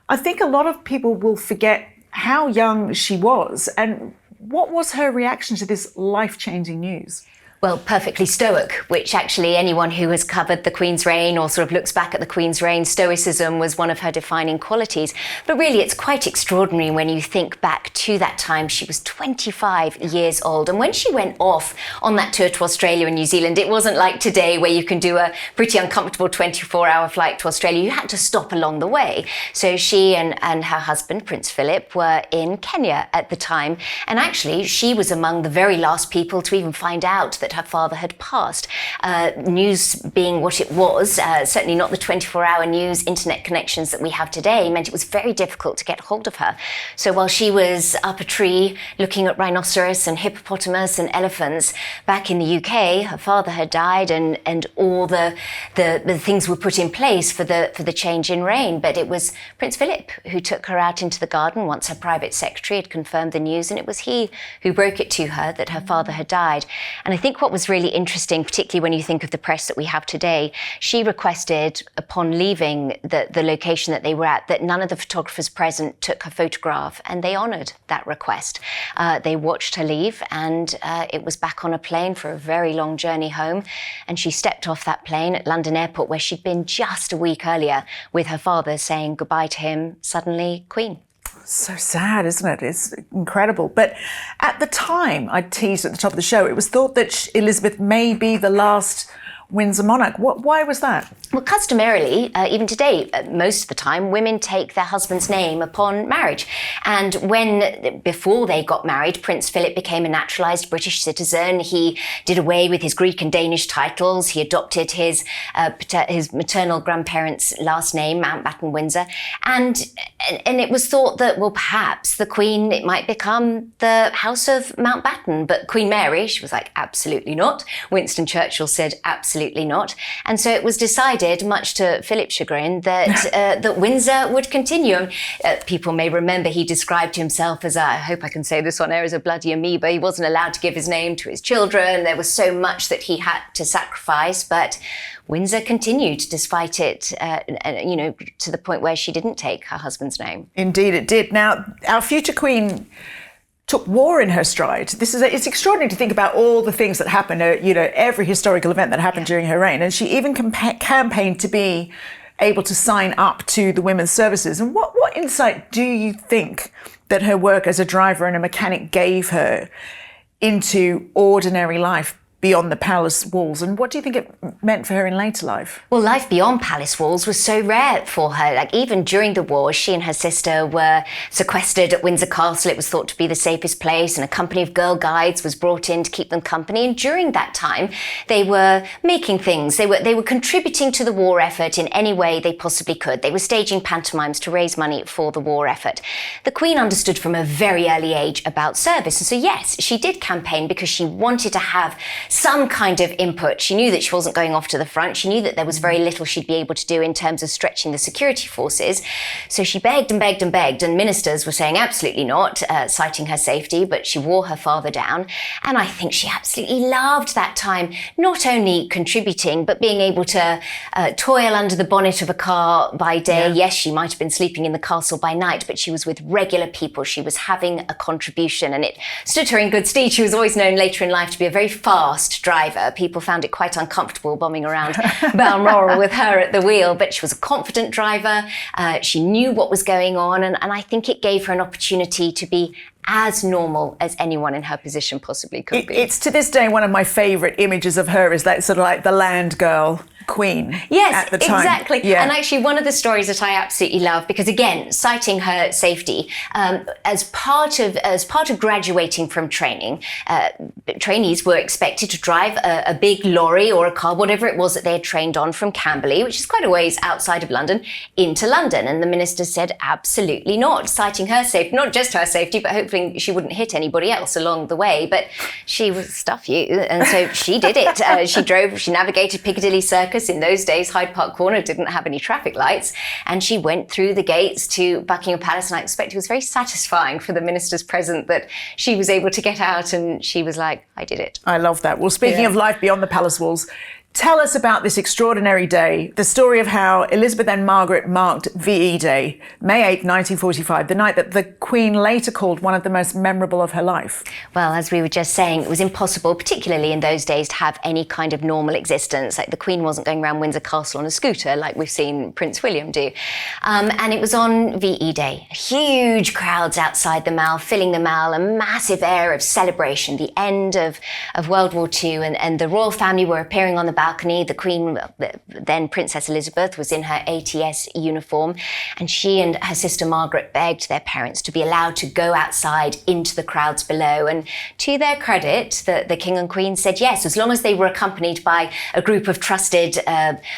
Speaker 3: I think a lot of people will forget how young she was, and what was her reaction to this life-changing news?
Speaker 7: Well, perfectly stoic, which actually anyone who has covered the Queen's reign or sort of looks back at the Queen's reign, stoicism was one of her defining qualities. But really, it's quite extraordinary when you think back to that time. She was 25 years old. And when she went off on that tour to Australia and New Zealand, it wasn't like today where you can do a pretty uncomfortable 24-hour flight to Australia. You had to stop along the way. So she and her husband, Prince Philip, were in Kenya at the time. And actually, she was among the very last people to even find out that her father had passed. News being what it was, certainly not the 24-hour news internet connections that we have today, meant it was very difficult to get hold of her. So while she was up a tree looking at rhinoceros and hippopotamus and elephants back in the UK, her father had died, and all the things were put in place for the change in reign. But it was Prince Philip who took her out into the garden once her private secretary had confirmed the news, and it was he who broke it to her that her father had died. And I think what was really interesting, particularly when you think of the press that we have today, she requested upon leaving the location that they were at that none of the photographers present took her photograph, and they honoured that request. They watched her leave, and it was back on a plane for a very long journey home, and she stepped off that plane at London Airport, where she'd been just a week earlier with her father, saying goodbye to him, suddenly Queen.
Speaker 3: So sad, isn't it? It's incredible. But at the time, I teased at the top of the show, it was thought that Elizabeth may be the last Windsor monarch. Why was that?
Speaker 7: Well, customarily, even today, most of the time, women take their husband's name upon marriage. And before they got married, Prince Philip became a naturalised British citizen. He did away with his Greek and Danish titles. He adopted his maternal grandparents' last name, Mountbatten-Windsor. And it was thought that, well, perhaps the Queen, it might become the House of Mountbatten. But Queen Mary, she was like, absolutely not. Winston Churchill said, absolutely not. And so it was decided, much to Philip's chagrin, that that Windsor would continue. People may remember he described himself as, I hope I can say this on air, as a bloody amoeba. He wasn't allowed to give his name to his children. There was so much that he had to sacrifice, but Windsor continued despite it, to the point where she didn't take her husband's name.
Speaker 3: Indeed it did. Now, our future Queen took war in her stride. It's extraordinary to think about all the things that happened, every historical event that happened during her reign. And she even campaigned to be able to sign up to the women's services. And what insight do you think that her work as a driver and a mechanic gave her into ordinary life beyond the palace walls? And what do you think it meant for her in later life?
Speaker 7: Well, life beyond palace walls was so rare for her. Like, even during the war, she and her sister were sequestered at Windsor Castle. It was thought to be the safest place, and a company of girl guides was brought in to keep them company. And during that time, they were making things. They were contributing to the war effort in any way they possibly could. They were staging pantomimes to raise money for the war effort. The Queen understood from a very early age about service. And so, yes, she did campaign because she wanted to have some kind of input. She knew that she wasn't going off to the front. She knew that there was very little she'd be able to do in terms of stretching the security forces. So she begged and begged and begged, and ministers were saying absolutely not, citing her safety, but she wore her father down. And I think she absolutely loved that time, not only contributing, but being able to toil under the bonnet of a car by day. Yeah. Yes, she might have been sleeping in the castle by night, but she was with regular people. She was having a contribution, and it stood her in good stead. She was always known later in life to be a very fast driver. People found it quite uncomfortable bombing around Balmoral with her at the wheel, but she was a confident driver. She knew what was going on, and I think it gave her an opportunity to be as normal as anyone in her position possibly could be.
Speaker 3: It's to this day one of my favourite images of her is that sort of like the land girl queen.
Speaker 7: Yes,
Speaker 3: at the time.
Speaker 7: Exactly.
Speaker 3: Yeah.
Speaker 7: And actually one of the stories that I absolutely love, because again, citing her safety, as part of graduating from training, trainees were expected to drive a big lorry or a car, whatever it was that they had trained on, from Camberley, which is quite a ways outside of London, into London. And the minister said absolutely not, citing her safety, not just her safety, but hoping she wouldn't hit anybody else along the way. But she was stuff you, and so she did it. She navigated Piccadilly Circus. In those days, Hyde Park Corner didn't have any traffic lights, and she went through the gates to Buckingham Palace, and I expect it was very satisfying for the ministers present that she was able to get out, and she was like, I did it.
Speaker 3: I love that. Well, speaking of life beyond the palace walls, tell us about this extraordinary day, the story of how Elizabeth and Margaret marked VE Day, May 8, 1945, the night that the Queen later called one of the most memorable of her life.
Speaker 7: Well, as we were just saying, it was impossible, particularly in those days, to have any kind of normal existence. Like, the Queen wasn't going around Windsor Castle on a scooter like we've seen Prince William do. And it was on VE Day. Huge crowds outside the Mall, filling the Mall, a massive air of celebration, the end of World War II, and the royal family were appearing on the balcony. The Queen, then Princess Elizabeth, was in her ATS uniform, and she and her sister Margaret begged their parents to be allowed to go outside into the crowds below. And to their credit, the King and Queen said yes, as long as they were accompanied by a group of trusted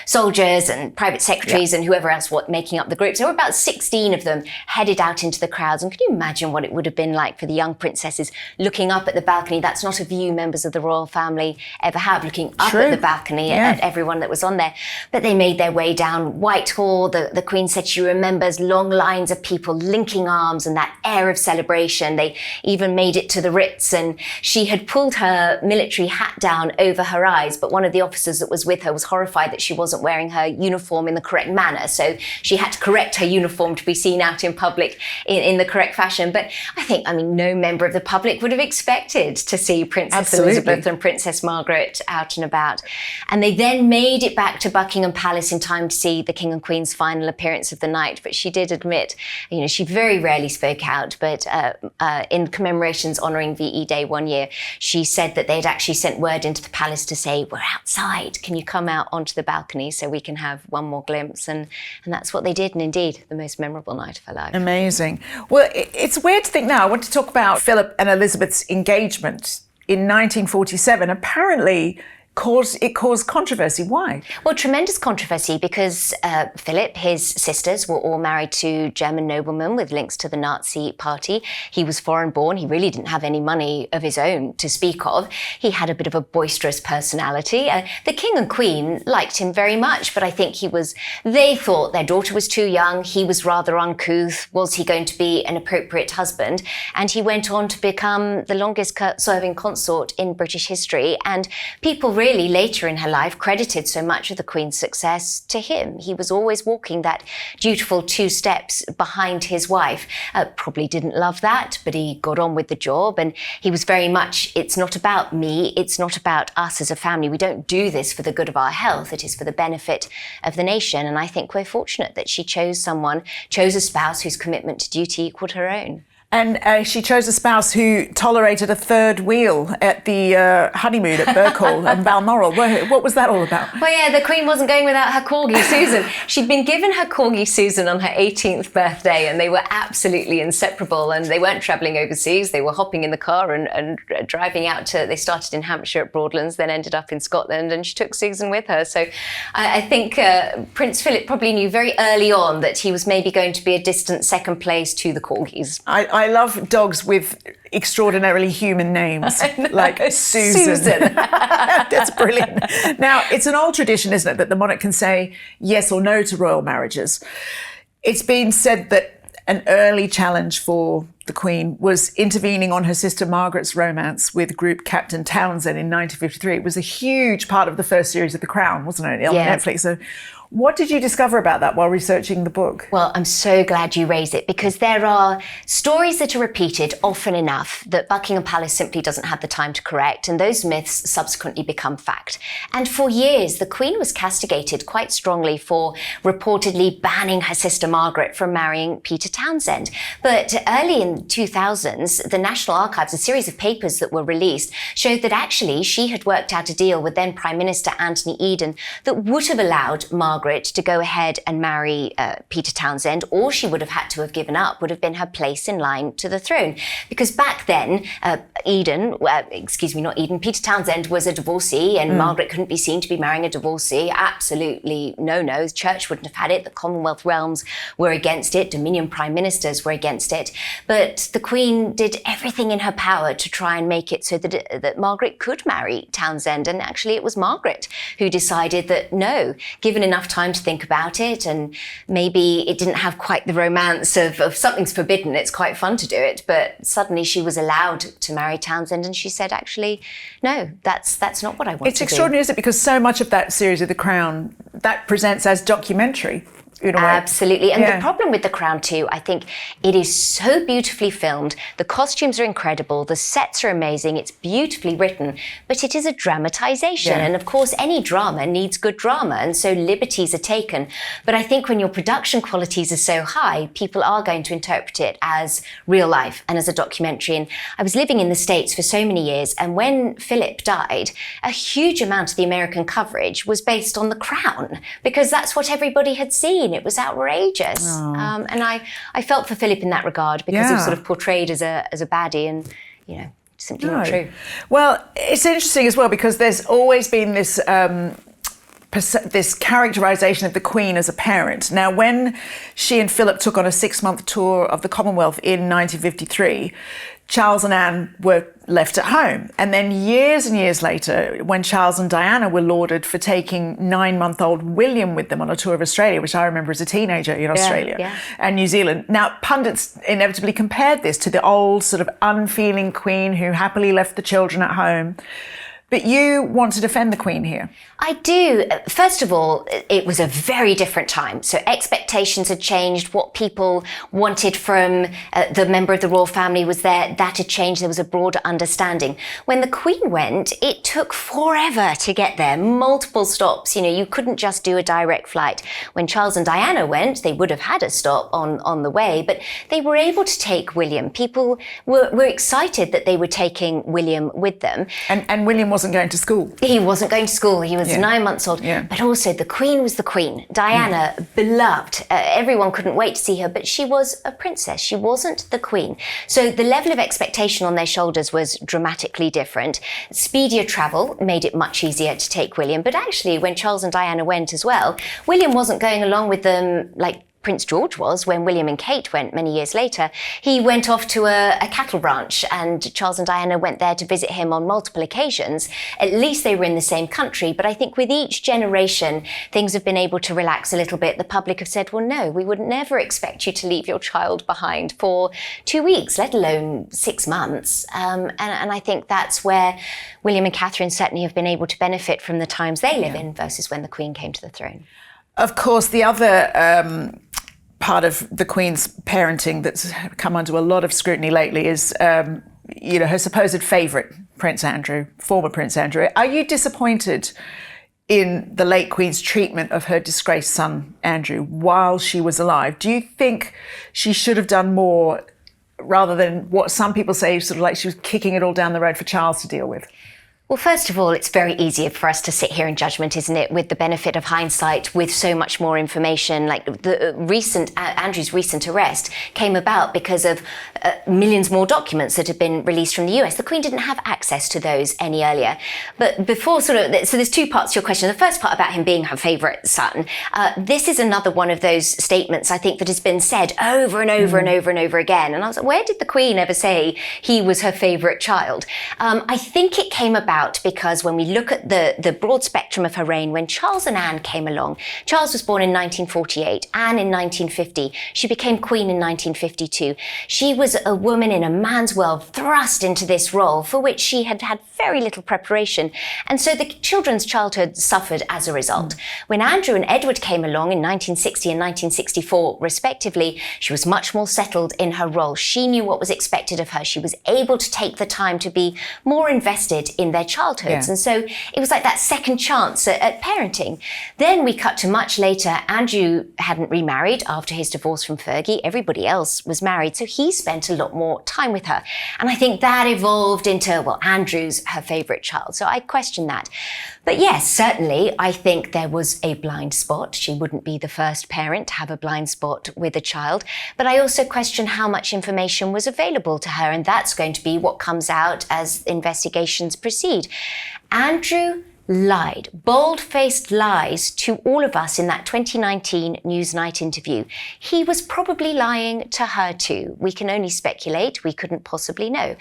Speaker 7: soldiers and private secretaries and whoever else making up the groups. There were about 16 of them headed out into the crowds. And can you imagine what it would have been like for the young princesses looking up at the balcony? That's not a view members of the royal family ever have, looking up at the balcony at everyone that was on there. But they made their way down Whitehall. The Queen said she remembers long lines of people linking arms and that air of celebration. They even made it to the Ritz, and she had pulled her military hat down over her eyes, but one of the officers that was with her was horrified that she wasn't wearing her uniform in the correct manner, so she had to correct her uniform to be seen out in public in the correct fashion. But I mean, no member of the public would have expected to see Princess Elizabeth and Princess Margaret out and about. And they then made it back to Buckingham Palace in time to see the King and Queen's final appearance of the night. But she did admit, she very rarely spoke out, but in commemorations honouring VE Day one year, she said that they'd actually sent word into the palace to say, we're outside, can you come out onto the balcony so we can have one more glimpse? And that's what they did, and indeed, the most memorable night of her life.
Speaker 3: Amazing. Well, it's weird to think now, I want to talk about Philip and Elizabeth's engagement in 1947. Apparently, it caused controversy. Why?
Speaker 7: Well, tremendous controversy because Philip, his sisters, were all married to German noblemen with links to the Nazi party. He was foreign born. He really didn't have any money of his own to speak of. He had a bit of a boisterous personality. The King and Queen liked him very much, but I think they thought their daughter was too young. He was rather uncouth. Was he going to be an appropriate husband? And he went on to become the longest serving consort in British history. And people really later in her life credited so much of the Queen's success to him. He was always walking that dutiful 2 steps behind his wife. Probably didn't love that, but he got on with the job, and he was very much, it's not about me, it's not about us as a family. We don't do this for the good of our health, it is for the benefit of the nation. And I think we're fortunate that she chose a spouse whose commitment to duty equaled her own.
Speaker 3: And she chose a spouse who tolerated a third wheel at the honeymoon at Birkhall and Balmoral. What was that all about?
Speaker 7: Well, yeah, the Queen wasn't going without her corgi, Susan. She'd been given her corgi, Susan, on her 18th birthday, and they were absolutely inseparable. And they weren't travelling overseas. They were hopping in the car and driving out they started in Hampshire at Broadlands, then ended up in Scotland, and she took Susan with her. So I think Prince Philip probably knew very early on that he was maybe going to be a distant second place to the corgis.
Speaker 3: I love dogs with extraordinarily human names, like Susan. That's brilliant. Now, it's an old tradition, isn't it, that the monarch can say yes or no to royal marriages. It's been said that an early challenge for the Queen was intervening on her sister Margaret's romance with group Captain Townsend in 1953. It was a huge part of the first series of The Crown, wasn't it, on Netflix? So what did you discover about that while researching the book?
Speaker 7: Well, I'm so glad you raised it, because there are stories that are repeated often enough that Buckingham Palace simply doesn't have the time to correct, and those myths subsequently become fact. And for years, the Queen was castigated quite strongly for reportedly banning her sister Margaret from marrying Peter Townsend. But early in the 2000s, the National Archives, a series of papers that were released, showed that actually she had worked out a deal with then Prime Minister Anthony Eden that would have allowed Margaret to go ahead and marry Peter Townsend. All she would have had to have given up would have been her place in line to the throne. Because back then, Peter Townsend was a divorcee, and Margaret couldn't be seen to be marrying a divorcee. Absolutely no. The church wouldn't have had it. The Commonwealth realms were against it. Dominion prime ministers were against it. But the Queen did everything in her power to try and make it so that Margaret could marry Townsend. And actually, it was Margaret who decided that no, given enough time to think about it, and maybe it didn't have quite the romance of something's forbidden, it's quite fun to do it, but suddenly she was allowed to marry Townsend, and she said, actually, no, that's not what I want to do.
Speaker 3: It's extraordinary, isn't it? Because so much of that series of The Crown, that presents as documentary.
Speaker 7: Absolutely. And the problem with The Crown too, I think it is so beautifully filmed. The costumes are incredible. The sets are amazing. It's beautifully written, but it is a dramatization. And of course, any drama needs good drama. And so liberties are taken. But I think when your production qualities are so high, people are going to interpret it as real life and as a documentary. And I was living in the States for so many years. And when Philip died, a huge amount of the American coverage was based on The Crown, because that's what everybody had seen. It was outrageous. And I felt for Philip in that regard, because he was sort of portrayed as a baddie, and, simply not true.
Speaker 3: Well, it's interesting as well, because there's always been this characterisation of the Queen as a parent. Now, when she and Philip took on a 6-month tour of the Commonwealth in 1953, Charles and Anne were left at home. And then years and years later, when Charles and Diana were lauded for taking 9-month-old William with them on a tour of Australia, which I remember as a teenager in Australia and New Zealand. Now, pundits inevitably compared this to the old sort of unfeeling Queen who happily left the children at home. But you want to defend the Queen here.
Speaker 7: I do. First of all, it was a very different time. So expectations had changed. What people wanted from the member of the royal family was there. That had changed. There was a broader understanding. When the Queen went, it took forever to get there. Multiple stops. You know, you couldn't just do a direct flight. When Charles and Diana went, they would have had a stop on the way, but they were able to take William. People were excited that they were taking William with them.
Speaker 3: And William wasn't going to school.
Speaker 7: He wasn't going to school. He was 9 months old.
Speaker 3: Yeah.
Speaker 7: But also the Queen was the Queen. Diana, beloved. Everyone couldn't wait to see her, but she was a princess. She wasn't the Queen. So the level of expectation on their shoulders was dramatically different. Speedier travel made it much easier to take William. But actually, when Charles and Diana went as well, William wasn't going along with them like Prince George was when William and Kate went many years later. He went off to a cattle ranch, and Charles and Diana went there to visit him on multiple occasions. At least they were in the same country, but I think with each generation, things have been able to relax a little bit. The public have said, well, no, we would never expect you to leave your child behind for 2 weeks, let alone 6 months. And I think that's where William and Catherine certainly have been able to benefit from the times they live in versus when the Queen came to the throne.
Speaker 3: Of course, the other part of the Queen's parenting that's come under a lot of scrutiny lately is, her supposed favourite, Prince Andrew, former Prince Andrew. Are you disappointed in the late Queen's treatment of her disgraced son, Andrew, while she was alive? Do you think she should have done more rather than what some people say, sort of like she was kicking it all down the road for Charles to deal with?
Speaker 7: Well, first of all, it's very easy for us to sit here in judgment, isn't it, with the benefit of hindsight, with so much more information. Like the Andrew's recent arrest came about because of millions more documents that had been released from the US. The Queen didn't have access to those any earlier. But before so there's two parts to your question. The first part about him being her favourite son. This is another one of those statements, I think, that has been said over and over and over and over again. And I was like, where did the Queen ever say he was her favourite child? I think it came about because when we look at the broad spectrum of her reign, when Charles and Anne came along, Charles was born in 1948, Anne in 1950. She became Queen in 1952. She was a woman in a man's world thrust into this role for which she had had very little preparation. And so the children's childhood suffered as a result. When Andrew and Edward came along in 1960 and 1964, respectively, she was much more settled in her role. She knew what was expected of her. She was able to take the time to be more invested in their childhoods. And so it was like that second chance at parenting. Then we cut to much later. Andrew hadn't remarried after his divorce from Fergie. Everybody else was married. So he spent a lot more time with her. And I think that evolved into, well, Andrew's her favourite child. So I question that. But yes, certainly, I think there was a blind spot. She wouldn't be the first parent to have a blind spot with a child. But I also question how much information was available to her. And that's going to be what comes out as investigations proceed. Andrew lied, bold-faced lies to all of us in that 2019 Newsnight interview. He was probably lying to her too. We can only speculate. We couldn't possibly know.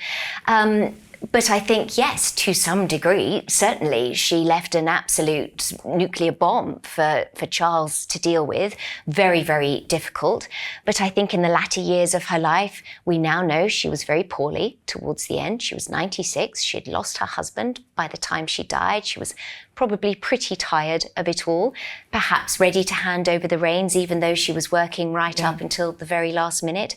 Speaker 7: But I think, yes, to some degree, certainly she left an absolute nuclear bomb for Charles to deal with. Very, very difficult. But I think in the latter years of her life, we now know she was very poorly towards the end. She was 96. She had lost her husband by the time she died. She was probably pretty tired of it all, perhaps ready to hand over the reins, even though she was working right up until the very last minute.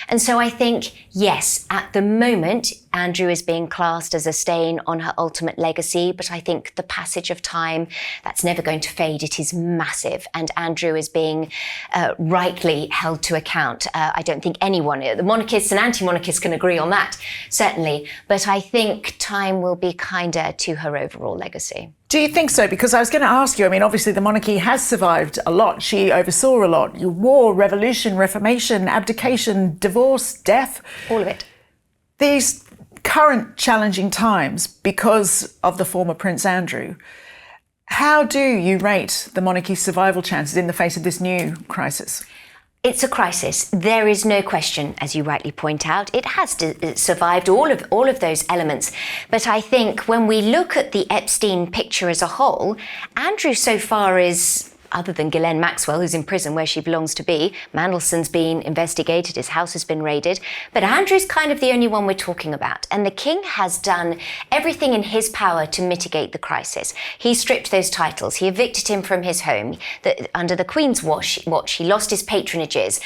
Speaker 7: And so I think, yes, at the moment, Andrew is being classed as a stain on her ultimate legacy, but I think the passage of time, that's never going to fade. It is massive, and Andrew is being rightly held to account. I don't think anyone, the monarchists and anti-monarchists can agree on that, certainly, but I think time will be kinder to her overall legacy.
Speaker 3: Do you think so? Because I was going to ask you, I mean, obviously the monarchy has survived a lot. She oversaw a lot. War, revolution, reformation, abdication, divorce, death.
Speaker 7: All of it.
Speaker 3: These current challenging times, because of the former Prince Andrew, how do you rate the monarchy's survival chances in the face of this new crisis?
Speaker 7: It's a crisis. There is no question, as you rightly point out. It has survived all of those elements. But I think when we look at the Epstein picture as a whole, Andrew so far is other than Ghislaine Maxwell, who's in prison where she belongs to be. Mandelson's been investigated, his house has been raided. But Andrew's kind of the only one we're talking about. And the king has done everything in his power to mitigate the crisis. He stripped those titles. He evicted him from his home. Under the Queen's watch, he lost his patronages.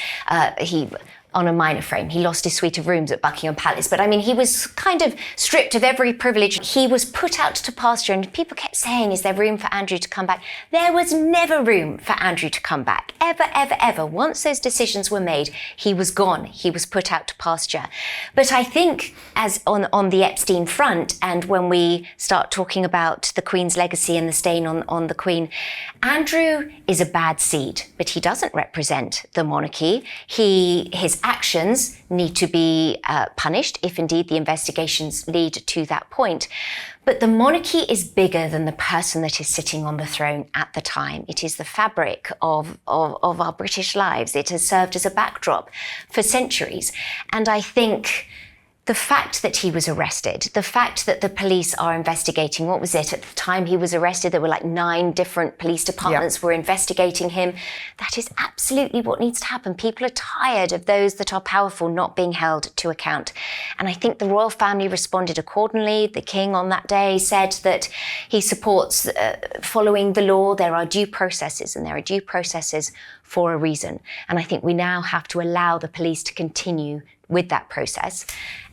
Speaker 7: On a minor frame, he lost his suite of rooms at Buckingham Palace. But I mean, he was kind of stripped of every privilege. He was put out to pasture, and people kept saying, is there room for Andrew to come back? There was never room for Andrew to come back. Ever, ever, ever. Once those decisions were made, he was gone. He was put out to pasture. But I think as on the Epstein front, and when we start talking about the Queen's legacy and the stain on the Queen, Andrew is a bad seed, but he doesn't represent the monarchy. His actions need to be punished if indeed the investigations lead to that point. But the monarchy is bigger than the person that is sitting on the throne at the time. It is the fabric of our British lives. It has served as a backdrop for centuries. And I think the fact that he was arrested, the fact that the police are investigating, what was it? At the time he was arrested, there were like 9 different police departments were investigating him. That is absolutely what needs to happen. People are tired of those that are powerful not being held to account. And I think the royal family responded accordingly. The king on that day said that he supports following the law. There are due processes, and there are due processes for a reason. And I think we now have to allow the police to continue with that process.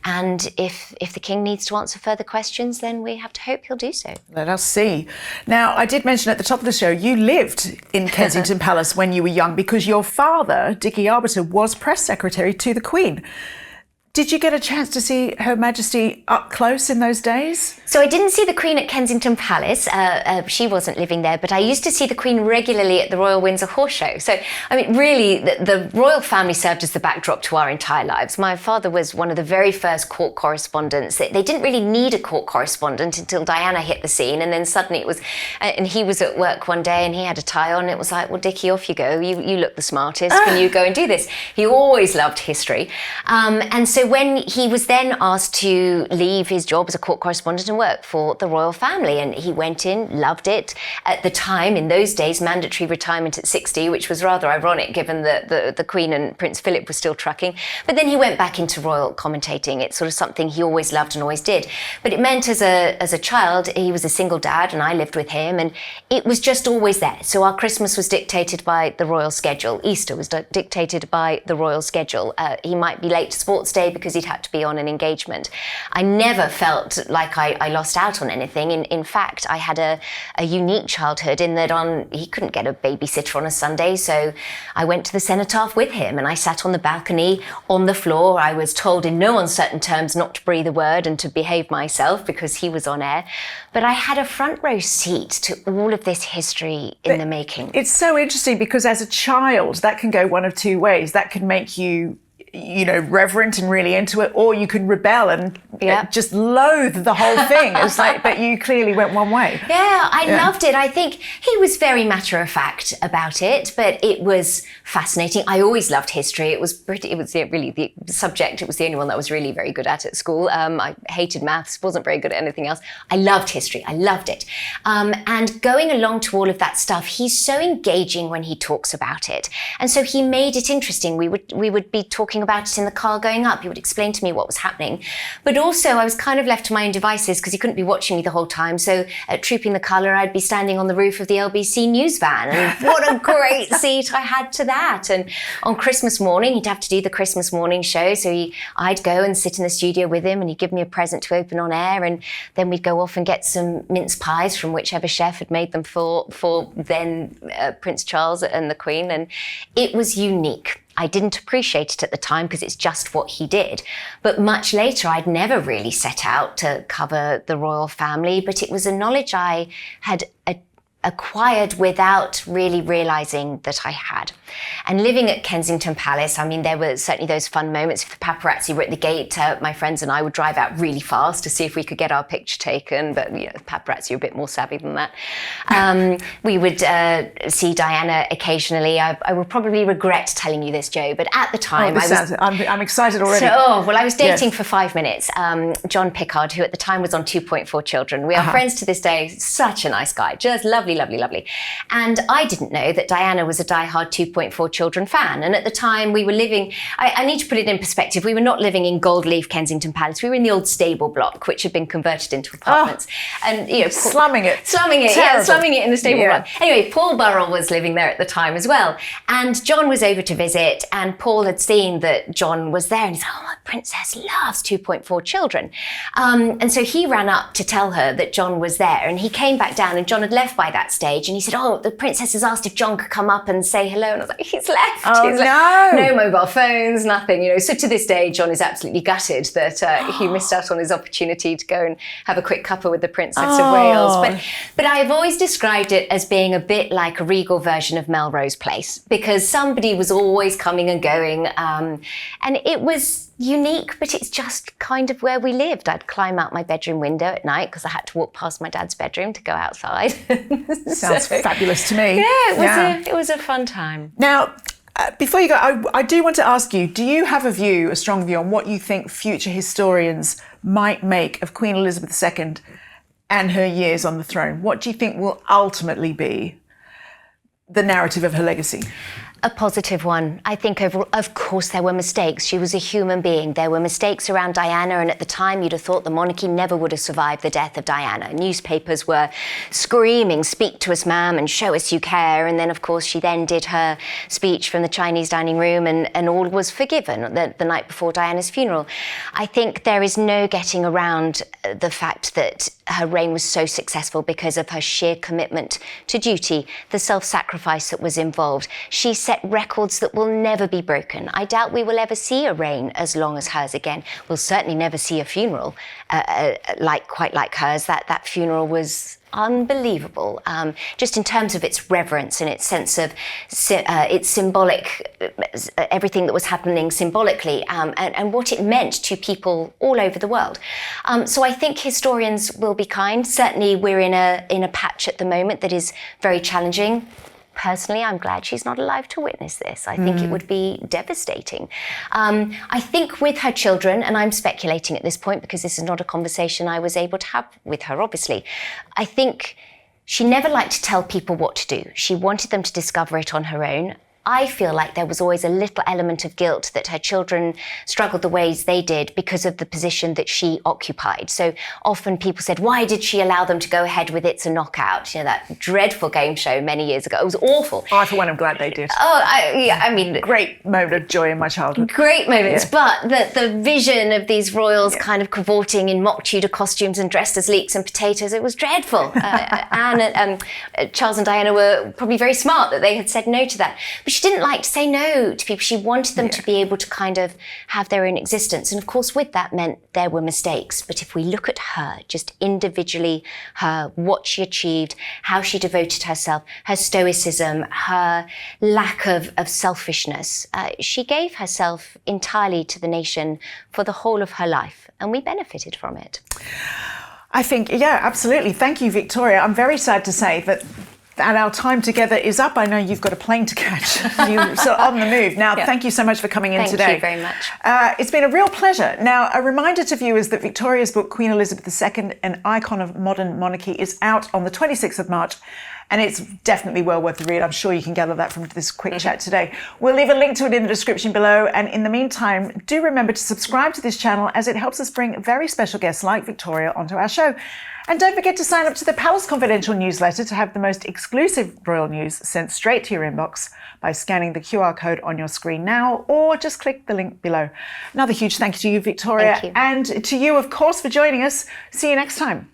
Speaker 7: And if the king needs to answer further questions, then we have to hope he'll do so.
Speaker 3: Let us see. Now, I did mention at the top of the show, you lived in Kensington Palace when you were young because your father, Dickie Arbiter, was press secretary to the Queen. Did you get a chance to see Her Majesty up close in those days?
Speaker 7: So I didn't see the Queen at Kensington Palace. She wasn't living there, but I used to see the Queen regularly at the Royal Windsor Horse Show. So, I mean, really, the royal family served as the backdrop to our entire lives. My father was one of the very first court correspondents. They didn't really need a court correspondent until Diana hit the scene, and then suddenly it was, and he was at work one day and he had a tie on, and it was like, well, Dickie, off you go. You look the smartest. Can you go and do this? He always loved history. And so when he was then asked to leave his job as a court correspondent and work for the royal family, and he went in, loved it. At the time, in those days, mandatory retirement at 60, which was rather ironic given that the Queen and Prince Philip were still trucking. But then he went back into royal commentating. It's sort of something he always loved and always did. But it meant as a child, he was a single dad and I lived with him, and it was just always there. So our Christmas was dictated by the royal schedule. Easter was dictated by the royal schedule. He might be late to sports day because he'd had to be on an engagement. I never felt like I lost out on anything. In fact, I had a unique childhood in that he couldn't get a babysitter on a Sunday, so I went to the cenotaph with him and I sat on the balcony on the floor. I was told in no uncertain terms not to breathe a word and to behave myself because he was on air. But I had a front row seat to all of this history in the making.
Speaker 3: It's so interesting because as a child, that can go one of two ways. That can make you reverent and really into it, or you can rebel and just loathe the whole thing. It's like, but you clearly went one way.
Speaker 7: Yeah, I loved it. I think he was very matter of fact about it, but it was fascinating. I always loved history. It was really the subject. It was the only one that I was really very good at school. I hated maths, wasn't very good at anything else. I loved history. I loved it. And going along to all of that stuff, he's so engaging when he talks about it. And so he made it interesting. We would be talking about it in the car going up. He would explain to me what was happening. But also I was kind of left to my own devices because he couldn't be watching me the whole time. So at Trooping the Colour, I'd be standing on the roof of the LBC news van. And what a great seat I had to that. And on Christmas morning, he'd have to do the Christmas morning show. So I'd go and sit in the studio with him and he'd give me a present to open on air. And then we'd go off and get some mince pies from whichever chef had made them for then Prince Charles and the Queen. And it was unique. I didn't appreciate it at the time because it's just what he did. But much later, I'd never really set out to cover the royal family, but it was a knowledge I had acquired without really realising that I had. And living at Kensington Palace, I mean, there were certainly those fun moments. If the paparazzi were at the gate, my friends and I would drive out really fast to see if we could get our picture taken, but the paparazzi are a bit more savvy than that. We would see Diana occasionally. I will probably regret telling you this, Jo, but at the time
Speaker 3: I'm excited already.
Speaker 7: I was dating for 5 minutes. John Pickard, who at the time was on 2.4 Children. We are friends to this day. Such a nice guy, just lovely lovely, lovely. And I didn't know that Diana was a diehard 2.4 children fan. And at the time we were living, I need to put it in perspective, we were not living in Gold Leaf, Kensington Palace. We were in the old stable block, which had been converted into apartments. And, you know,
Speaker 3: slumming it.
Speaker 7: Slumming it in the stable block. Anyway, Paul Burrell was living there at the time as well. And John was over to visit, and Paul had seen that John was there, and he said, oh, my princess loves 2.4 children. And so he ran up to tell her that John was there, and he came back down, and John had left by that stage, and he said, oh, the princess has asked if John could come up and say hello. And I was like, he's left.
Speaker 3: Oh,
Speaker 7: he's
Speaker 3: no.
Speaker 7: No mobile phones, nothing, you know. So to this day, John is absolutely gutted that he missed out on his opportunity to go and have a quick cuppa with the Princess of Wales. But I've always described it as being a bit like a regal version of Melrose Place, because somebody was always coming and going, and it was unique, but it's just kind of where we lived. I'd climb out my bedroom window at night because I had to walk past my dad's bedroom to go outside.
Speaker 3: Sounds fabulous to me.
Speaker 7: Yeah, it was a fun time.
Speaker 3: Now, before you go, I do want to ask you, do you have a strong view on what you think future historians might make of Queen Elizabeth II and her years on the throne? What do you think will ultimately be the narrative of her legacy?
Speaker 7: A positive one. I think of course there were mistakes. She was a human being. There were mistakes around Diana, and at the time you'd have thought the monarchy never would have survived the death of Diana. Newspapers were screaming, speak to us, ma'am, and show us you care. And then of course she then did her speech from the Chinese dining room, and all was forgiven the night before Diana's funeral. I think there is no getting around the fact that her reign was so successful because of her sheer commitment to duty, the self-sacrifice that was involved. She set records that will never be broken. I doubt we will ever see a reign as long as hers again. We'll certainly never see a funeral quite like hers. That funeral was unbelievable, just in terms of its reverence and its sense of its symbolic, everything that was happening symbolically, and what it meant to people all over the world. So I think historians will be kind. Certainly we're in a patch at the moment that is very challenging. Personally, I'm glad she's not alive to witness this. I think it would be devastating. I think with her children, and I'm speculating at this point because this is not a conversation I was able to have with her, obviously, I think she never liked to tell people what to do. She wanted them to discover it on her own. I feel like there was always a little element of guilt that her children struggled the ways they did because of the position that she occupied. So often people said, why did she allow them to go ahead with It's a Knockout? You know, that dreadful game show many years ago. It was awful.
Speaker 3: I, for one, am glad they did.
Speaker 7: I mean...
Speaker 3: Great moment of joy in my childhood.
Speaker 7: Great moments, but the vision of these royals kind of cavorting in mock Tudor costumes and dressed as leeks and potatoes, it was dreadful. Anne and Charles and Diana were probably very smart that they had said no to that. But she didn't like to say no to people. She wanted them to be able to kind of have their own existence. And of course, with that meant there were mistakes. But if we look at her, just individually, what she achieved, how she devoted herself, her stoicism, her lack of selfishness, she gave herself entirely to the nation for the whole of her life. And we benefited from it.
Speaker 3: I think, yeah, absolutely. Thank you, Victoria. I'm very sad to say that our time together is up. I know you've got a plane to catch. You're sort of on the move. Now, thank you so much for coming in today.
Speaker 7: Thank you very much.
Speaker 3: It's been a real pleasure. Now, a reminder to viewers that Victoria's book, Queen Elizabeth II, An Icon of Modern Monarchy, is out on the 26th of March. And it's definitely well worth the read. I'm sure you can gather that from this quick chat today. We'll leave a link to it in the description below. And in the meantime, do remember to subscribe to this channel, as it helps us bring very special guests like Victoria onto our show. And don't forget to sign up to the Palace Confidential newsletter to have the most exclusive royal news sent straight to your inbox by scanning the QR code on your screen now, or just click the link below. Another huge thank you to you, Victoria.
Speaker 7: Thank you.
Speaker 3: And to you, of course, for joining us. See you next time.